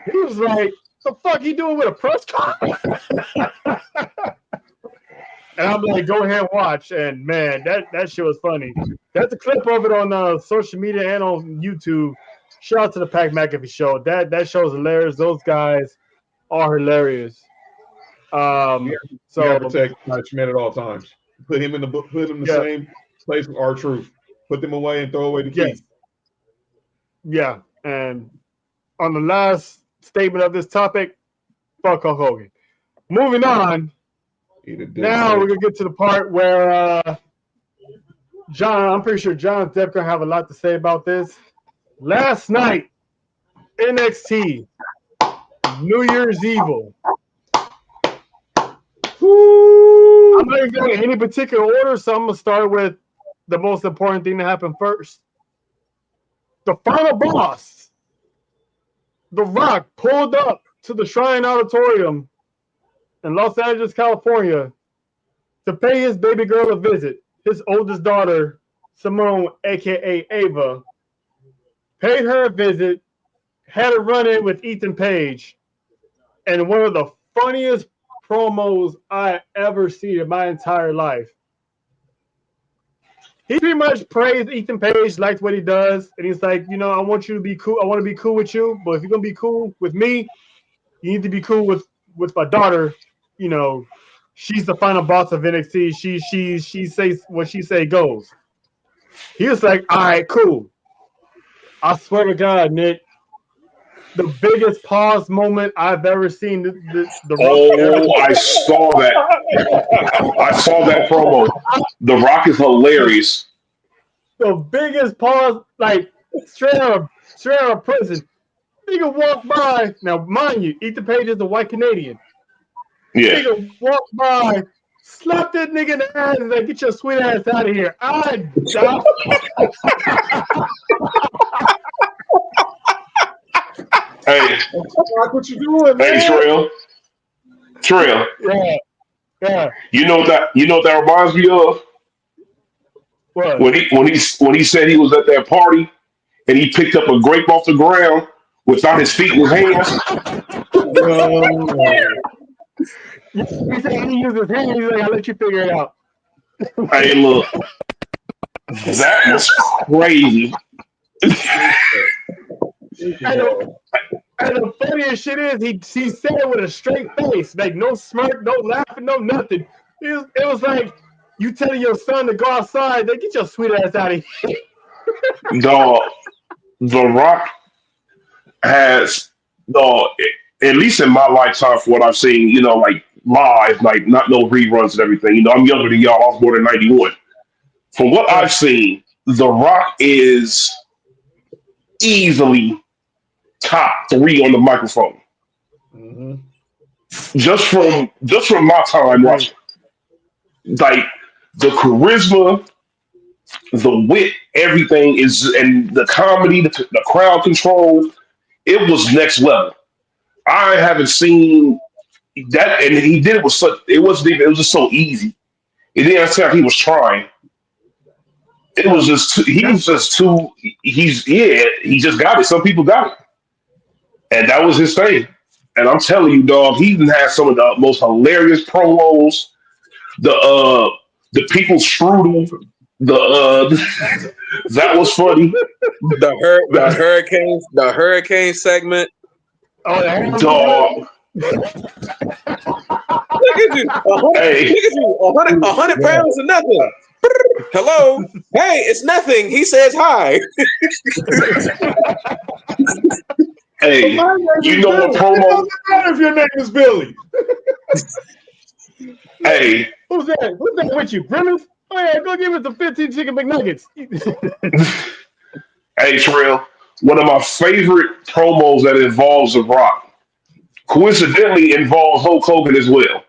He was like, the fuck you doing with a press conference? And I'm like, go ahead and watch. And man, that shit was funny. That's a clip of it on social media and on YouTube. Shout out to the Pat McAfee show. That show's hilarious. Those guys are hilarious. So you have to protect Schmidt at all times. Put him in the same place with R-Truth. Put them away and throw away the key. Yeah. And on the last statement of this topic, fuck Hulk Hogan. Moving on. Now we're gonna get to the part where John, I'm pretty sure John's definitely gonna have a lot to say about this. Last night, NXT, New Year's Evil. I'm not even going in any particular order, so I'm gonna start with the most important thing that happened first. The final boss, The Rock, pulled up to the Shrine Auditorium in Los Angeles, California, to pay his baby girl a visit. His oldest daughter, Simone, aka Ava, paid her a visit, had a run-in with Ethan Page, and one of the funniest promos I ever seen in my entire life. He pretty much praised Ethan Page, liked what he does, and he's like, I want you to be cool. I want to be cool with you, but if you're gonna be cool with me, you need to be cool with my daughter. She's the final boss of NXT. She says what she say goes. He was like, all right, cool. I swear to God, Nick, the biggest pause moment I've ever seen. I saw that. I saw that promo. The Rock is hilarious. The biggest pause, like straight out of prison. Nigga walk by. Now, mind you, Ethan Page is a white Canadian. Yeah. Nigga walk by, slap that nigga in the ass, and like, get your sweet ass out of here. I died. Hey, what you doing, man? hey, Trill. Yeah. You know what that reminds me of? What? When he said he was at that party and he picked up a grape off the ground without his feet in his hands. He said he didn't use his hands. He's like, I'll let you figure it out. Hey, look, that was crazy. And the funniest shit is he said it with a straight face, like no smirk, no laughing, no nothing. It was like you telling your son to go outside, they get your sweet ass out of here. Dog, The Rock has, dog, at least in my lifetime, for what I've seen, like live, like not no reruns and everything. I'm younger than y'all. I was born in '91. From what I've seen, The Rock is easily top 3 on the microphone. Mm-hmm. Just from my time watching, like the charisma, the wit, everything is, and the comedy, the crowd control, it was next level. I haven't seen that, and he did it with such. It wasn't even. It was just so easy. It didn't sound like he was trying. It was just. He was just too. He just got it. Some people got it. And that was his thing. And I'm telling you, dog, he even had some of the most hilarious promos. The people's strudel. That was funny. The hurricane segment. Oh, dog. Look at you. 100 pounds of nothing. Hello. Hey, it's nothing. He says hi. Hey, you know what promo? It doesn't matter if your name is Billy. Hey. Who's that with you? Grimace? Oh, yeah, go give us the 15 chicken McNuggets. Hey, Trail, one of my favorite promos that involves The Rock, coincidentally involves Hulk Hogan as well.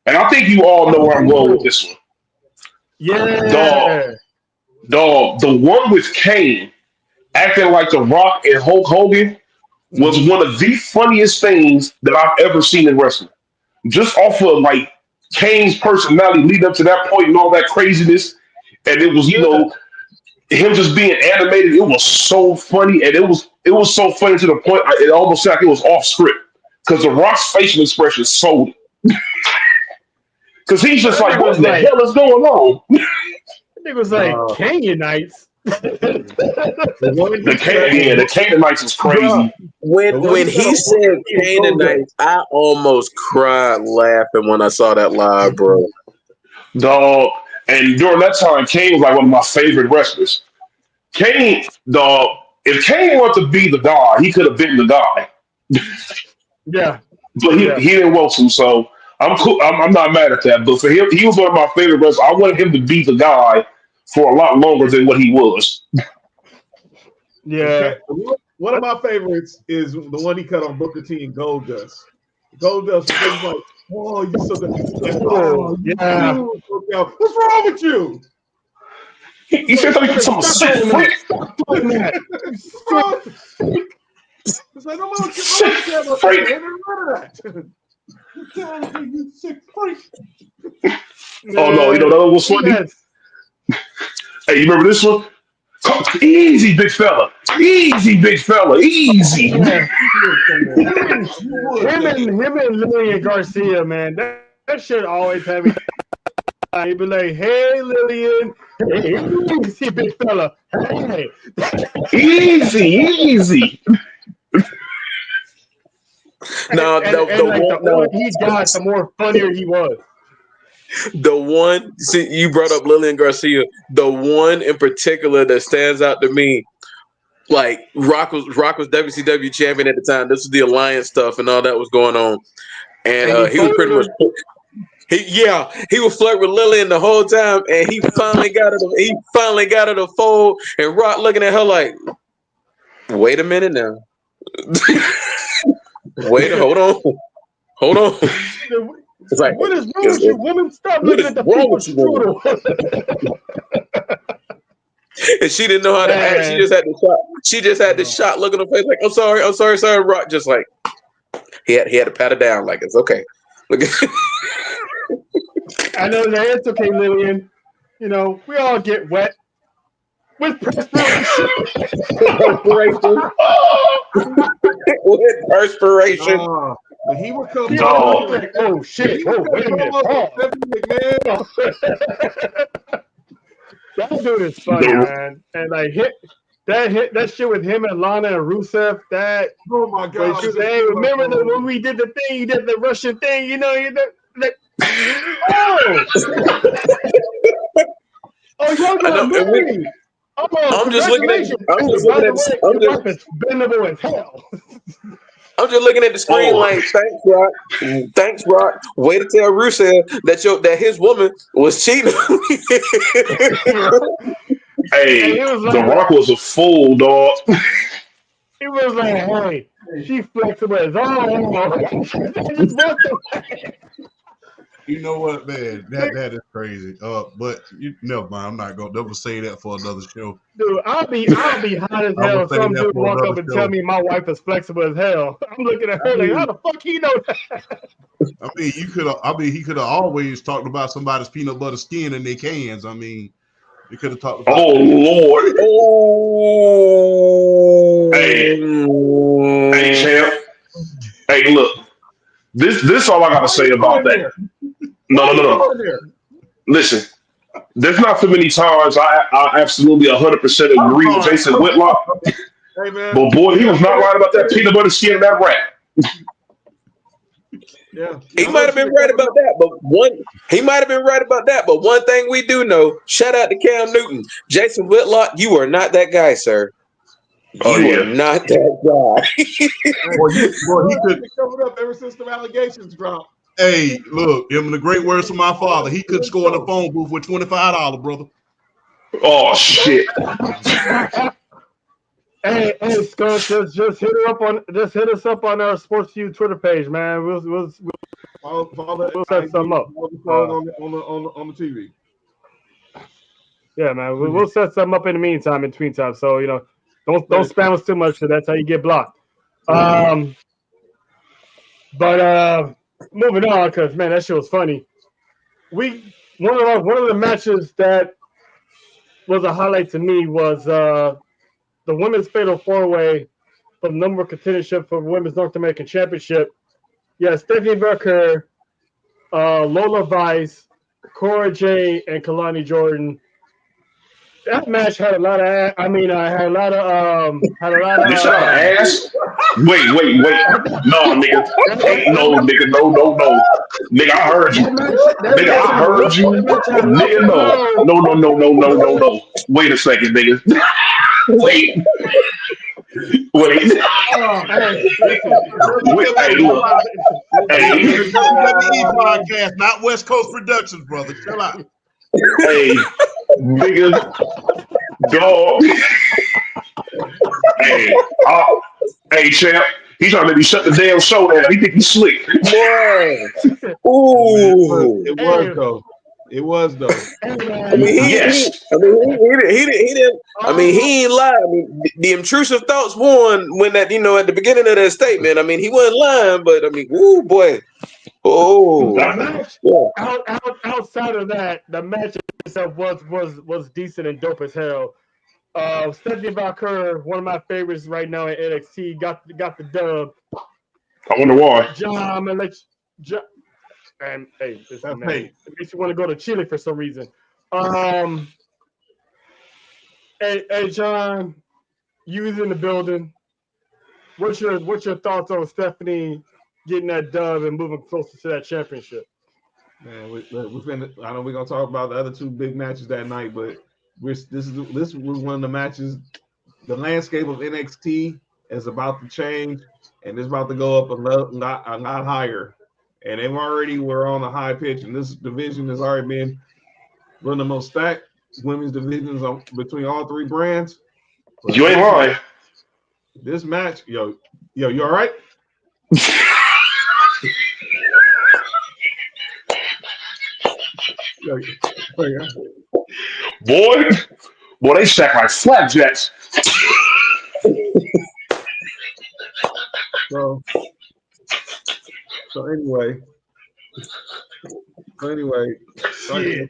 And I think you all know where I'm going with this one. Yeah. Dog, the one with Kane acting like The Rock and Hulk Hogan was one of the funniest things that I've ever seen in wrestling. Just off of like Kane's personality leading up to that point and all that craziness. And it was, him just being animated. It was so funny. And it was so funny to the point it almost sounded like it was off script. Because The Rock's facial expression sold it. Because he's just like, what the hell is going on? It was like Canaanites. The Canaanites is crazy. When he said Canaanites, I almost cried laughing when I saw that live, bro. Dog. And during that time, Kane was like one of my favorite wrestlers. Kane, dog, if Kane wanted to be the guy, he could have been the guy. Yeah. But he didn't want to, so I'm cool. I'm not mad at that. But for him, he was one of my favorite wrestlers. I wanted him to be the guy for a lot longer than what he was. Yeah. One of my favorites is the one he cut on Booker T and Goldust. Goldust was like, "Oh, you so good." Like, oh, yeah. What's wrong with you? He said something sick freak. It's like, no one care about that, man. None of that. You sick freak. Oh no, you know that was funny. Yes. Hey, you remember this one? Easy, big fella. Easy, big fella. Easy. Yeah. You would, Him and Lillian Garcia, man, that shit always had me. He'd be like, "Hey, Lillian, hey, easy, big fella, hey." Easy. No, And like the older he got, the more funnier he was. the one. See, you brought up Lillian Garcia. The one in particular that stands out to me, like Rock was WCW champion at the time. This was the Alliance stuff and all that was going on, and he was pretty much. He would flirt with Lillian the whole time, and he finally got her to fold, and Rock looking at her like, "Wait a minute now, hold on." It's like, what is wrong with you, woman? Stop looking at the people strudel. And she didn't know how to act. She just had this shot look in her face like, I'm sorry, Rock. Just like he had to pat her down like it's okay. Look at I know that it's okay, Lillian. You know, we all get wet with perspiration. With perspiration. But he would come. Like, oh shit! Oh, wait a minute! That dude is funny, man. And like that shit with him and Lana and Rusev. That oh my god! Hey, remember when we did the thing? You did the Russian thing. You know, you did. Like, oh, y'all got married. I'm just looking at. It's bendable as hell. I'm just looking at the screen like, thanks, Rock. Way to tell Rusev that his woman was cheating. Hey, The Rock was a fool, dog. He was like, hey, she flexible as all. You know what, man? That is crazy. But never mind. I'm not gonna never say that for another show. Dude, I'll be hot as hell if some dude walk up and tell me my wife is flexible as hell. I'm looking at her like, how the fuck he know that? I mean, he could have always talked about somebody's peanut butter skin in their cans. I mean, he could have talked about. Oh Lord! Oh. Hey, champ. Hey, look. This all I gotta say about that. No. Listen, there's not too many times I absolutely 100% agree with Jason Whitlock. Hey, man. But boy, he was not right about that peanut butter skin and that rat. Yeah, he might have been right about that, but one thing we do know, shout out to Cam Newton, Jason Whitlock, you are not that guy, sir. You are not that guy. He could covered up ever since the allegations dropped. Hey, look, in the great words of my father, he could score in the phone booth with $25, brother. Oh shit! Hey, Scott, just hit us up on our Sports U Twitter page, man. We'll set something up on the TV. Yeah, man. We'll set something up in between time. So you know, don't spam us too much, so that's how you get blocked. But moving on, because man, that shit was funny. One of the matches that was a highlight to me was the women's fatal 4-way for the number one contendership for women's North American Championship. Yeah, Stephanie Becker, Lola Vice, Cora Jade, and Kalani Jordan. That match had a lot of. Had a lot of ass. Wait. No, nigga. No. Nigga, I heard you. Nigga, no. Wait a second, nigga. Wait. Hey, podcast, not West Coast Productions, brother. Chill out. Hey, nigga, dog. Hey, champ. He's trying to be shut the damn show down. He think he's slick. Boy. Ooh. It was though. It was though. I mean, Yes. he didn't. I mean, he ain't lie. I mean, the intrusive thoughts won when that, at the beginning of that statement. I mean, he wasn't lying, but I mean, woo, boy, The oh, match yeah. outside of that, the match itself was decent and dope as hell. Stephanie Valkyrie, one of my favorites right now at NXT, got the dub. I wonder why. John, I'm gonna let you. And hey, this That's man, hate. it makes you want to go to Chile for some reason. Hey, John, you was in the building. What's your thoughts on Stephanie getting that dub and moving closer to that championship? Man, we're finna, I know we're gonna talk about the other two big matches that night, but this was one of the matches. The landscape of NXT is about to change, and it's about to go up a lot higher. And they've already were on a high pitch, and this division has already been one of the most stacked women's divisions between all three brands. But You ain't lying. This match, yo, you all right? Boy, they stack like flapjacks. So anyway, Shit.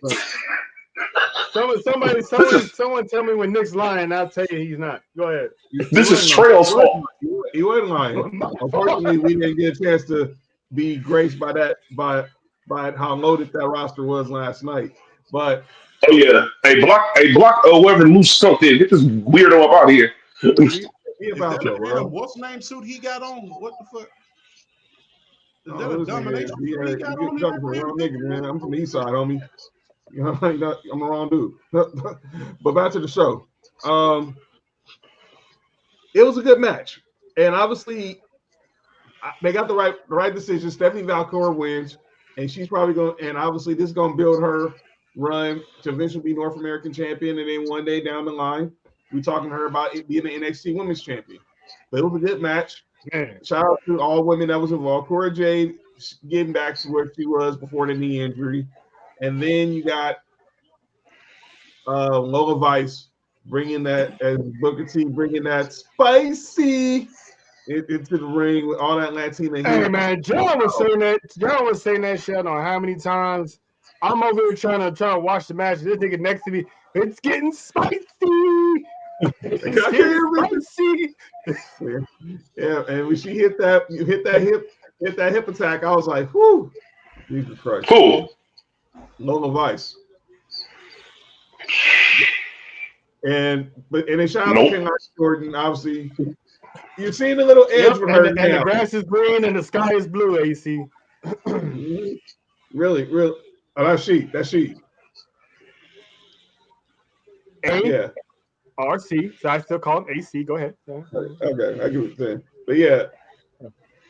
Someone tell me when Nick's lying. I'll tell you he's not. Go ahead. This is Trail's fault. He wasn't lying. Unfortunately, we didn't get a chance to be graced by that by how loaded that roster was last night. But oh yeah, block whoever loose skunk did. Get this weirdo up out of here. He about to, bro. What's name suit he got on? What the fuck? Is that Oh, a domination suit he got on? Wrong nigga, man. I'm from the east side, homie. You know, I'm the wrong dude. But back to the show. It was a good match, and obviously they got the right decision. Stephanie Valkyrie wins, and she's probably going. And obviously, this is going to build her run to eventually be North American champion, and then one day down the line, we're talking to her about it being the NXT Women's Champion. But it was a good match. Man. Shout out to all women that was involved. Cora Jade getting back to where she was before the knee injury. And then you got Lola Vice bringing that, as Booker T bringing that spicy into the ring with all that Latina. Hey man, John was saying that shit. I don't know how many times. I'm over here trying to watch the match. This nigga next to me, it's getting spicy. It's getting spicy. Yeah, and when she hit that hip attack, I was like, whew, Jesus Christ. Cool. Lola Vice. And then shout out to King Jordan, obviously. You've seen the little edge with her. And the grass is green and the sky is blue, AC. Really. Oh, that's she. Yeah. RC. So I still call him AC. Go ahead. Okay, I get what you're saying. But yeah,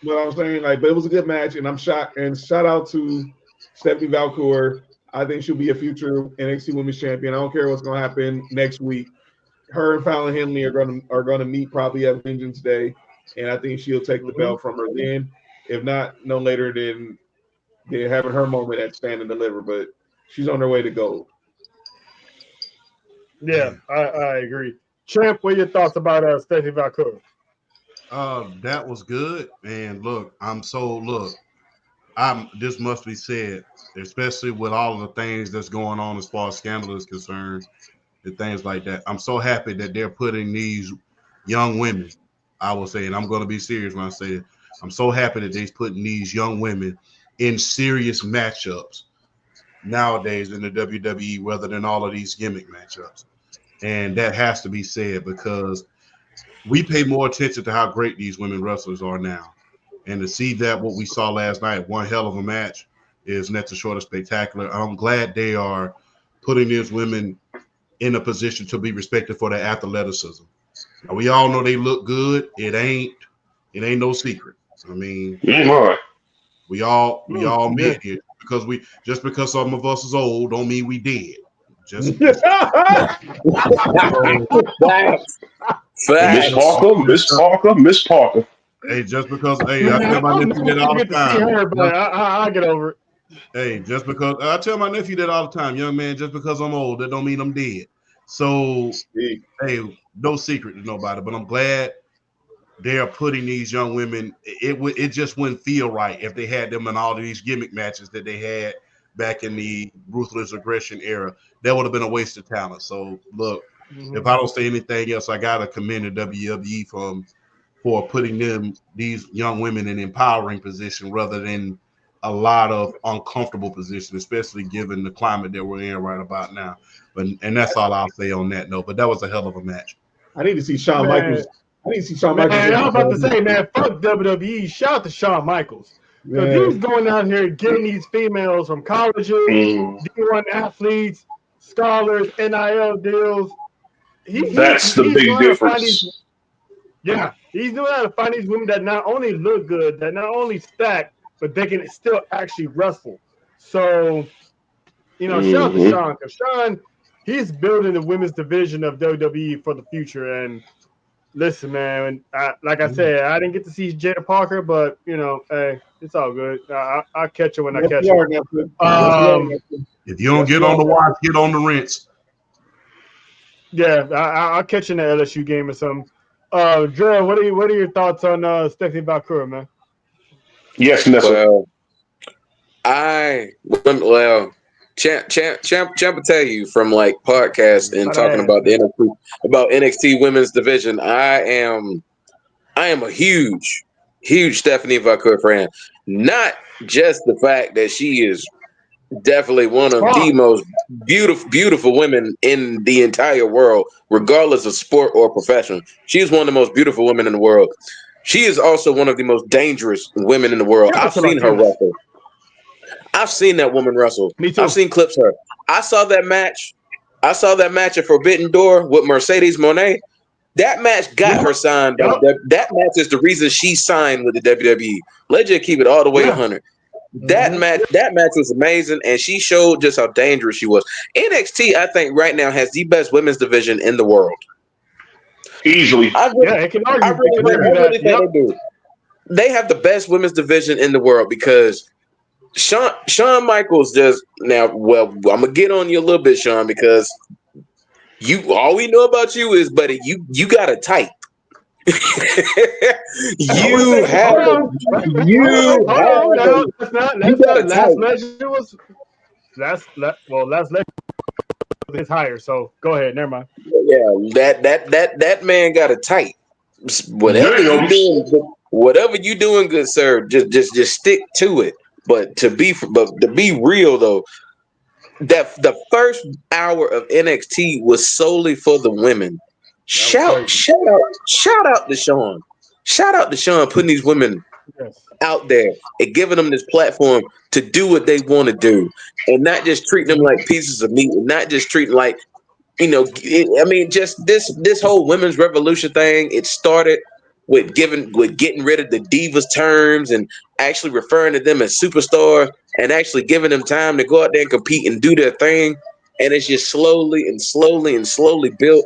what I'm saying, but it was a good match, and I'm shocked. And shout out to Stephanie Valkyrie. I think she'll be a future NXT Women's Champion. I don't care what's going to happen next week. Her and Fallon Henley are going to meet probably at Vengeance Day, and I think she'll take the belt from her then. If not, no later than having her moment at Stand and Deliver. But she's on her way to gold. Yeah, I agree. Champ, what are your thoughts about Stephanie Valkyrie? That was good. And look, this must be said, especially with all of the things that's going on as far as scandal is concerned and things like that. I'm so happy that they're putting these young women, I will say, and I'm going to be serious when I say it, I'm so happy that they're putting these young women in serious matchups nowadays in the WWE rather than all of these gimmick matchups. And that has to be said because we pay more attention to how great these women wrestlers are now. And to see that what we saw last night, one hell of a match, is nothing short of spectacular. I'm glad they are putting these women in a position to be respected for their athleticism. Now, we all know they look good. It ain't no secret. I mean, we all met here because some of us is old don't mean we dead. Just Miss Parker. Hey, just because I tell my nephew that all the time. But I get over it. Hey, just because I tell my nephew that all the time, young man, just because I'm old, that don't mean I'm dead. So, hey, no secret to nobody, but I'm glad they are putting these young women. It just wouldn't feel right if they had them in all of these gimmick matches that they had back in the ruthless aggression era. That would have been a waste of talent. So, look, if I don't say anything else, I gotta commend the WWE for putting these young women in empowering position rather than a lot of uncomfortable position, especially given the climate that we're in right about now. And that's all I'll say on that note. But that was a hell of a match. I need to see Shawn Michaels. I need to see Shawn Man, Michaels. I was about to say, man, fuck WWE. Shout out to Shawn Michaels. Because he's going out here getting these females from colleges, D1 athletes, scholars, NIL deals. That's the big difference. He's doing how to find these women that not only look good, that not only stack, but they can still actually wrestle. So, shout out to Shawn. Because Shawn, he's building the women's division of WWE for the future. And listen, man, like I said, I didn't get to see Jada Parker, but, hey, it's all good. I'll catch her when I catch her. If you don't get on the watch, get on the rinse. Yeah, I'll catch you in the LSU game or something. Dre, what are your thoughts on Stephanie Valkyrie, man? Yes, Nessa. Champ will tell you from like podcasts and talking about the NXT women's division. I am a huge Stephanie Valkyrie fan. Not just the fact that she is definitely one of the most beautiful women in the entire world, regardless of sport or profession. She is one of the most beautiful women in the world. She is also one of the most dangerous women in the world. I've seen her wrestle. I've seen that woman wrestle. Me too. I've seen clips of her. I saw that match at Forbidden Door with Mercedes Moné. That match got her signed. That match is the reason she signed with the WWE. Let's just keep it all the way 100. That match was amazing, and she showed just how dangerous she was. NXT, I think, right now has the best women's division in the world. Easily. It can argue. I really think they do. They have the best women's division in the world because Shawn Michaels just now. Well, I'm gonna get on you a little bit, Shawn, because all we know about you is, buddy, you got a type. You have last leg was higher, so go ahead, never mind. Yeah, that man got a type. Whatever you doing, good sir, just stick to it. But to be real though, that the first hour of NXT was solely for the women. Shout out to Shawn. Shout out to Shawn putting these women out there and giving them this platform to do what they want to do, and not just treating them like pieces of meat, and not just treating like just this whole women's revolution thing. It started with getting rid of the divas terms and actually referring to them as superstars and actually giving them time to go out there and compete and do their thing. And it's just slowly built.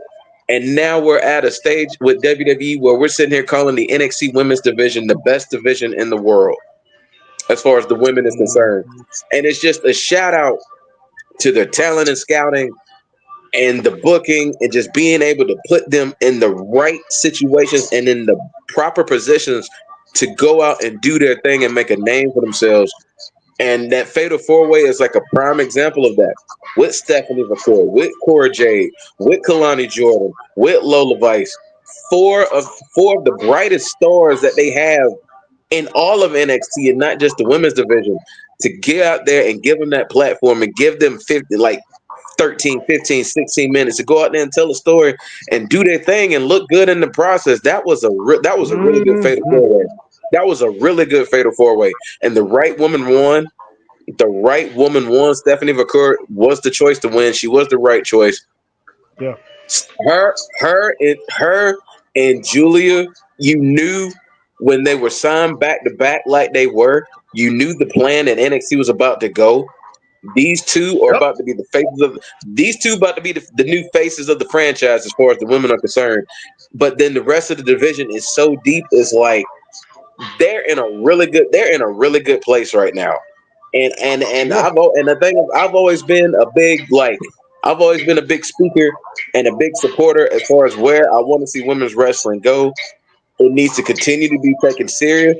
And now we're at a stage with WWE where we're sitting here calling the NXT women's division the best division in the world as far as the women is concerned. And it's just a shout out to their talent and scouting and the booking and just being able to put them in the right situations and in the proper positions to go out and do their thing and make a name for themselves. And that Fatal 4-Way is like a prime example of that. With Stephanie Vaquer, with Cora Jade, with Kalani Jordan, with Lola Vice. Four of the brightest stars that they have in all of NXT and not just the women's division, to get out there and give them that platform and give them 13, 15, 16 minutes to go out there and tell a story and do their thing and look good in the process. That was a really good Fatal 4-Way. That was a really good Fatal 4-Way. And the right woman won. Stephanie Vaquer was the choice to win. She was the right choice. Yeah. Her and Julia, you knew when they were signed back to back like they were, you knew the plan that NXT was about to go. These two are about to be the faces of the new faces of the franchise as far as the women are concerned. But then the rest of the division is so deep, it's like they're in a really good place right now. And the thing is, I've always been a big speaker and a big supporter as far as where I want to see women's wrestling go. It needs to continue to be taken serious.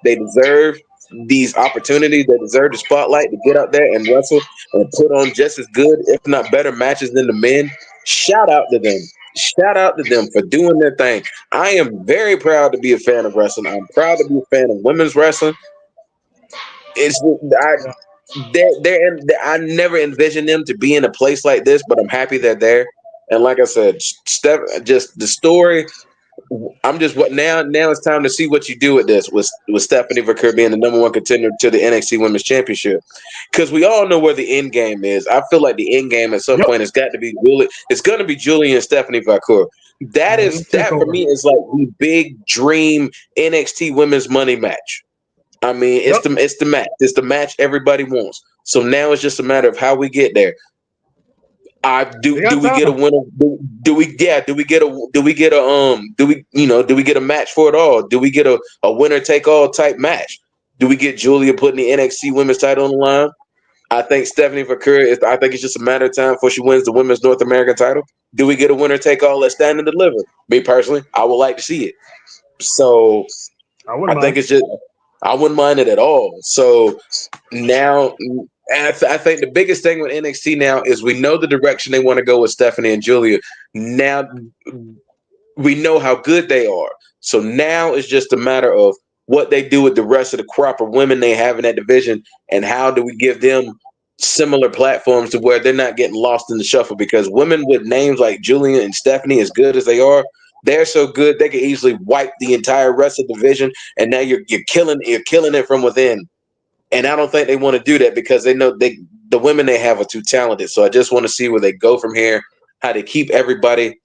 They deserve these opportunities. They deserve the spotlight to get out there and wrestle and put on just as good, if not better, matches than the men. Shout out to them. Shout out to them for doing their thing. I am very proud to be a fan of wrestling. I'm proud to be a fan of women's wrestling. It's I never envisioned them to be in a place like this, but I'm happy they're there. And like I said, just the story. I'm just what now. Now it's time to see what you do with this with Stephanie Vaquer being the #1 contender to the NXT Women's Championship, because we all know where the end game is. I feel like the end game at some point has got to be Julie. It's going to be Julie and Stephanie Vaquer. That for me is like the big dream NXT Women's Money match. I mean, it's the match. It's the match everybody wants. So now it's just a matter of how we get there. Do we get a winner? Do we get a match for it all? Do we get a winner take all type match? Do we get Julia putting the NXT Women's title on the line? I think Stephanie Vaquer I think it's just a matter of time before she wins the Women's North American title. Do we get a winner take all at Stand and Deliver? Me personally, I would like to see it. So I think it's just I wouldn't mind it at all. So now. And I think the biggest thing with NXT now is we know the direction they want to go with Stephanie and Julia. Now we know how good they are. So now it's just a matter of what they do with the rest of the crop of women they have in that division, and how do we give them similar platforms to where they're not getting lost in the shuffle, because women with names like Julia and Stephanie, as good as they are, they're so good they can easily wipe the entire rest of the division, and now you're killing it from within. And I don't think they want to do that because they know the women they have are too talented. So I just want to see where they go from here, how they keep everybody,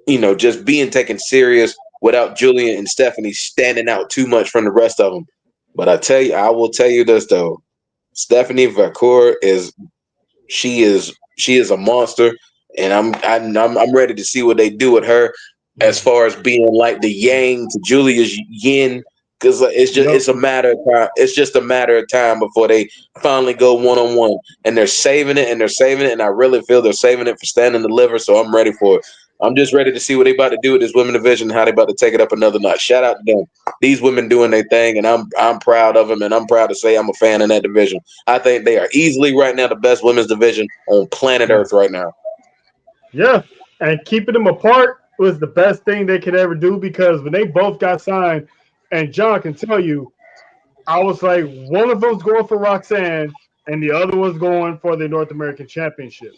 just being taken serious without Julian and Stephanie standing out too much from the rest of them. But I will tell you this though, Stephanie Vaquer is a monster, and I'm ready to see what they do with her as far as being like the yang to Julia's yin. Because it's a matter of time. It's just a matter of time before they finally go one-on-one, and they're saving it, and I really feel they're saving it for Stand and Deliver. So I'm ready for it. I'm just ready to see what they about to do with this women division, how they about to take it up another notch. Shout out to them. These women doing their thing, and I'm proud of them, and I'm proud to say I'm a fan of that division. I think they are easily right now the best women's division on planet Earth right now. Yeah, and keeping them apart was the best thing they could ever do, because when they both got signed, and John can tell you, I was like, one of them's going for Roxanne, and the other one's going for the North American Championship.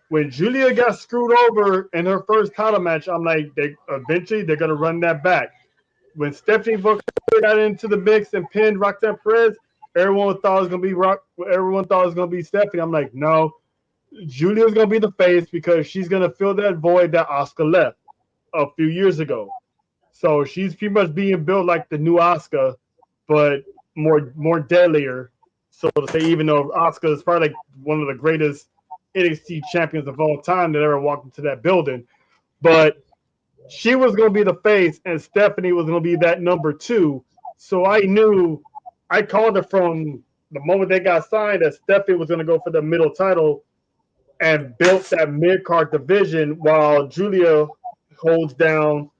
When Julia got screwed over in her first title match, I'm like, eventually they're going to run that back. When Stephanie Vaquer got into the mix and pinned Roxanne Perez, everyone thought it was going to be Stephanie. I'm like, no, Julia's going to be the face, because she's going to fill that void that Asuka left a few years ago. So she's pretty much being built like the new Asuka, but more deadlier. So to say, even though Asuka is probably like one of the greatest NXT champions of all time that ever walked into that building, but she was going to be the face, and Stephanie was going to be that number 2. So I called it from the moment they got signed that Stephanie was going to go for the middle title and built that mid-card division, while Julia holds down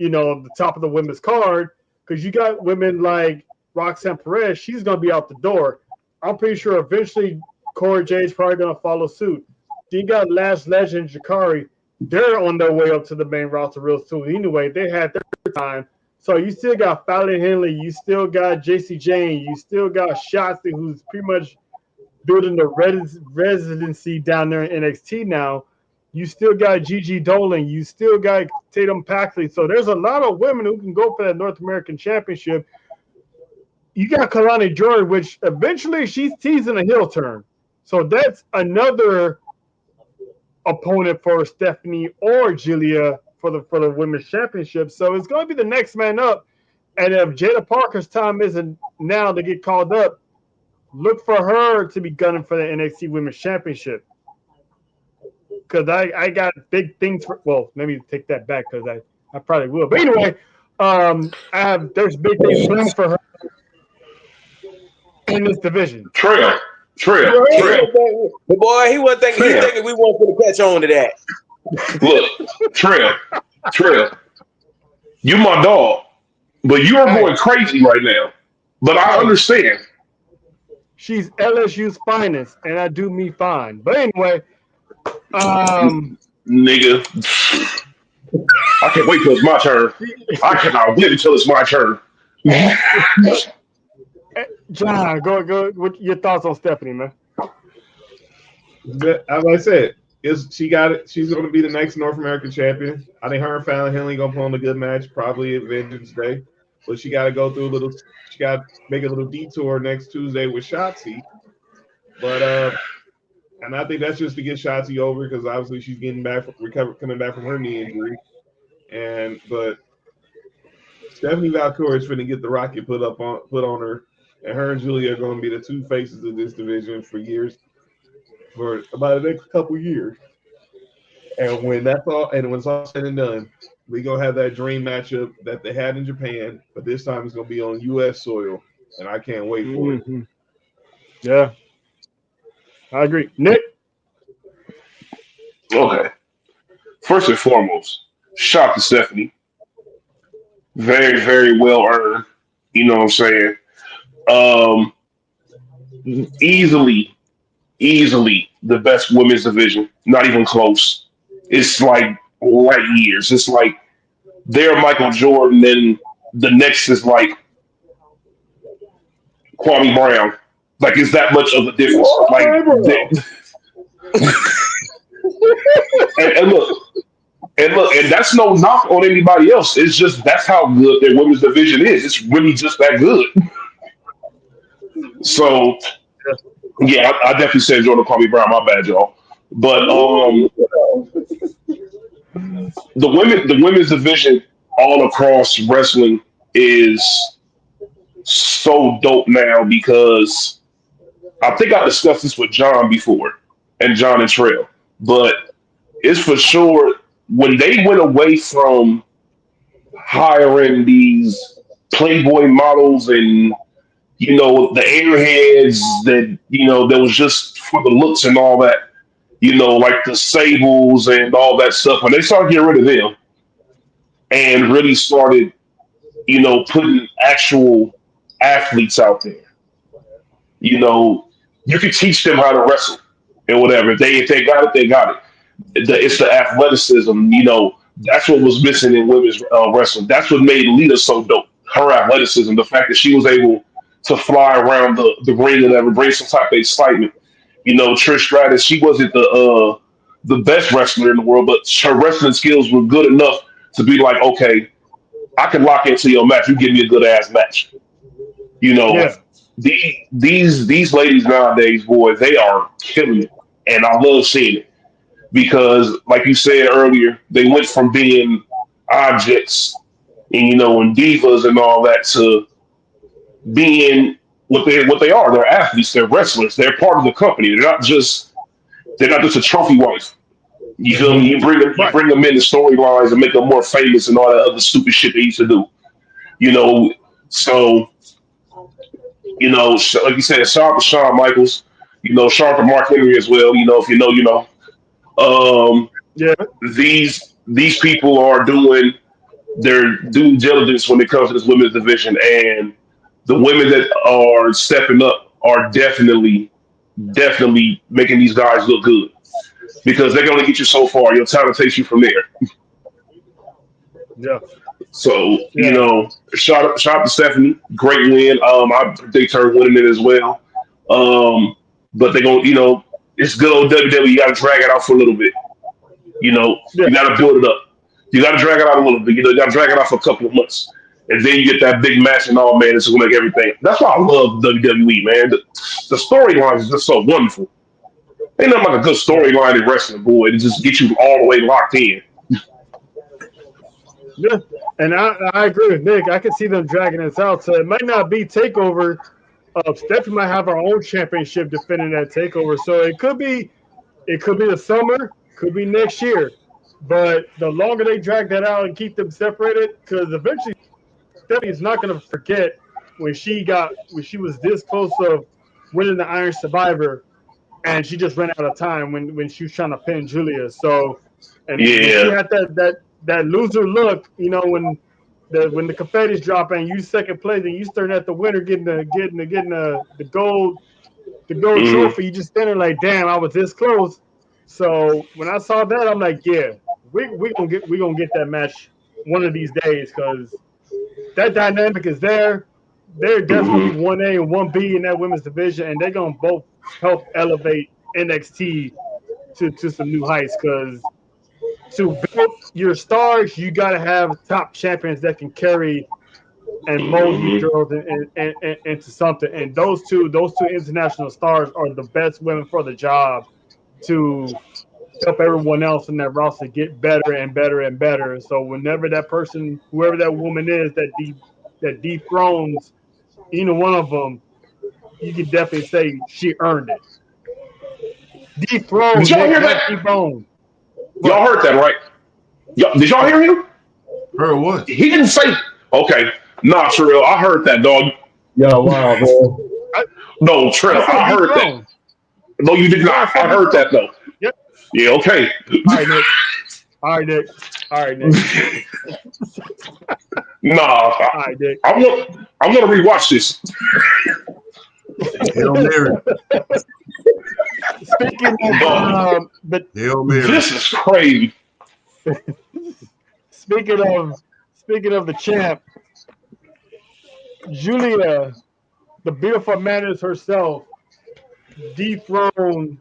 the top of the women's card, because you got women like Roxanne Perez. She's going to be out the door. I'm pretty sure eventually Cora Jade's probably going to follow suit. Then you got Last Legend, Jakari. They're on their way up to the main roster real soon. Anyway, they had their time. So you still got Fallon Henley. You still got JC Jane. You still got Shotzi, who's pretty much building the residency down there in NXT now. You still got Gigi Dolan. You still got Tatum Paxley. So there's a lot of women who can go for that North American Championship. You got Kalani Jordan, which eventually she's teasing a heel turn. So that's another opponent for Stephanie or Julia for the Women's Championship. So it's going to be the next man up. And if Jada Parker's time isn't now to get called up, look for her to be gunning for the NXT Women's Championship. Because I got big things for. Well, let me take that back, because I probably will. But anyway, there's big things planned for her. in this division. Trail. But boy, he wasn't thinking. He thinking we weren't going to catch on to that. Look, Trail. You my dog, but you are going crazy right now. But I understand. She's LSU's finest, and I do me fine. But anyway, nigga, I can't wait till it's my turn. I cannot wait until it's my turn. John, go. What your thoughts on Stephanie, man? As I said, she got it. She's going to be the next North American champion. I think her and Fallon Henley going to put on a good match, probably at Vengeance Day. But she got to go through a little. She got to make a little detour next Tuesday with Shotzi. But and I think that's just to get Shotzi over because obviously she's getting back, coming back from her knee injury. But Stephanie Valcour is going to get the rocket put on her, and her and Julia are going to be the two faces of this division for about the next couple years. And when it's all said and done, we're going to have that dream matchup that they had in Japan, but this time it's going to be on U.S. soil, and I can't wait for it. Yeah, I agree. Nick? Okay. First and foremost, shout out to Stephanie. Very, very well earned. You know what I'm saying? Easily the best women's division. Not even close. It's like light years. It's like they're Michael Jordan, and the next is like Kwame Brown. Like, it's that much of a difference. Like, and that's no knock on anybody else. It's just that's how good their women's division is. It's really just that good. So, yeah, I definitely said Jordan Kwame Brown. My bad, y'all. But the women's division all across wrestling is so dope now because I think I discussed this with John before, and John and Trail, but it's for sure when they went away from hiring these Playboy models and, you know, the airheads that, you know, that was just for the looks and all that, you know, like the Sables and all that stuff, when they started getting rid of them and really started, you know, putting actual athletes out there, you know, you can teach them how to wrestle and whatever. If they got it, they got it. It's the athleticism, you know. That's what was missing in women's wrestling. That's what made Lita so dope. Her athleticism, the fact that she was able to fly around the ring and ever bring some type of excitement. You know, Trish Stratus, she wasn't the best wrestler in the world, but her wrestling skills were good enough to be like, okay, I can lock into your match. You give me a good ass match. You know, these ladies nowadays, boy, they are killing it, and I love seeing it because, like you said earlier, they went from being objects and, you know, and divas and all that to being what they are. They're athletes. They're wrestlers. They're part of the company. They're not just a trophy wife. You feel me? You bring them in the storylines and make them more famous and all that other stupid shit they used to do. You know, so, you know, like you said, shout out to Shawn Michaels. You know, shout out to Mark Henry as well. You know, if you know, you know. These people are doing their due diligence when it comes to this women's division, and the women that are stepping up are definitely making these guys look good because they can only get you so far. Your talent takes you from there. Yeah. So, you know, shout out to Stephanie. Great win. I predict her winning it as well. But they're going to, you know, it's good old WWE. You got to drag it out for a little bit. You know, you got to build it up. You got to drag it out a little bit. You know, you got to drag it out for a couple of months. And then you get that big match and all, man, it's going to make everything. That's why I love WWE, man. The storyline is just so wonderful. Ain't nothing like a good storyline in wrestling, boy. It just gets you all the way locked in. Yeah, and I agree with Nick. I can see them dragging this out. So it might not be TakeOver. Stephanie might have her own championship defending that TakeOver. So it could be the summer, could be next year. But the longer they drag that out and keep them separated, because eventually Stephanie's not going to forget when she was this close of winning the Iron Survivor, and she just ran out of time when she was trying to pin Julia. So, and when she Yeah. had that loser look, when the confetti's dropping, you second place, and you staring at the winner getting the gold Hmm. trophy, you just standing like, damn, I was this close. So when I saw that, I'm like, yeah, we gonna get that match one of these days because that dynamic is there. They're Hmm. definitely 1A and 1B in that women's division, and they're gonna both help elevate NXT to some new heights. Because to build your stars, you gotta have top champions that can carry and mold these Hmm. girls into something. And those two international stars are the best women for the job to help everyone else in that roster get better and better and better. So whenever that person, whoever that woman is, that dethrones either one of them, you can definitely say she earned it. Did Dethroned, y'all Nick, hear not that? dethroned. Y'all But heard that, right? Did y'all what? hear him? Heard what? He didn't say. Okay, nah, Trill. I heard that, dog. Yo, wow, man. I, No, I Trill. said I heard that. dethroned. No, you did Yeah, I not. said I heard dethroned. that though. Yep. Yeah. Okay. All right, Nick. All right, Nick. All right, Nick. Nah. All right, Nick. I'm gonna rewatch this. Hail Mary. Speaking of Dog. Hail Mary. This is crazy. speaking of speaking of the champ, Julia, the beautiful madness herself, dethroned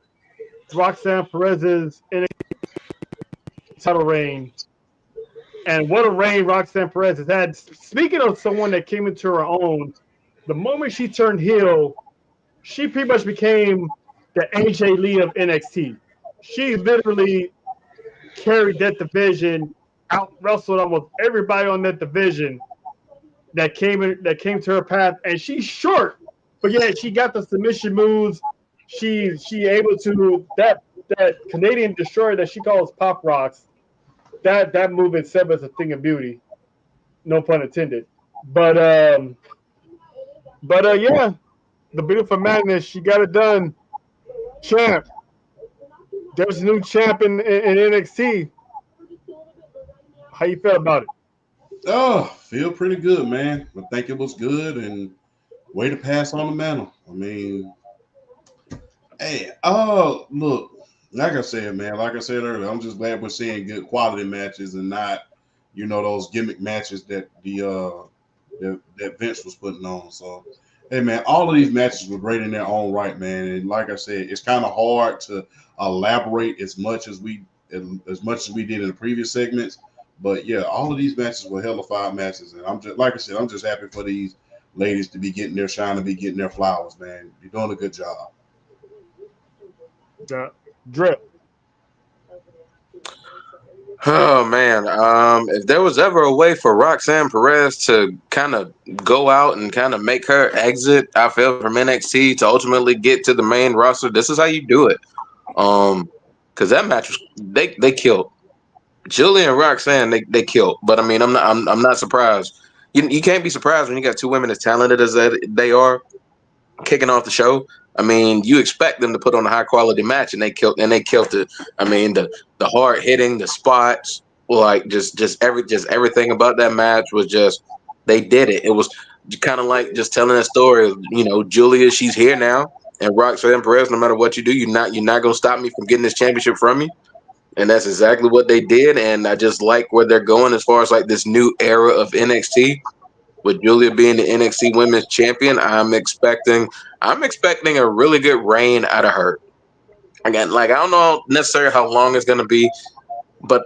Roxanne Perez's title reign. And what a reign Roxanne Perez has had. Speaking of someone that came into her own, the moment she turned heel, she pretty much became the AJ Lee of NXT. She literally carried that division, out wrestled almost everybody on that division that came to her path. And she's short, but yeah, she got the submission moves. She able to that Canadian destroyer that she calls Pop Rocks. That move itself is a thing of beauty. No pun intended. But yeah, the beautiful madness, she got it done. Champ. There's a new champ in NXT. How you feel about it? Oh, feel pretty good, man. I think it was good and way to pass on the mantle. I mean, hey, look, like I said, man, like I said earlier, I'm just glad we're seeing good quality matches and not, those gimmick matches that that Vince was putting on. So, hey, man, all of these matches were great in their own right, man. And like I said, it's kind of hard to elaborate as much as we did in the previous segments. But yeah, all of these matches were hellified matches, and I'm just like I said, I'm just happy for these ladies to be getting their shine, to be getting their flowers, man. You're doing a good job. Drip. Oh man, if there was ever a way for Roxanne Perez to kind of go out and kind of make her exit, I feel from NXT to ultimately get to the main roster, this is how you do it. Because that match was they killed Julia and Roxanne. They killed, but I mean, I'm not surprised. You can't be surprised when you got two women as talented as they are kicking off the show. I mean, you expect them to put on a high quality match, and they killed it. I mean, the hard hitting, the spots, like just everything about that match was just they did it. It was kind of like just telling a story. Julia, she's here now, and Roxanne Perez. No matter what you do, you're not gonna stop me from getting this championship from you. And that's exactly what they did. And I just like where they're going as far as like this new era of NXT with Julia being the NXT Women's Champion. I'm expecting a really good reign out of her. Again, like I don't know necessarily how long it's gonna be, but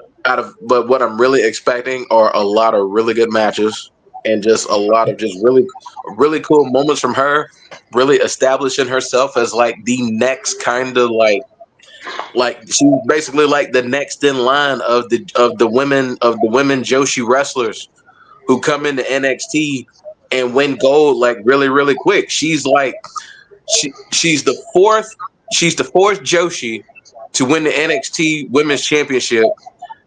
what I'm really expecting are a lot of really good matches and just a lot of just really cool moments from her, really establishing herself as like the next kind of like she's basically like the next in line of the women Joshi wrestlers who come into NXT and win gold like really, really quick. She's like she's the fourth Joshi to win the NXT Women's Championship.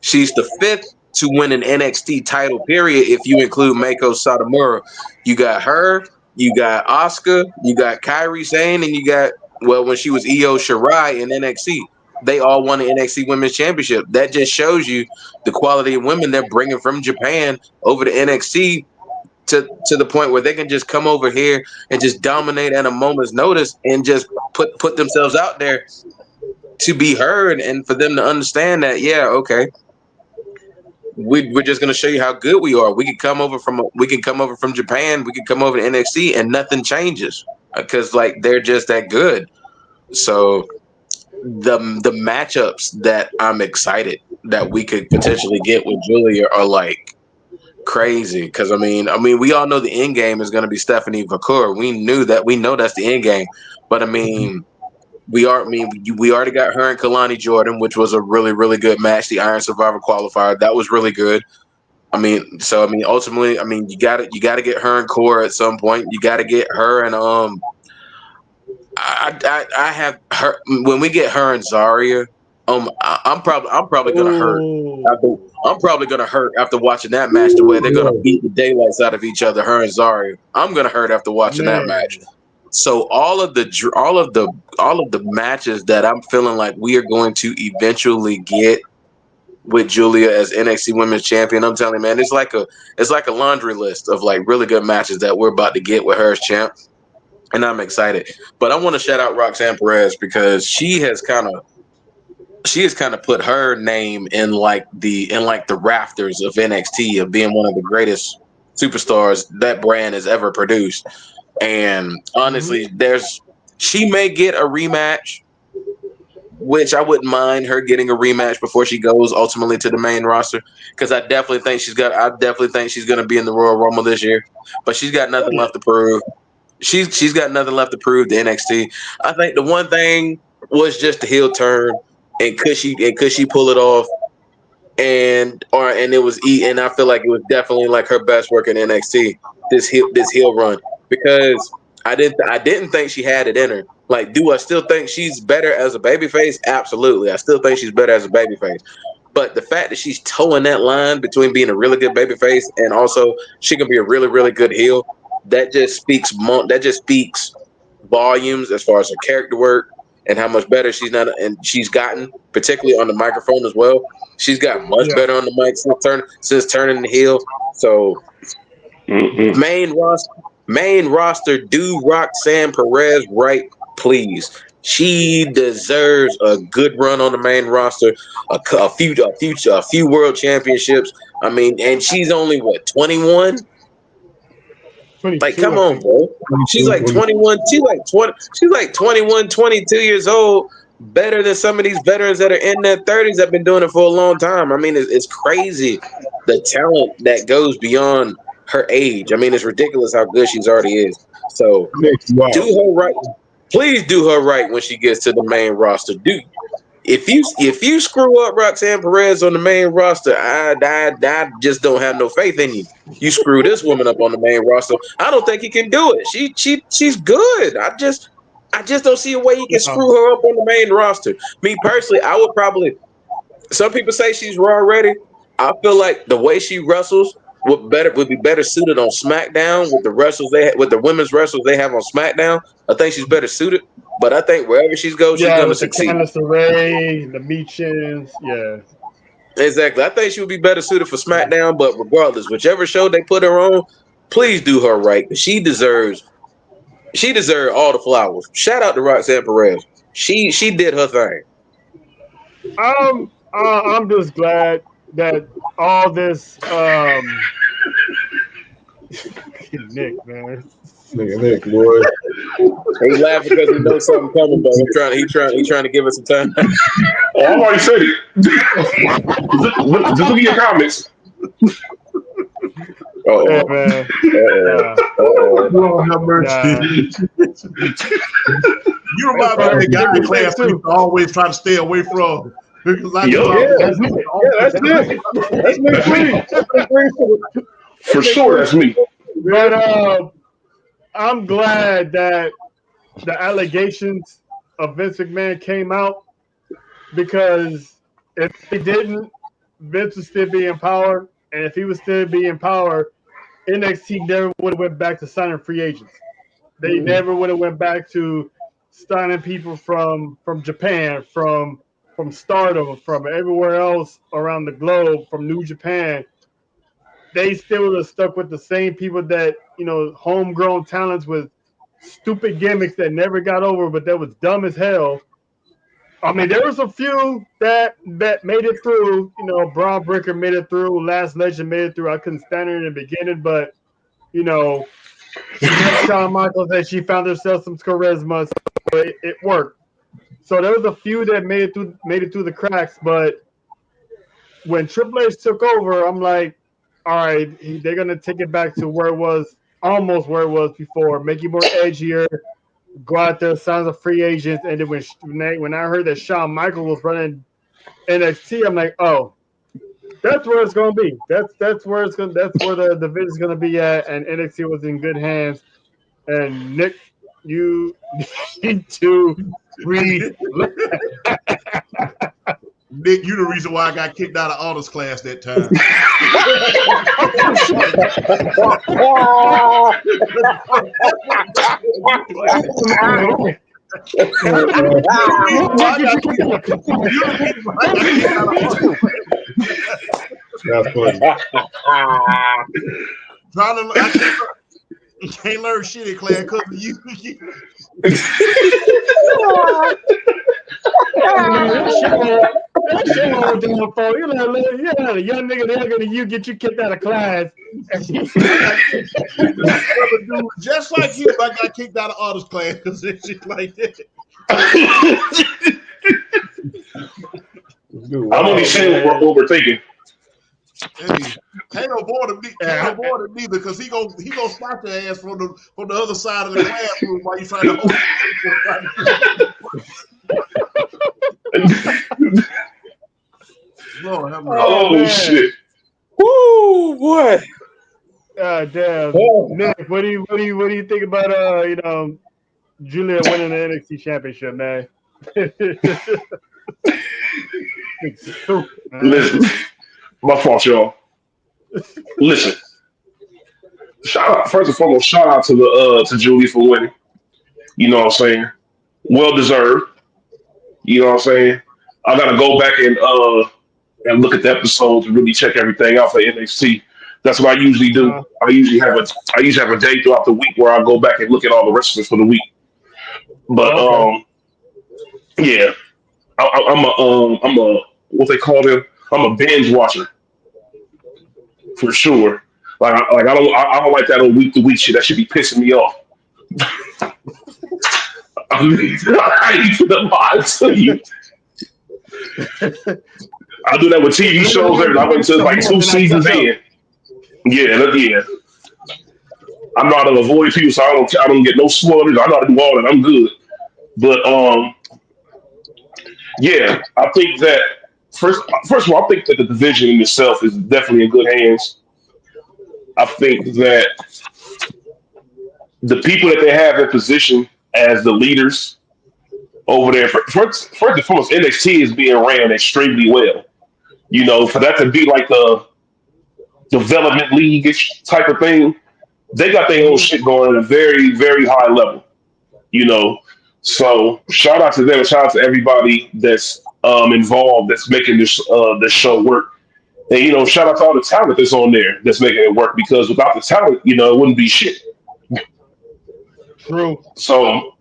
She's the fifth to win an NXT title, period, if you include Mako Satomura. You got her, you got Asuka, you got Kairi Sane, and you got when she was Io Shirai in NXT. They all won the NXT Women's Championship. That just shows you the quality of women they're bringing from Japan over to NXT to the point where they can just come over here and just dominate at a moment's notice and just put themselves out there to be heard and for them to understand that, yeah, okay, we're just gonna show you how good we are. We can come over from Japan, we can come over to NXT and nothing changes because like they're just that good. So the matchups that I'm excited that we could potentially get with Julia are like crazy because I mean we all know the end game is going to be Stephanie Vacour. We know that's the end game, but I mean we already got her and Kalani Jordan, which was a really really good match. The Iron Survivor qualifier, that was really good. Ultimately, you got to get her and Cora at some point. You got to get her and I have her when we get her and Zarya. I'm probably gonna hurt. I'm probably gonna hurt after watching that match. The way they're gonna beat the daylights out of each other, her and Zarya. I'm gonna hurt after watching that match. So all of the matches that I'm feeling like we are going to eventually get with Julia as NXT Women's Champion, I'm telling you, man, it's like a laundry list of like really good matches that we're about to get with her as champ. And I'm excited. But I want to shout out Roxanne Perez because she has kind of put her name in the rafters of NXT of being one of the greatest superstars that brand has ever produced. And honestly, she may get a rematch, which I wouldn't mind her getting a rematch before she goes ultimately to the main roster because I definitely think she's going to be in the Royal Rumble this year. But she's got nothing left to prove. She's got nothing left to prove to NXT. I think the one thing was just the heel turn, and could she pull it off? And I feel like it was definitely like her best work in NXT this heel run because I didn't think she had it in her. Like, do I still think she's better as a babyface? Absolutely, I still think she's better as a babyface. But the fact that she's towing that line between being a really good babyface and also she can be a really really good heel. That just speaks volumes as far as her character work and how much better she's gotten, particularly on the microphone as well. She's got much better on the mic since turning the heel. So main roster, do Roxanne Perez right, please. She deserves a good run on the main roster, a few world championships. And she's only 21. Like, come on, bro. She's like 21. She's like 20. She's like 21, 22 years old. Better than some of these veterans that are in their 30s that have been doing it for a long time. It's crazy the talent that goes beyond her age. It's ridiculous how good she's already is. So do her right. Please do her right when she gets to the main roster. If you screw up Roxanne Perez on the main roster, I just don't have no faith in you. You screw this woman up on the main roster, I don't think he can do it. She's good. I just don't see a way he can screw her up on the main roster. Me personally, I would probably. Some people say she's raw ready. I feel like the way she wrestles would be better suited on SmackDown with the women's wrestlers they have on SmackDown. I think she's better suited. But I think wherever she's she's going to succeed. The Candice LeRae, the Meechins, Exactly. I think she would be better suited for SmackDown, but regardless, whichever show they put her on, please do her right. She deserves all the flowers. Shout out to Roxanne Perez. She did her thing. I'm just glad that all this Nick, man. Nick, boy. He's laughing because he knows something coming, but he's trying to give us some time. Oh, I already said it. Just look at your comments. Hey, man. Lord have mercy. You remind me of the guy in class we always try to stay away from. That's me. For sure, that's me. But I'm glad that the allegations of Vince McMahon came out because if they didn't, Vince would still be in power. And if he would still be in power, NXT never would have went back to signing free agents. They never would have went back to signing people from Japan, from Stardom, from everywhere else around the globe, from New Japan. They still would have stuck with the same people that, homegrown talents with stupid gimmicks that never got over, but that was dumb as hell. I mean, there was a few that made it through. Braun Breaker made it through. Last Legend made it through. I couldn't stand her in the beginning, but she met Shawn Michaels and she found herself some charisma, so it worked. So there was a few that made it through the cracks, but when Triple H took over, I'm like, all right, they're gonna take it back to where it was, almost where it was before, make it more edgier, go out there, sign a free agents, and then when I heard that Shawn Michaels was running NXT, I'm like, oh, that's where it's gonna be. That's where the division's gonna be at, and NXT was in good hands. And Nick, you need to read. Nick, you the reason why I got kicked out of honors class that time. I can't learn shit in class because of you. That shit all doing for you. A young nigga there gonna get you kicked out of class. Just like you, I got kicked out of honors class because it's shit like that. I'm only saying what we're thinking. Ain't no more than me because he gonna spot your ass from the other side of the classroom while you trying to hold it. Lord, oh shit! Woo! What? God damn, Nick, what do you think about Julia winning the NXT championship, man? Listen, my fault, y'all. Listen, first and foremost, shout out to Julie for winning. You know what I'm saying? Well deserved. You know what I'm saying? I gotta go back and look at the episodes and really check everything out for NXT. That's what I usually do. I usually have a day throughout the week where I go back and look at all the wrestlers for the week. But yeah, I'm a what they call them? I'm a binge watcher for sure. I don't like that old week to week shit. That should be pissing me off. I need to lie to you. I do that with TV shows. I went to like 2 seasons in. Yeah. I'm not to avoid people, so I don't get no spoilers. I know how to do all that. I'm good. But yeah, I think that first of all, I think that the division in itself is definitely in good hands. I think that the people that they have in position as the leaders over there, first and foremost, NXT is being ran extremely well. For that to be like the development league-ish type of thing, they got their own shit going at a very, very high level. So shout out to them and shout out to everybody that's involved, that's making this show work. And shout out to all the talent that's on there that's making it work, because without the talent, it wouldn't be shit. True. So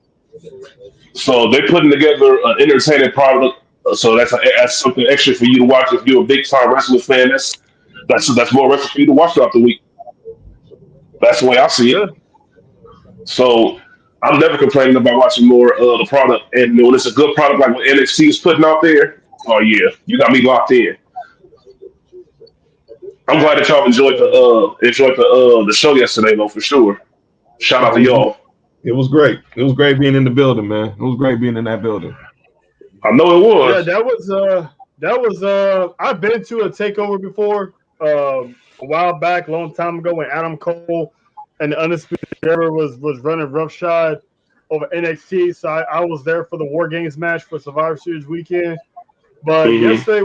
they're putting together an entertaining product. So that's something extra for you to watch if you're a big time wrestling fan. That's more wrestling for you to watch throughout the week. That's the way I see it. So I'm never complaining about watching more of the product. And when it's a good product like what NXT is putting out there, oh yeah, you got me locked in. I'm glad that y'all enjoyed the show yesterday, though, for sure. Shout out to y'all. It was great. It was great being in the building, man. It was great being in that building. I know it was. Yeah, that was. I've been to a takeover before, a while back, a long time ago, when Adam Cole and the Undisputed Era was running roughshod over NXT. So I was there for the War Games match for Survivor Series weekend. But yesterday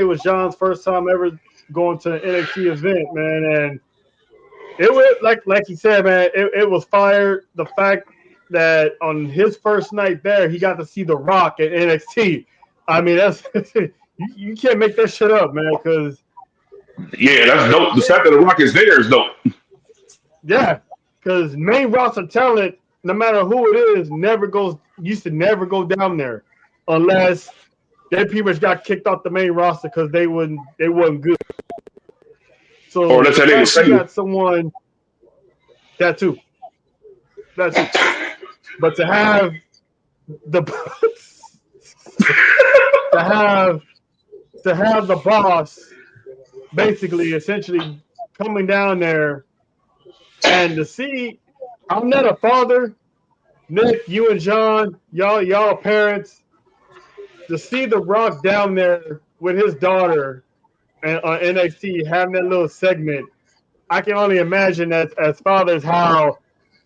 was John's first time ever going to an NXT event, man, and It was like you said, man. It was fire. The fact that on his first night there, he got to see The Rock at NXT. I mean, that's you can't make that shit up, man. Because Yeah, that's dope. The fact that the Rock is there is dope. yeah, because main roster talent, no matter who it is, used to never go down there unless they pretty much got kicked off the main roster because they wasn't good. So Or let's the say they were fact you single. got someone that too, but to have the to have the boss basically essentially coming down there and to see, I'm not a father, Nick, you and John, y'all parents, to see The Rock down there with his daughter and on NXT having that little segment. I can only imagine as fathers how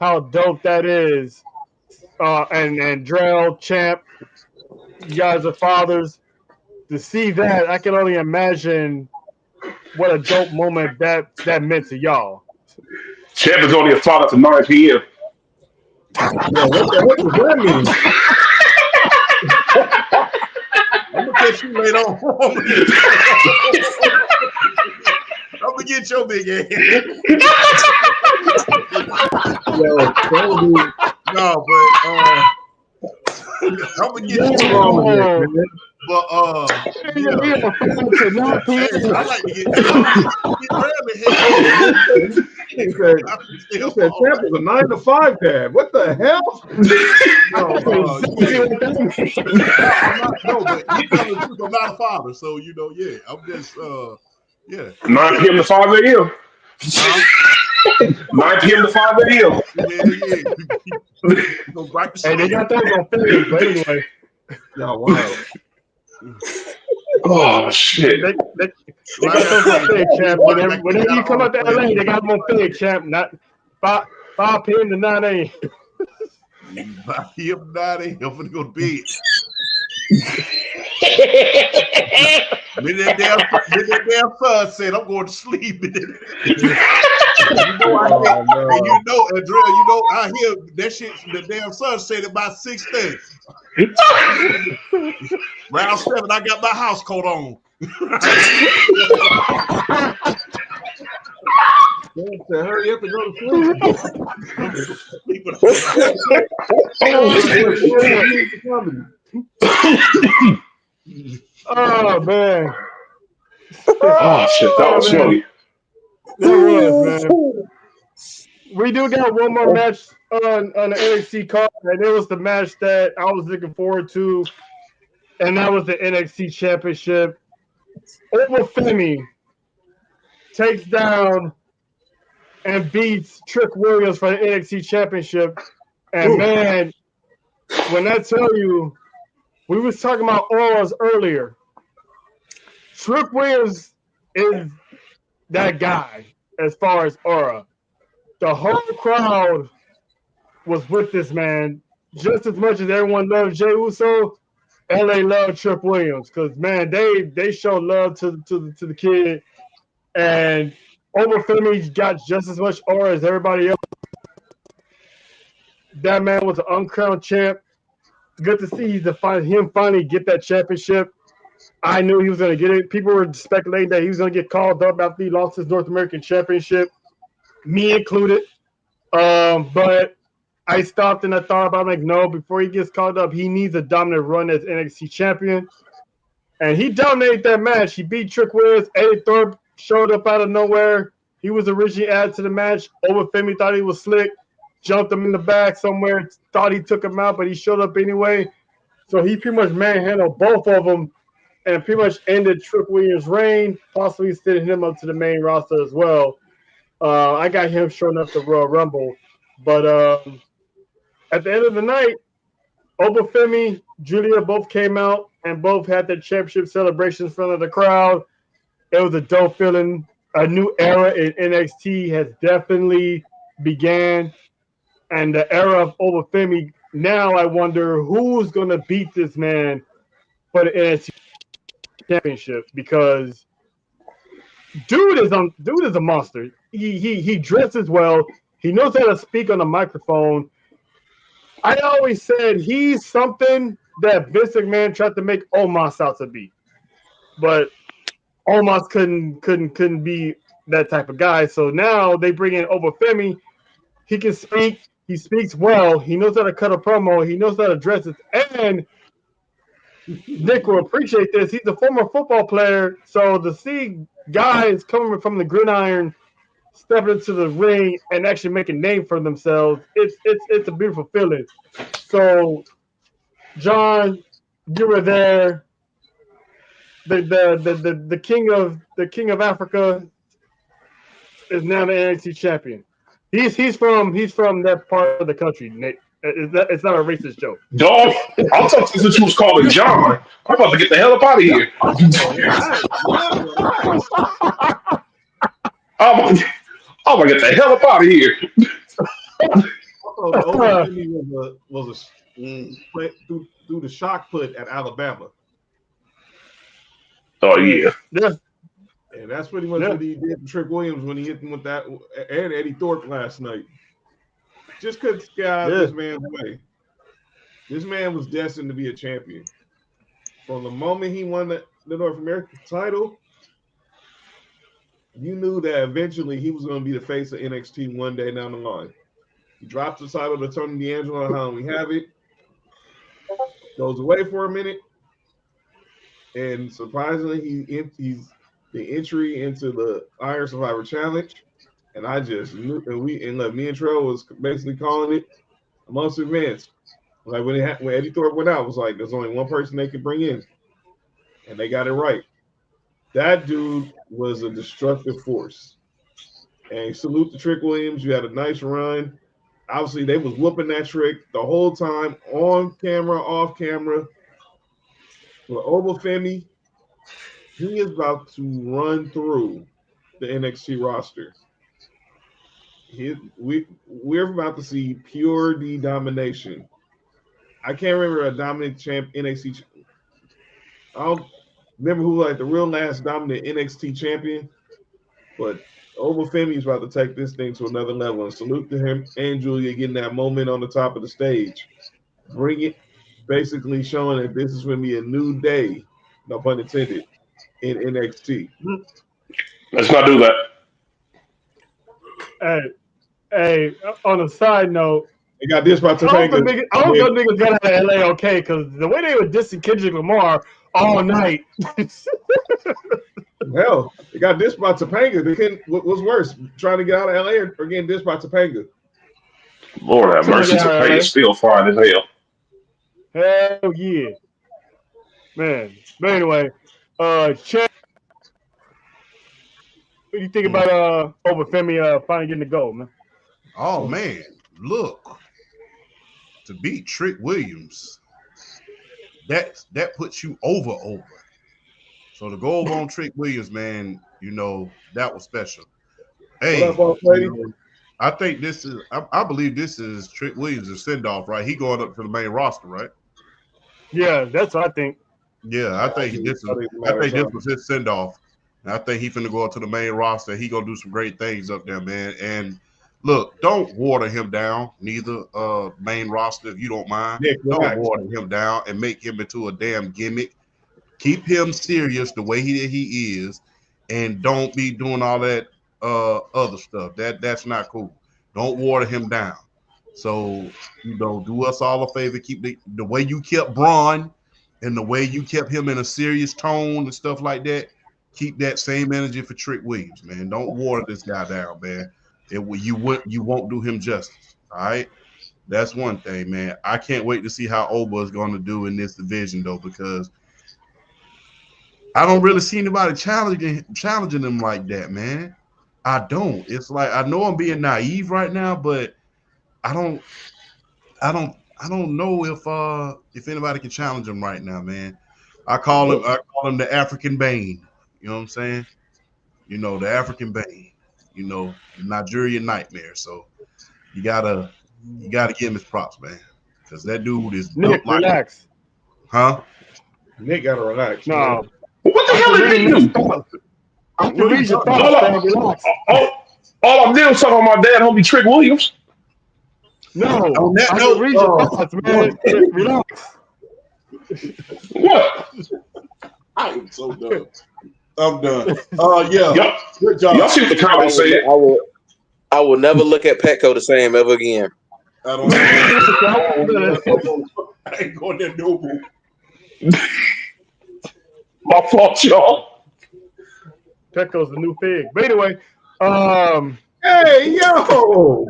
dope that is. And Drell, Champ, you guys are fathers. To see that, I can only imagine what a dope moment that meant to y'all. Champ is only a father to 9 p.m. Yeah, what the heck does that mean? I'm gonna catch you later on. I'm gonna get your big ass. Yo, No, but I'm gonna get you wrong with Oh, that, man? But yeah. I like to get early. He said Champ is a 9 to 5 dad. What the hell? No, but you tell the truth. I'm not a father, so yeah. I'm just yeah. 9 p.m. to 5 a.m. 9 p.m. to 5 a.m. Yeah. Go right to Hey, they sleep. got those on film, but anyway. Y'all wild. Oh shit! They got those on film, champ. Whenever you come up to LA, they got them on film, champ. Not 5 p.m. to 9 a.m. 5 p.m. 9 a.m. I'm gonna go to bed. When that damn son said I'm going to sleep. Andrea, I hear that shit. The damn son said it by 6:30. Round 7, I got my house coat on. Hurry up and go to sleep. Oh man. Oh shit! That was funny. That was, man. We do got one more match on the NXT card, and it was the match that I was looking forward to, and that was the NXT Championship. Femi takes down and beats Trick Williams for the NXT Championship. And man, when I tell you, we was talking about auras earlier. Trick Williams is that guy as far as aura. The whole crowd was with this man just as much as everyone loved Jey Uso, and they loved Trick Williams because man, they showed love to the kid, and Femi got just as much aura as everybody else. That man was an uncrowned champ. Good to see him finally get that championship. I knew he was going to get it. People were speculating that he was going to get called up after he lost his North American Championship, me included. But I stopped and I thought about it, like, no, before he gets called up, he needs a dominant run as NXT champion. And he dominated that match. He beat Trick Williams. Eddie Thorpe showed up out of nowhere. He was originally added to the match. Femi thought he was slick, jumped him in the back somewhere, thought he took him out, but he showed up anyway. So he pretty much manhandled both of them and pretty much ended Trick Williams' reign, possibly sending him up to the main roster as well. I got him showing up to Royal Rumble. But at the end of the night, Femi, Julia both came out and both had their championship celebrations in front of the crowd. It was a dope feeling. A new era in NXT has definitely began. And the era of Femi, now I wonder who's going to beat this man for the NXT championship, because dude is a monster. he dresses well. He knows how to speak on the microphone. I always said he's something that Vince McMahon tried to make Omos out to be, but Omos couldn't be that type of guy. So now they bring in Obafemi. He can speak. He speaks well. He knows how to cut a promo. He knows how to dress it. And Nick will appreciate this. He's a former football player, so to see guys coming from the gridiron stepping into the ring and actually make a name for themselves, it's a beautiful feeling. So, John, you were there. The king of Africa is now the NXT champion. He's from that part of the country, Nick. It's not a racist joke. Dog, I'm talking since you was calling John. I'm about to get the hell up out of here. I'm gonna get the hell up out of here. was through the shock put at Alabama. Oh yeah. And that's pretty much what he did to Trick Williams when he hit him with that, and Eddie Thorpe last night. Just couldn't get out of this man's way. This man was destined to be a champion. From the moment he won the North American title, you knew that eventually he was going to be the face of NXT one day down the line. He drops the title to Tony D'Angelo, how we have it. Goes away for a minute. And surprisingly, he's the entry into the Iron Survivor Challenge. And I just knew, and me and Trell was basically calling it amongst events. Like when Eddie Thorpe went out, it was like there's only one person they could bring in, and they got it right. That dude was a destructive force. And salute to Trick Williams. You had a nice run. Obviously, they was whooping that Trick the whole time, on camera, off camera. But Obafemi, he is about to run through the NXT roster. We're about to see pure domination. I can't remember a dominant champ NXT. I don't remember who like the real last dominant NXT champion, but Obafemi is about to take this thing to another level. And salute to him and Julia getting that moment on the top of the stage. Bring it, basically showing that this is going to be a new day, no pun intended, in NXT. Let's not do that. Hey, on a side note, they got this about Topanga. I hope those niggas got out of LA okay, because the way they were dissing Kendrick Lamar all night. Hell, they got this by Topanga. What's worse, trying to get out of LA or getting this by Topanga? Lord have mercy, Topanga is still fine as hell. Hell yeah. Man. But anyway, Chad, what do you think about Obafemi finally getting the gold, man? Oh man, look, to beat Trick Williams, that puts you over. So to go over on Trick Williams, man, you know that was special. Hey, I think this is, I believe this is Trick Williams' send off, right? He going up to the main roster, right? Yeah, that's what I think. Yeah, I think this was his send off. I think he finna go up to the main roster. He gonna do some great things up there, man. And look, don't water him down, neither main roster, if you don't mind. Don't water him down and make him into a damn gimmick. Keep him serious the way he is, and don't be doing all that other stuff. That's not cool. Don't water him down. So, you know, do us all a favor. Keep the way you kept Braun and the way you kept him in a serious tone and stuff like that. Keep that same energy for Trick Williams, man. Don't water this guy down, man. You won't do him justice. All right, that's one thing, man. I can't wait to see how Oba is going to do in this division, though, because I don't really see anybody challenging him like that, man. I don't. It's like I know I'm being naive right now, but I don't know if anybody can challenge him right now, man. I call him the African Bane. You know what I'm saying? You know, the African Bane. You know, the Nigerian Nightmare. So you gotta give him his props, man, because that dude is Nick, relax. Huh? Nick gotta relax. No. Man. What the hell did he do? Relax. All I did was talk about my dad, homie Trick Williams. No, On that I note, can read your thoughts, man. Relax. What? I am so done. I'm done. Yeah. Y'all, Good job. y'all see what the I comments said? I will never look at Petco the same ever again. I don't know. I ain't going there no more. My fault, y'all. Petco's the new pig. But anyway, Hey, yo.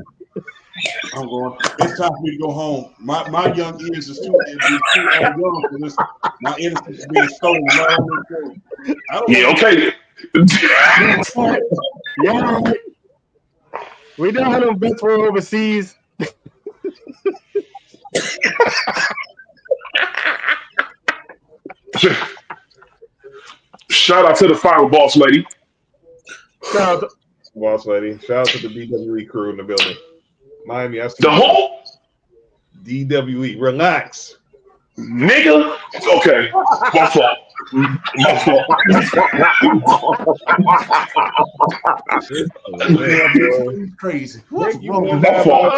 I'm going. It's time for me to go home. My young ears is too young for this. My innocence is being stolen. Right on this day. I don't Yeah, want okay. yeah, we don't have them bets for overseas. Shout out to the final boss lady. Shout out to- Boss lady. Shout out to the DWE crew in the building. Miami, I see The you. whole DWE. Relax. nigga. Okay, my fault. My fault. It's crazy. What's Thank you wrong for with My fault.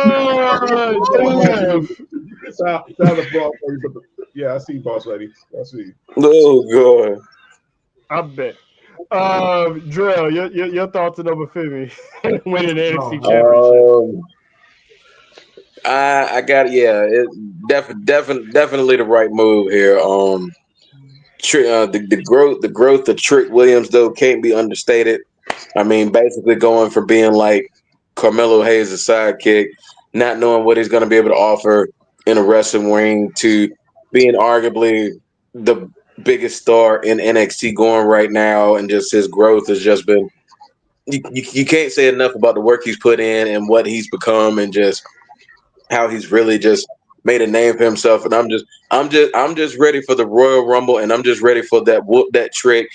Yeah, I see boss lady. I see. Oh god. I bet. Drill, your thoughts on number 50 winning the NXT championship. I got definitely the right move here. The growth of Trick Williams though can't be understated. I mean, basically going from being like Carmelo Hayes' sidekick, not knowing what he's going to be able to offer in a wrestling ring, to being arguably the biggest star in NXT going right now, and just his growth has just been. You can't say enough about the work he's put in and what he's become, and just how he's really just made a name for himself. And I'm just ready for the Royal Rumble, and I'm just ready for that whoop that Trick.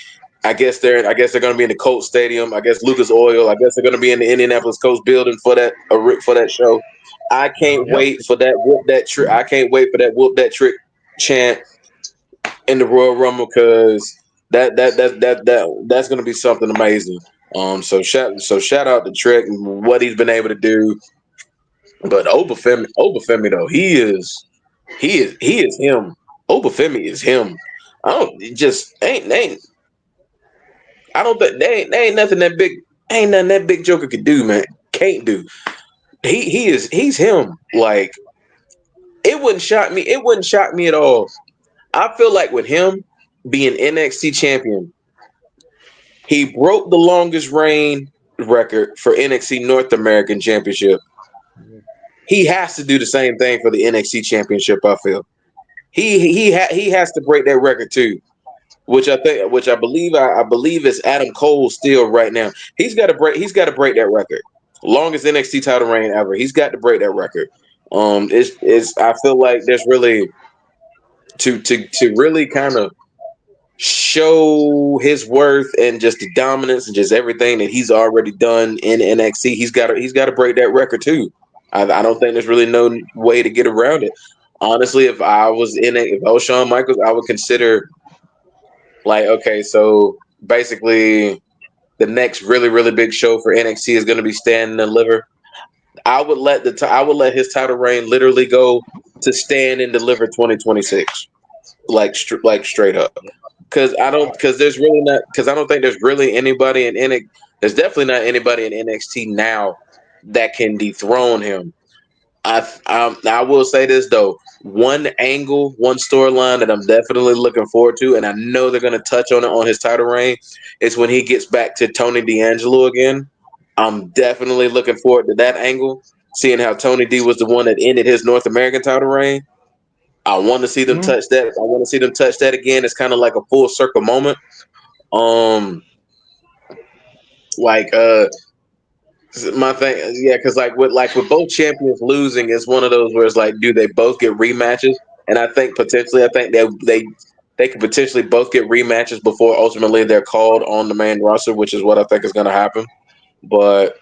I guess they're going to be in the Colts Stadium. I guess Lucas Oil. I guess they're going to be in the Indianapolis Colts building for that show. I can't wait for that whoop that Trick. I can't wait for that whoop that Trick chant in the Royal Rumble, because that's going to be something amazing. So shout out to Trick and what he's been able to do. But Obafemi though, he is him. Obafemi is him. I don't it just ain't I don't think they ain't nothing that big, ain't nothing that big Joker could do, man. Can't do. He's him. Like, it wouldn't shock me. It wouldn't shock me at all. I feel like with him being NXT champion, he broke the longest reign record for NXT North American Championship. He has to do the same thing for the NXT Championship. I feel he has to break that record too, which I believe is Adam Cole still right now. He's got to break that record. Longest NXT title reign ever. He's got to break that record. It's I feel like there's really to really kind of show his worth and just the dominance and just everything that he's already done in NXT. He's got to break that record too. I don't think there's really no way to get around it. Honestly, if I was Shawn Michaels, I would consider, like, okay, so basically the next really, really big show for NXT is going to be Stand and Deliver. I would let his title reign literally go to Stand and Deliver 2026, like straight up. Because I don't think there's really anybody in NXT. There's definitely not anybody in NXT now that can dethrone him. I will say this though, one storyline that I'm definitely looking forward to, and I know they're going to touch on it on his title reign, is when he gets back to Tony D'Angelo again. I'm definitely looking forward to that angle, seeing how Tony D was the one that ended his North American title reign. I want to see them touch that. I want to see them touch that again. It's kind of like a full circle moment. My thing, yeah, because like with both champions losing, it's one of those where it's like, do they both get rematches? And I think they could potentially both get rematches before ultimately they're called on the main roster, which is what I think is going to happen. But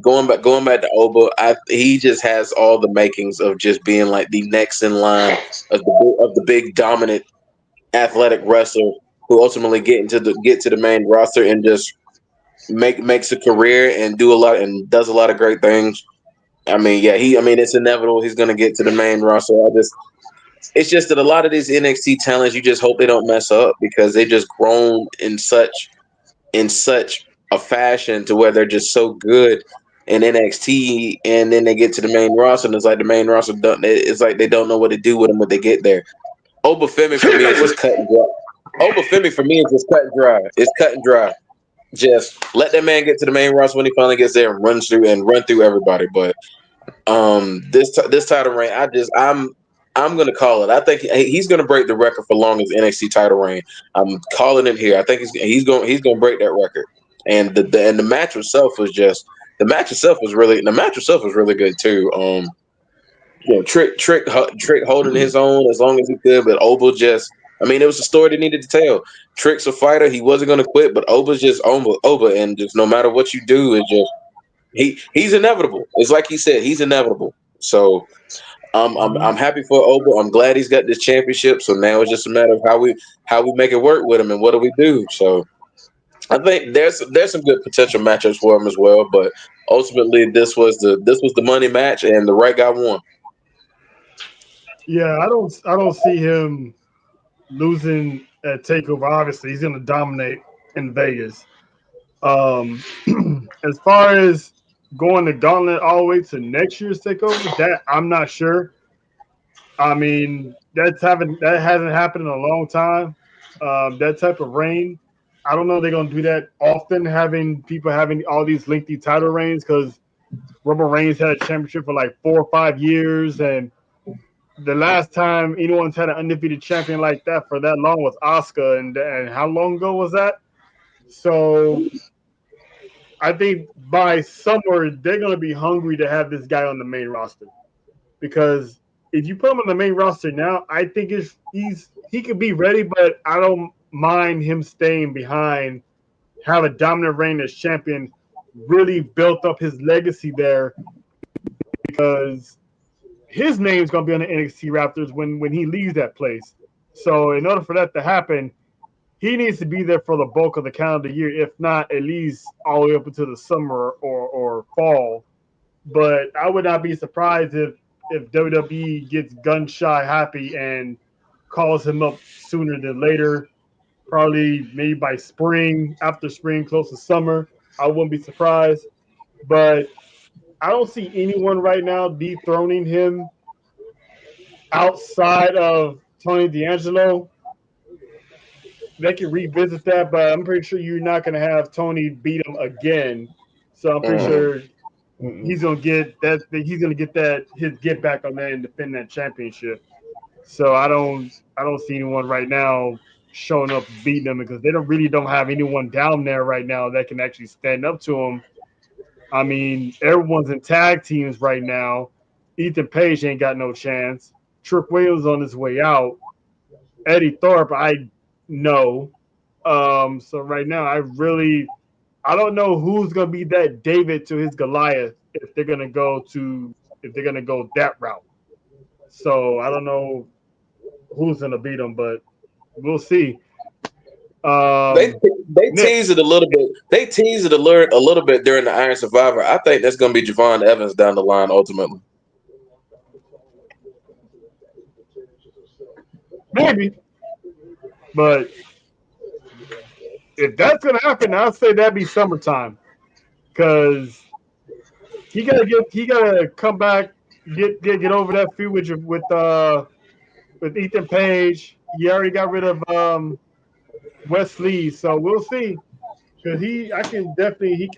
going back to Oba, he just has all the makings of just being like the next in line of the big dominant athletic wrestler who ultimately get to the main roster and just makes a career and does a lot of great things. I mean, yeah, it's inevitable he's gonna get to the main roster. It's just that a lot of these NXT talents, you just hope they don't mess up because they just grown in such a fashion to where they're just so good in NXT, and then they get to the main roster, and it's like the main roster it's like they don't know what to do with them when they get there. Obafemi for me is just cut and dry. Obafemi for me is just cut and dry. It's cut and dry. Just let that man get to the main roster when he finally gets there and run through everybody. But this title reign, I'm gonna call it. I think he's gonna break the record for longest NXT title reign. I'm calling it here. I think he's gonna break that record. And the match itself was really good too. Trick holding his own as long as he could, but Oba it was a story they needed to tell. Trick's a fighter; he wasn't going to quit, but Oba's just Oba, and just no matter what you do, it's just he's inevitable. It's like he said, he's inevitable. So I'm happy for Oba. I'm glad he's got this championship. So now it's just a matter of how we make it work with him and what do we do. So I think there's some good potential matchups for him as well. But ultimately, this was the money match, and the right guy won. Yeah, I don't see him losing at Takeover. Obviously, he's going to dominate in Vegas. As far as going the gauntlet all the way to next year's Takeover, that I'm not sure. I mean, that hasn't happened in a long time. That type of reign, I don't know if they're going to do that often. Having people having all these lengthy title reigns because Roman Reigns had a championship for like 4 or 5 years, and the last time anyone's had an undefeated champion like that for that long was Asuka, and how long ago was that? So I think by summer they're going to be hungry to have this guy on the main roster because if you put him on the main roster now, I think he could be ready, but I don't mind him staying behind, have a dominant reign as champion, really built up his legacy there because his name's going to be on the NXT Raptors when he leaves that place. So in order for that to happen, he needs to be there for the bulk of the calendar year, if not at least all the way up until the summer or fall. But I would not be surprised if WWE gets gun shy happy and calls him up sooner than later, probably maybe by spring, after spring, close to summer. I wouldn't be surprised. But I don't see anyone right now dethroning him outside of Tony D'Angelo. They can revisit that, but I'm pretty sure you're not going to have Tony beat him again. So I'm pretty sure he's going to get that. He's going to get that his get back on that and defend that championship. So I don't see anyone right now showing up beating him because they don't have anyone down there right now that can actually stand up to him. I mean, everyone's in tag teams right now. Ethan Page ain't got no chance. Trick Williams on his way out. Eddie Thorpe, I know. So right now, I don't know who's gonna be that David to his Goliath if they're gonna go that route. So I don't know who's gonna beat them, but we'll see. They teased it a little bit. They teased it a little bit during the Iron Survivor. I think that's going to be Javon Evans down the line ultimately. Maybe, but if that's gonna happen, I'll say that'd be summertime because he gotta come back, get over that feud with Ethan Page. He already got rid of Wesley, so we'll see. Because I can definitely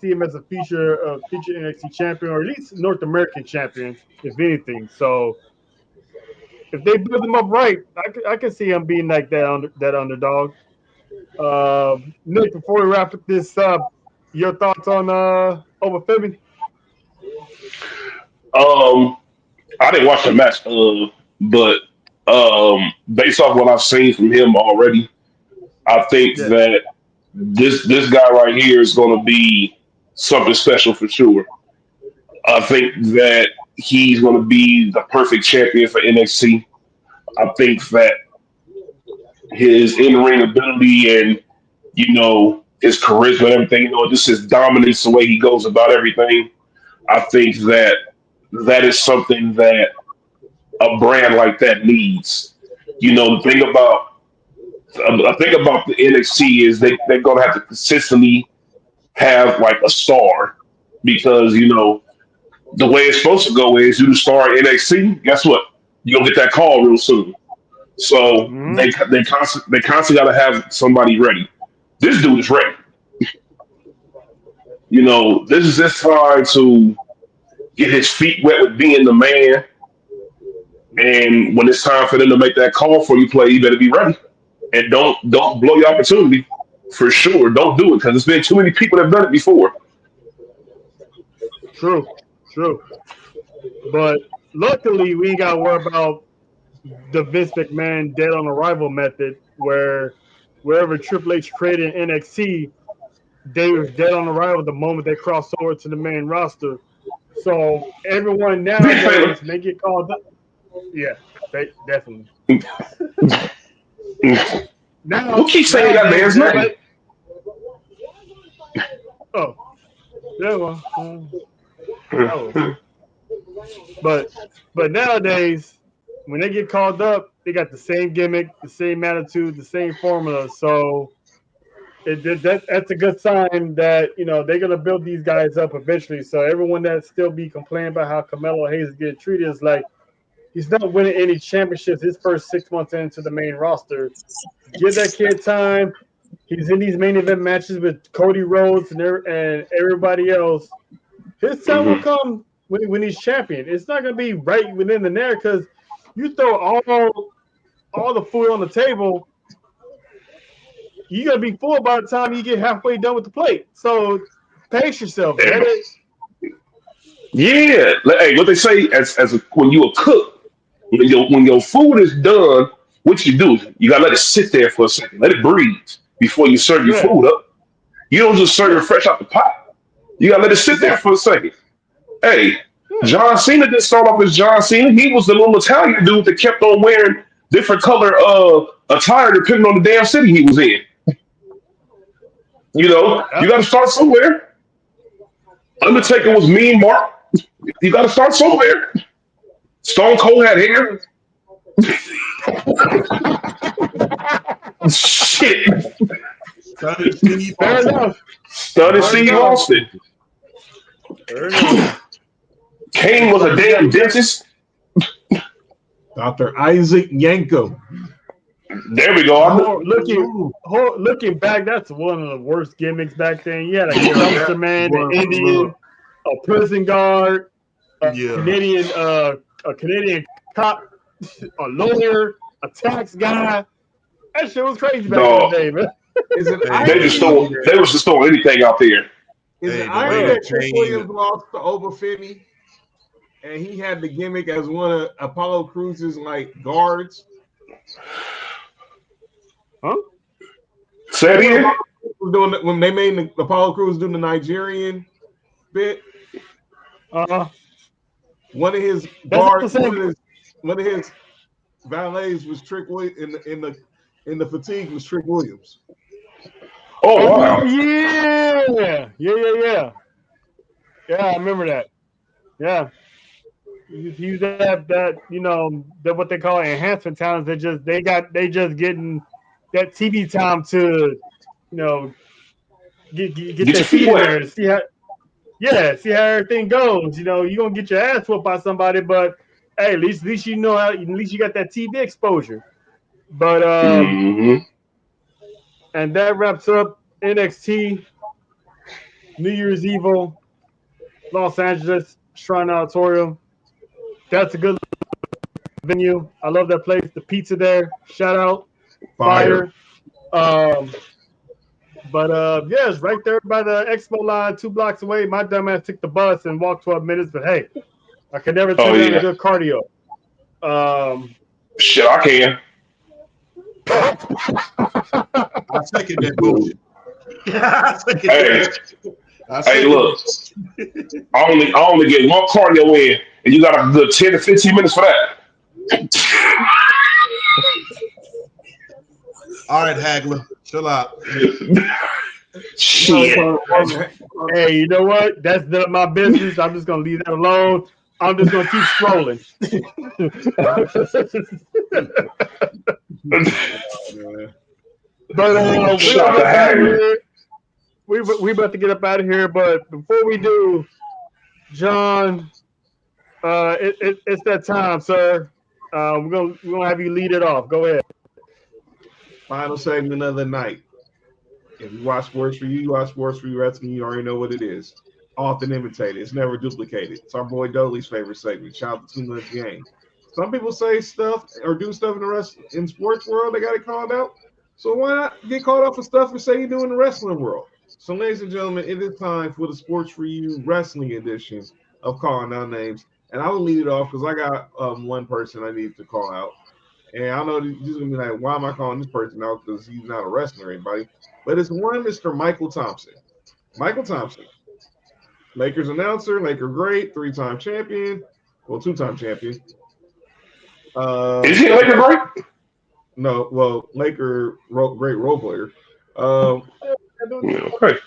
see him as a future NXT champion or at least North American champion, if anything. So if they build him up right, I can see him being like that underdog. Nick, before we wrap this up, your thoughts on Obafemi? I didn't watch the match, but based off what I've seen from him already, I think Yeah. that this guy right here is going to be something special for sure. I think that he's going to be the perfect champion for NXT. I think that his in-ring ability and his charisma and everything, just his dominance, the way he goes about everything. I think that is something that a brand like that needs. The thing about the NXT is they're gonna have to consistently have like a star because the way it's supposed to go is you the star at NXT. Guess what? You're gonna get that call real soon. So they constantly got to have somebody ready. This dude is ready. This is his time to get his feet wet with being the man. And when it's time for them to make that call for you, play, you better be ready. And don't blow your opportunity for sure. Don't do it because there's been too many people that have done it before. True. But luckily, we ain't got to worry about the Vince McMahon dead on arrival method, where wherever Triple H created NXT, they were dead on arrival the moment they crossed over to the main roster. So everyone nowadays, they get called up. Yeah, definitely. Now, who keeps saying that man's name? Oh, yeah, well, but nowadays, when they get called up, they got the same gimmick, the same attitude, the same formula. So that's a good sign that they're gonna build these guys up eventually. So everyone that still be complaining about how Carmelo Hayes is getting treated is like he's not winning any championships his first 6 months into the main roster. Give that kid time. He's in these main event matches with Cody Rhodes and everybody else. His time will come when he's champion. It's not going to be right within the net because you throw all the food on the table, you got to be full by the time you get halfway done with the plate. So pace yourself. Yeah. Hey, what they say when you a cook, when your food is done, what you do, you got to let it sit there for a second. Let it breathe before you serve your food up. You don't just serve it fresh out the pot. You got to let it sit there for a second. Hey, John Cena didn't start off as John Cena. He was the little Italian dude that kept on wearing different color attire depending on the damn city he was in. You got to start somewhere. Undertaker was Mean Mark. You got to start somewhere. Stone Cold had hair. Shit. Stunning Steve Austin. Kane was a damn dentist. Dr. Isaac Yanko. There we go. Looking back, that's one of the worst gimmicks back then. You had a dumpster man, an Indian, a prison guard, a Canadian cop, a lawyer, a tax guy. That shit was crazy back in the day, man. They was just throwing anything out there. Is it irony that Trick Williams lost to Oba Femi and he had the gimmick as one of Apollo Cruz's guards? Huh? Say it again. When they made Apollo Cruz doing the Nigerian bit, one of his guards, one of his valets was Trick Williams in the fatigue was Trick Williams. Oh wow! Yeah. I remember that. Yeah, he was that what they call enhancement talents. They just getting that TV time to get their feet in there to see how everything goes. You're gonna get your ass whooped by somebody, but hey, at least you got that TV exposure. But and that wraps up NXT New Year's Evil, Los Angeles Shrine Auditorium. That's a good venue. I love that place. The pizza there, shout out, fire. It's right there by the expo line, 2 blocks away. My dumbass took the bus and walked 12 minutes, but hey, I could never turn down a good cardio. Shit, I can. I second that bullshit. Hey, look. I only get one cardio in, and you got a good 10 to 15 minutes for that. All right, Hagler, chill out. Shit. Hey, you know what? That's none of my business. I'm just gonna leave that alone. I'm just gonna keep scrolling. But we Shot gonna the get up out of Hatton. here. We about to get up out of here. But before we do, John, it's that time, sir. We're gonna have you lead it off. Go ahead. Final segment of the night. If you watch Sports for You, you watch Sports for You Wrestling, you already know what it is. Often imitated. It's never duplicated. It's our boy Dolly's favorite segment. Shout out to 2 Minutes Game. Some people say stuff or do stuff in sports world, they got it called out. So why not get called out for stuff and say you do in the wrestling world? So, ladies and gentlemen, it is time for the Sports for You Wrestling edition of Calling Out Names. And I will lead it off because I got one person I need to call out. And I know you're just gonna be like, why am I calling this person out? Because he's not a wrestler or anybody. But it's one Mr. Michael Thompson. Michael Thompson, Lakers announcer, Laker great, 3-time champion, well, 2-time champion. Is he a Laker great? No, well, Laker great role player. Okay.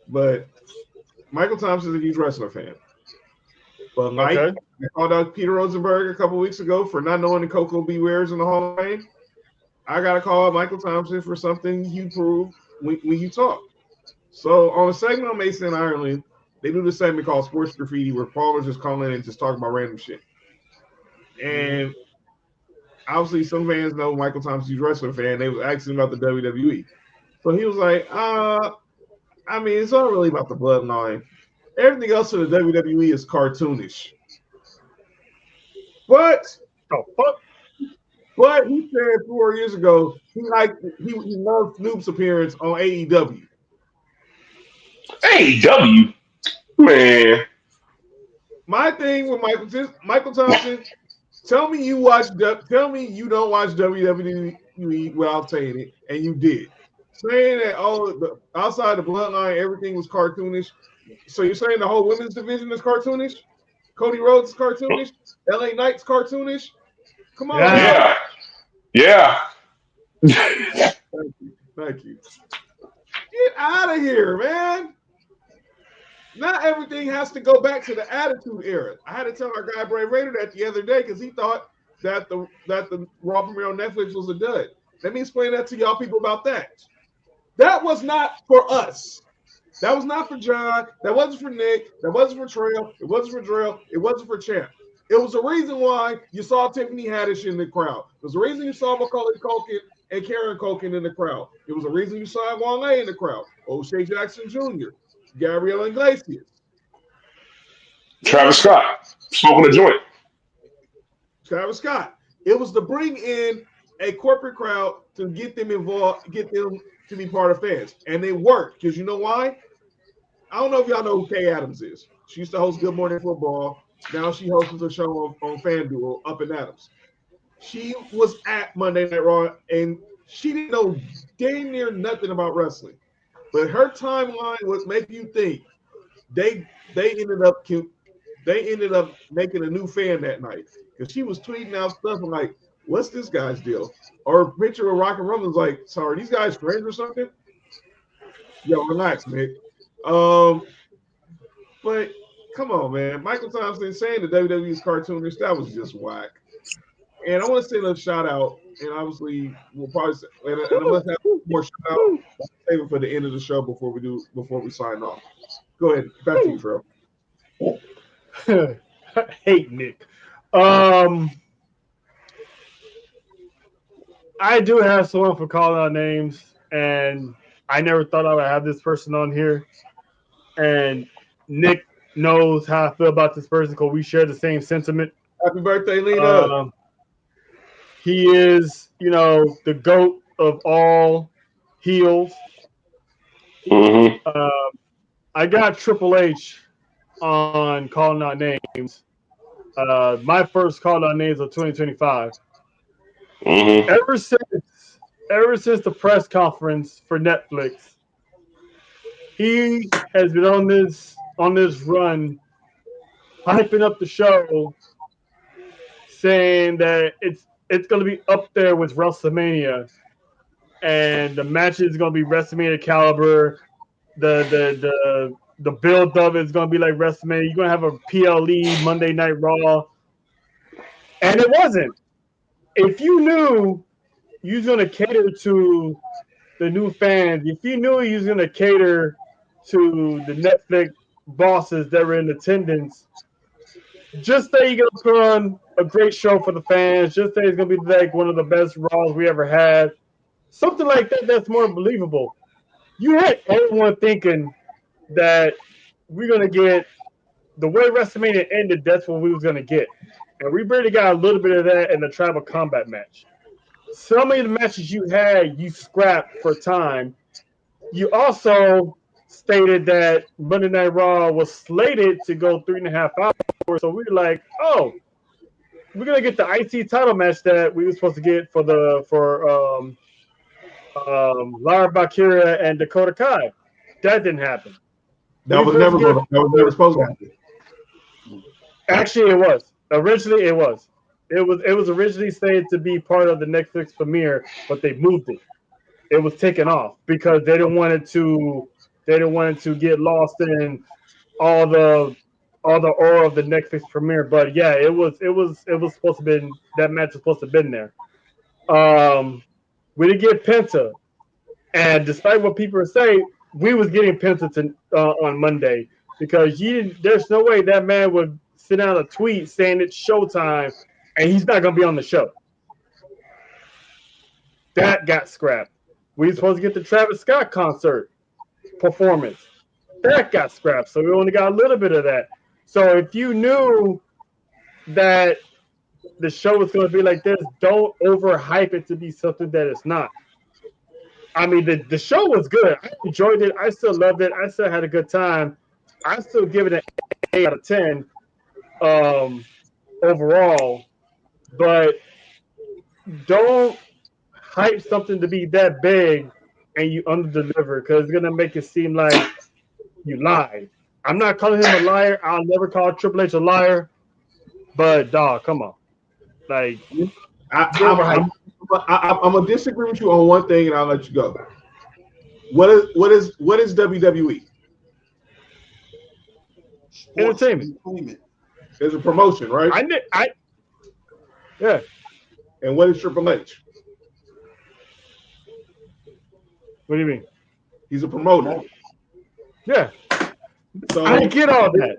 But Michael Thompson is a huge wrestler fan. But Mike, Okay. I called out Peter Rosenberg a couple weeks ago for not knowing the Coco Beware's in the Hall of Fame. I got to call out Michael Thompson for something you proved when you talk. So on a segment on Mason in Ireland, they do this segment called Sports Graffiti where callers just call in and just talk about random shit. And obviously some fans know Michael Thompson's a wrestler fan. They was asking about the WWE. So he was like, I mean, it's not really about the bloodline. Everything else in the WWE is cartoonish. But he said 4 years ago he loved Snoop's appearance on AEW. AEW? Man. My thing with Michael Thompson, tell me you don't watch WWE without saying it, and you did. Saying that outside the bloodline, everything was cartoonish. So you're saying the whole women's division is cartoonish? Cody Rhodes is cartoonish? LA Knight's cartoonish? Come on. Yeah. Thank you. Get out of here, man. Not everything has to go back to the Attitude Era. I had to tell our guy Bray Raider that the other day because he thought that the Raw premiere on Netflix was a dud. Let me explain that to y'all people about that. That was not for us. That was not for John. That wasn't for Nick. That wasn't for Trail. It wasn't for Drill. It wasn't for Champ. It was the reason why you saw Tiffany Haddish in the crowd. It was the reason you saw Macaulay Culkin and Karen Culkin in the crowd. It was the reason you saw Wale in the crowd. O'Shea Jackson Jr., Gabrielle Iglesias. Travis Scott, smoking a joint. Travis Scott. It was to bring in a corporate crowd to get them involved, get them to be part of fans. And they worked. Because you know why? I don't know if y'all know who Kay Adams is. She used to host Good Morning Football. Now she hosts a show on FanDuel, Up and Adams. She was at Monday Night Raw, and she didn't know damn near nothing about wrestling. But her timeline was making you think they ended up making a new fan that night. Because she was tweeting out stuff and like, what's this guy's deal? Or a picture of Rock and Roll was like, so are these guys friends or something? Yo, relax, Nick. But come on, man. Michael Thompson saying the WWE is cartoonish, that was just whack. And I want to send a shout out, and obviously we'll probably and I must have more shout out. I'll save it for the end of the show before we sign off. Go ahead, back to you, Phil. I hate Nick. I do have someone for calling out names, and I never thought I would have this person on here. And Nick knows how I feel about this person because we share the same sentiment. Happy birthday, Lena. He is, the GOAT of all heels. Mm-hmm. I got Triple H on calling out names. My first call out names of 2025. Mm-hmm. Ever since the press conference for Netflix, he has been on this run, hyping up the show, saying that it's going to be up there with WrestleMania and the match is gonna be WrestleMania caliber. The build of it is gonna be like WrestleMania. You're gonna have a PLE Monday Night Raw, and it wasn't. If you knew you was gonna cater to the new fans, if you knew you was gonna cater to the Netflix bosses that were in attendance, just say you're gonna put on a great show for the fans. Just say it's gonna be like one of the best Raws we ever had. Something like that. That's more believable. You had everyone thinking that we're gonna get the way WrestleMania ended. That's what we was gonna get, and we barely got a little bit of that in the Tribal Combat match. Some of the matches you had, you scrapped for time. You also stated that Monday Night Raw was slated to go 3.5 hours. So we were like, oh, we're gonna get the IC title match that we were supposed to get for Lara Bakira and Dakota Kai. That didn't happen. That was never supposed to happen. Actually, it was. Originally, it was. It was originally slated to be part of the Netflix premiere, but they moved it. It was taken off because they didn't want it to get lost in all the aura of the Netflix premiere. But yeah, it was supposed to be, that match was supposed to have been there. We didn't get Penta, and despite what people are saying, we was getting Penta on Monday because there's no way that man would send out a tweet saying it's showtime and he's not gonna be on the show. That got scrapped. We were supposed to get the Travis Scott concert performance. That got scrapped. So we only got a little bit of that. So if you knew that the show was going to be like this, don't overhype it to be something that it's not. I mean, the show was good. I enjoyed it. I still loved it. I still had a good time. I still give it an 8 out of 10 overall. But don't hype something to be that big and you underdeliver because it's going to make it seem like you lied. I'm not calling him a liar. I'll never call Triple H a liar. But, dog, come on. Like, I'm gonna disagree with you on one thing, and I'll let you go. What is WWE? Entertainment. It's a promotion, right? Yeah. And what is Triple H? What do you mean? He's a promoter. Yeah. So I get all that.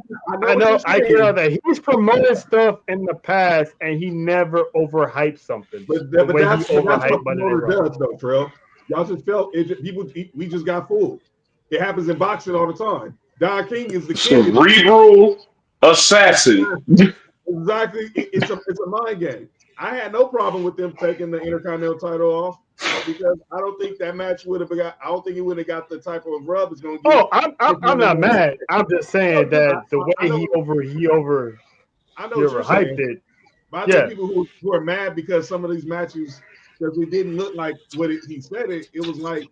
I get all that. He's promoted stuff in the past, and he never overhyped something. But that's what a promoter does, though, Trail. Y'all just felt it. We just got fooled. It happens in boxing all the time. Don King is the king. Cerebral assassin. Exactly. It's a mind game. I had no problem with them taking the Intercontinental title off because I don't think that match would have got. I don't think it would have got the type of rub it's going to get. I'm not mad. I'm just saying that the way he overhyped it. But I think people who are mad because some of these matches, because it didn't look like what he said it. It was like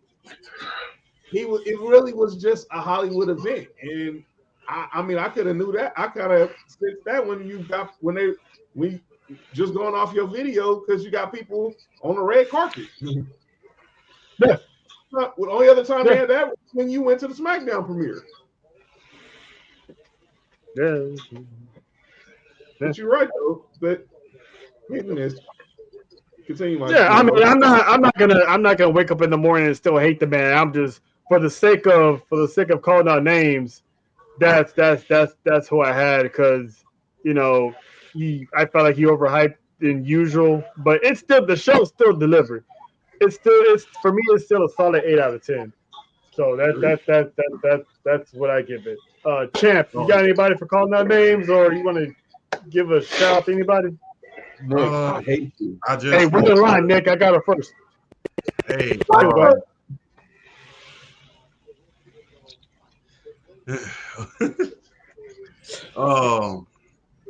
it really was just a Hollywood event, and I mean I could have knew that. I kind of sensed that when we just going off your video because you got people on the red carpet. Yeah. The only other time they had that was when you went to the SmackDown premiere. Yeah. But you're right though. But goodness. Continue. I mean, I'm not gonna wake up in the morning and still hate the man. I'm just for the sake of calling out names. That's who I had because I felt like he overhyped than usual, but it's still the show still delivered. It's for me it's still a solid 8 out of 10. So that's what I give it. Champ, you got anybody for calling out names, or you want to give a shout out to anybody? Nick, I hate you. Hey, win the line, Nick. I got it first. Hey.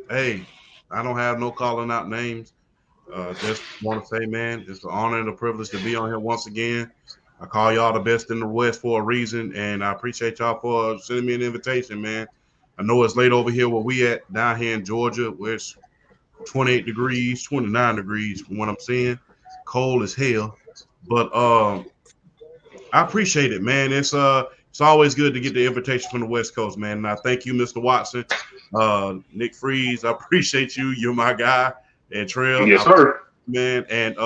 Hey, I don't have no calling out names. Just want to say, man, it's an honor and a privilege to be on here once again. I call y'all the best in the West for a reason, and I appreciate y'all for sending me an invitation, man. I know it's late over here where we at down here in Georgia, where it's 28 degrees, 29 degrees from what I'm seeing. Cold as hell. But I appreciate it, man. It's always good to get the invitation from the West Coast, man. And I thank you, Mr. Watson, Nick Freeze. I appreciate you. You're my guy. And Trail, Yes, sir. man. And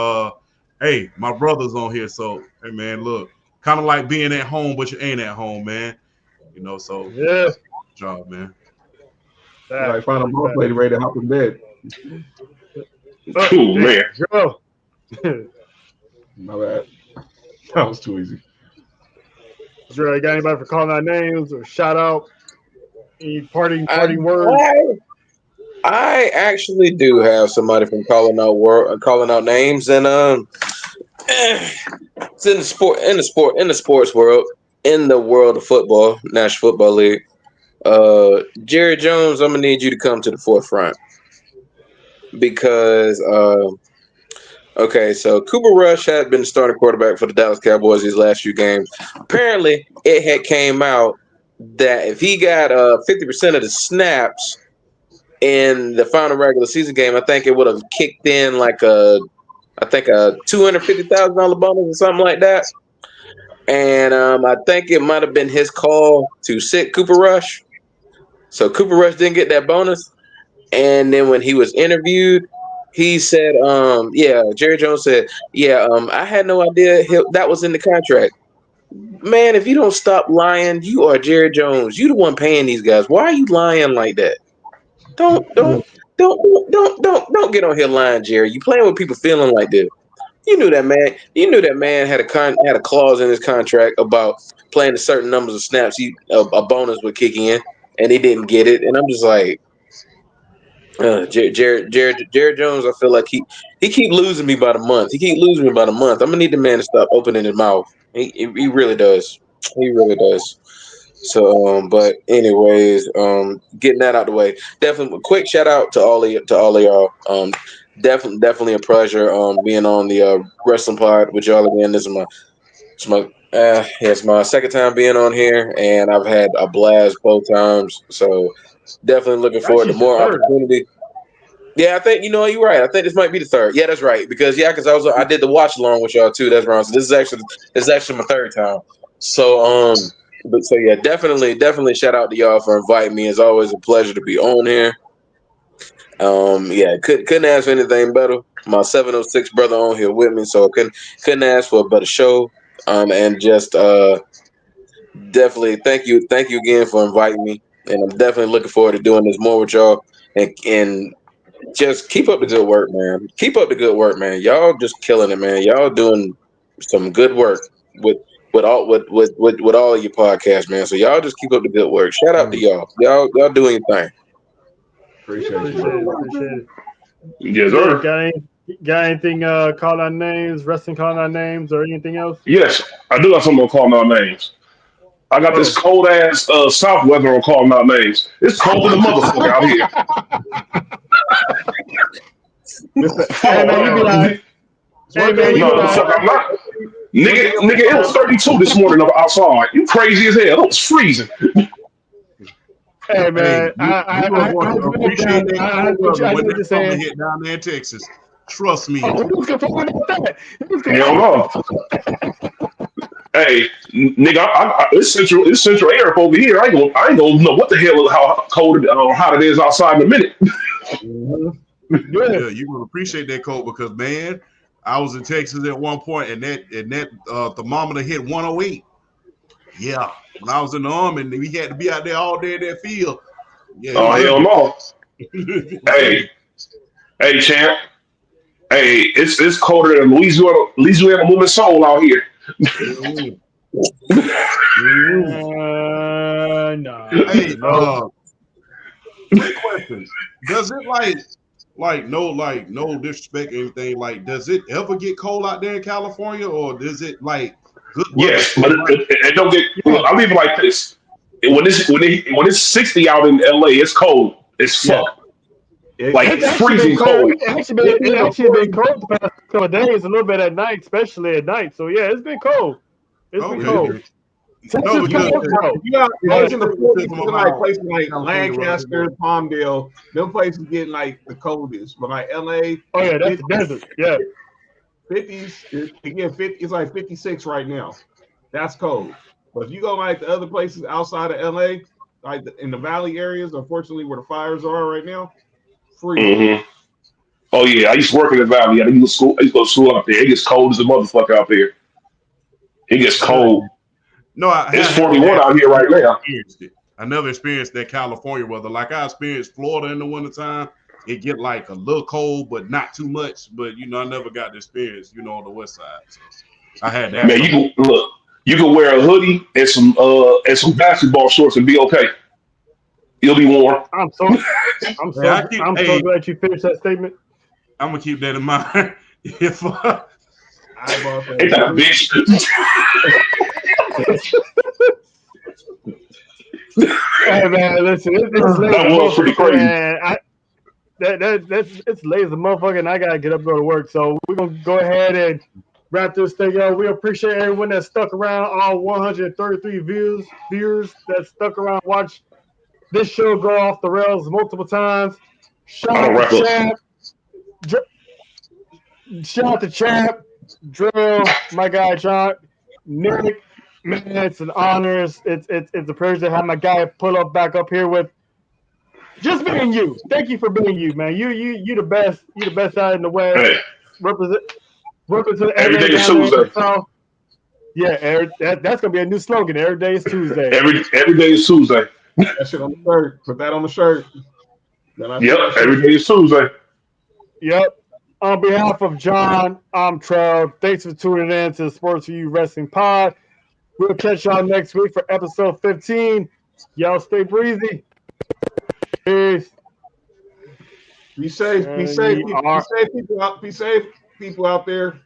hey, my brother's on here, so hey, man, look, kind of like being at home, but you ain't at home, man. You know, so Yeah. job, man. Like find a boss lady ready to hop in bed. Oh, man. Go. My bad. That was too easy. Dre, got anybody for calling out names or shout out? Any parting words? I actually do have somebody from calling out names, and it's in the sports world, in the world of football, National Football League. Jerry Jones, I'm gonna need you to come to the forefront because okay, so Cooper Rush had been the starting quarterback for the Dallas Cowboys these last few games. Apparently, it had came out that if he got 50% of the snaps in the final regular season game, I think it would have kicked in like a $250,000 bonus or something like that. And I think it might have been his call to sit Cooper Rush. So Cooper Rush didn't get that bonus. And then when he was interviewed, he said, Jerry Jones said, I had no idea that was in the contract. Man, if you don't stop lying, you are Jerry Jones. You the one paying these guys. Why are you lying like that? Don't get on here lying, Jerry. You playing with people feeling like this. You knew that man. You knew that man had a clause in his contract about playing a certain numbers of snaps. A bonus would kick in, and he didn't get it. And I'm just like, Jared Jones. I feel like he keep losing me by the month. I'm gonna need the man to stop opening his mouth. He really does. He really does. So, but anyways, getting that out the way. Definitely, a quick shout out to all of y'all. Definitely a pleasure being on the wrestling pod with y'all again. This is my second time being on here, and I've had a blast both times. So definitely looking forward to more opportunity. Yeah, I think you're right. I think this might be the third. Yeah, that's right. Because I did the watch along with y'all too. That's wrong. So this is actually my third time. So definitely shout out to y'all for inviting me. It's always a pleasure to be on here. Couldn't ask for anything better. My 706 brother on here with me, so couldn't ask for a better show. And just definitely thank you again for inviting me. And I'm definitely looking forward to doing this more with y'all. And just keep up the good work, man. Keep up the good work, man. Y'all just killing it, man. Y'all doing some good work with all of your podcasts, man. So y'all just keep up the good work. Shout out to y'all. Y'all doing your thing. Appreciate it. Yes, sir. Got anything call out names, wrestling call out names, or anything else? Yes, I do have someone calling out names. I got this cold ass south weather on calling out names. It's cold in the motherfucker out here. Hey man, you be like, I'm not. Nigga, it was 32 this morning outside. You crazy as hell. It was freezing. Hey man, I appreciate that when that summer hit down there in Texas. Trust me. Who's complaining about that? Hell no. Hey, nigga, it's central air up over here. I ain't gonna know what the hell how cold or hot it is outside in a minute. Yeah, you're gonna appreciate that cold because man, I was in Texas at one point and that thermometer hit 108. Yeah, when I was in the army, and we had to be out there all day in that field. Yeah, hell no. hey, champ. Hey, it's colder than Louisiana Woman Soul out here. No. Hey, question. Does it no disrespect or anything, does it ever get cold out there in California, or does it good weather? Yes, but it don't get. Look, I'll leave it like this: when it's 60 out in LA, it's cold. It's fuck. It's freezing cold. It actually been cold the past couple of days, a little bit at night, especially at night. So yeah, it's been cold. It's been cold. No, because in the places like Lancaster, Palmdale, them places getting the coldest. But LA, oh yeah, that's the desert. Yeah. 50s again. 50. It's like 56 right now. That's cold. But if you go like the other places outside of LA, like in the valley areas, unfortunately where the fires are right now, freezing. Mm-hmm. Oh yeah, I used to work in the valley. I used to go to school out there. It gets cold as a motherfucker out there. It gets cold. No, I It's have 41 out here right now. experienced it. I never experienced that California weather. Like I experienced Florida in the wintertime. It get like a little cold, but not too much. But I never got the experience, on the west side. So I had that. Man, you can look. You can wear a hoodie and some basketball shorts and be okay. You'll be warm. I'm so glad you finished that statement. I'm gonna keep that in mind. If Ain't that a bitch? Hey man, listen, That was pretty crazy. Man. It's late as a motherfucker, and I gotta get up and go to work. So we're gonna go ahead and wrap this thing up. We appreciate everyone that stuck around, all 133 viewers that stuck around, watch this show go off the rails multiple times. Shout out to Champ, Drill, my guy John, Nick. Man, it's an honor. It's a privilege to have my guy pull up back up here with just being you. Thank you for being you, man. You the best. You the best out in the West. Hey. Represent every day is Tuesday. Yeah, that's gonna be a new slogan. Every day is Tuesday. Every day is Tuesday. That shit on the shirt. Put that on the shirt. Yep, every day is Tuesday. Yep. On behalf of John, I'm Trev. Thanks for tuning in to the Sports for You Wrestling Pod. We'll catch y'all next week for episode 15. Y'all stay breezy. Peace. Be safe. Be safe. Be safe, people out there.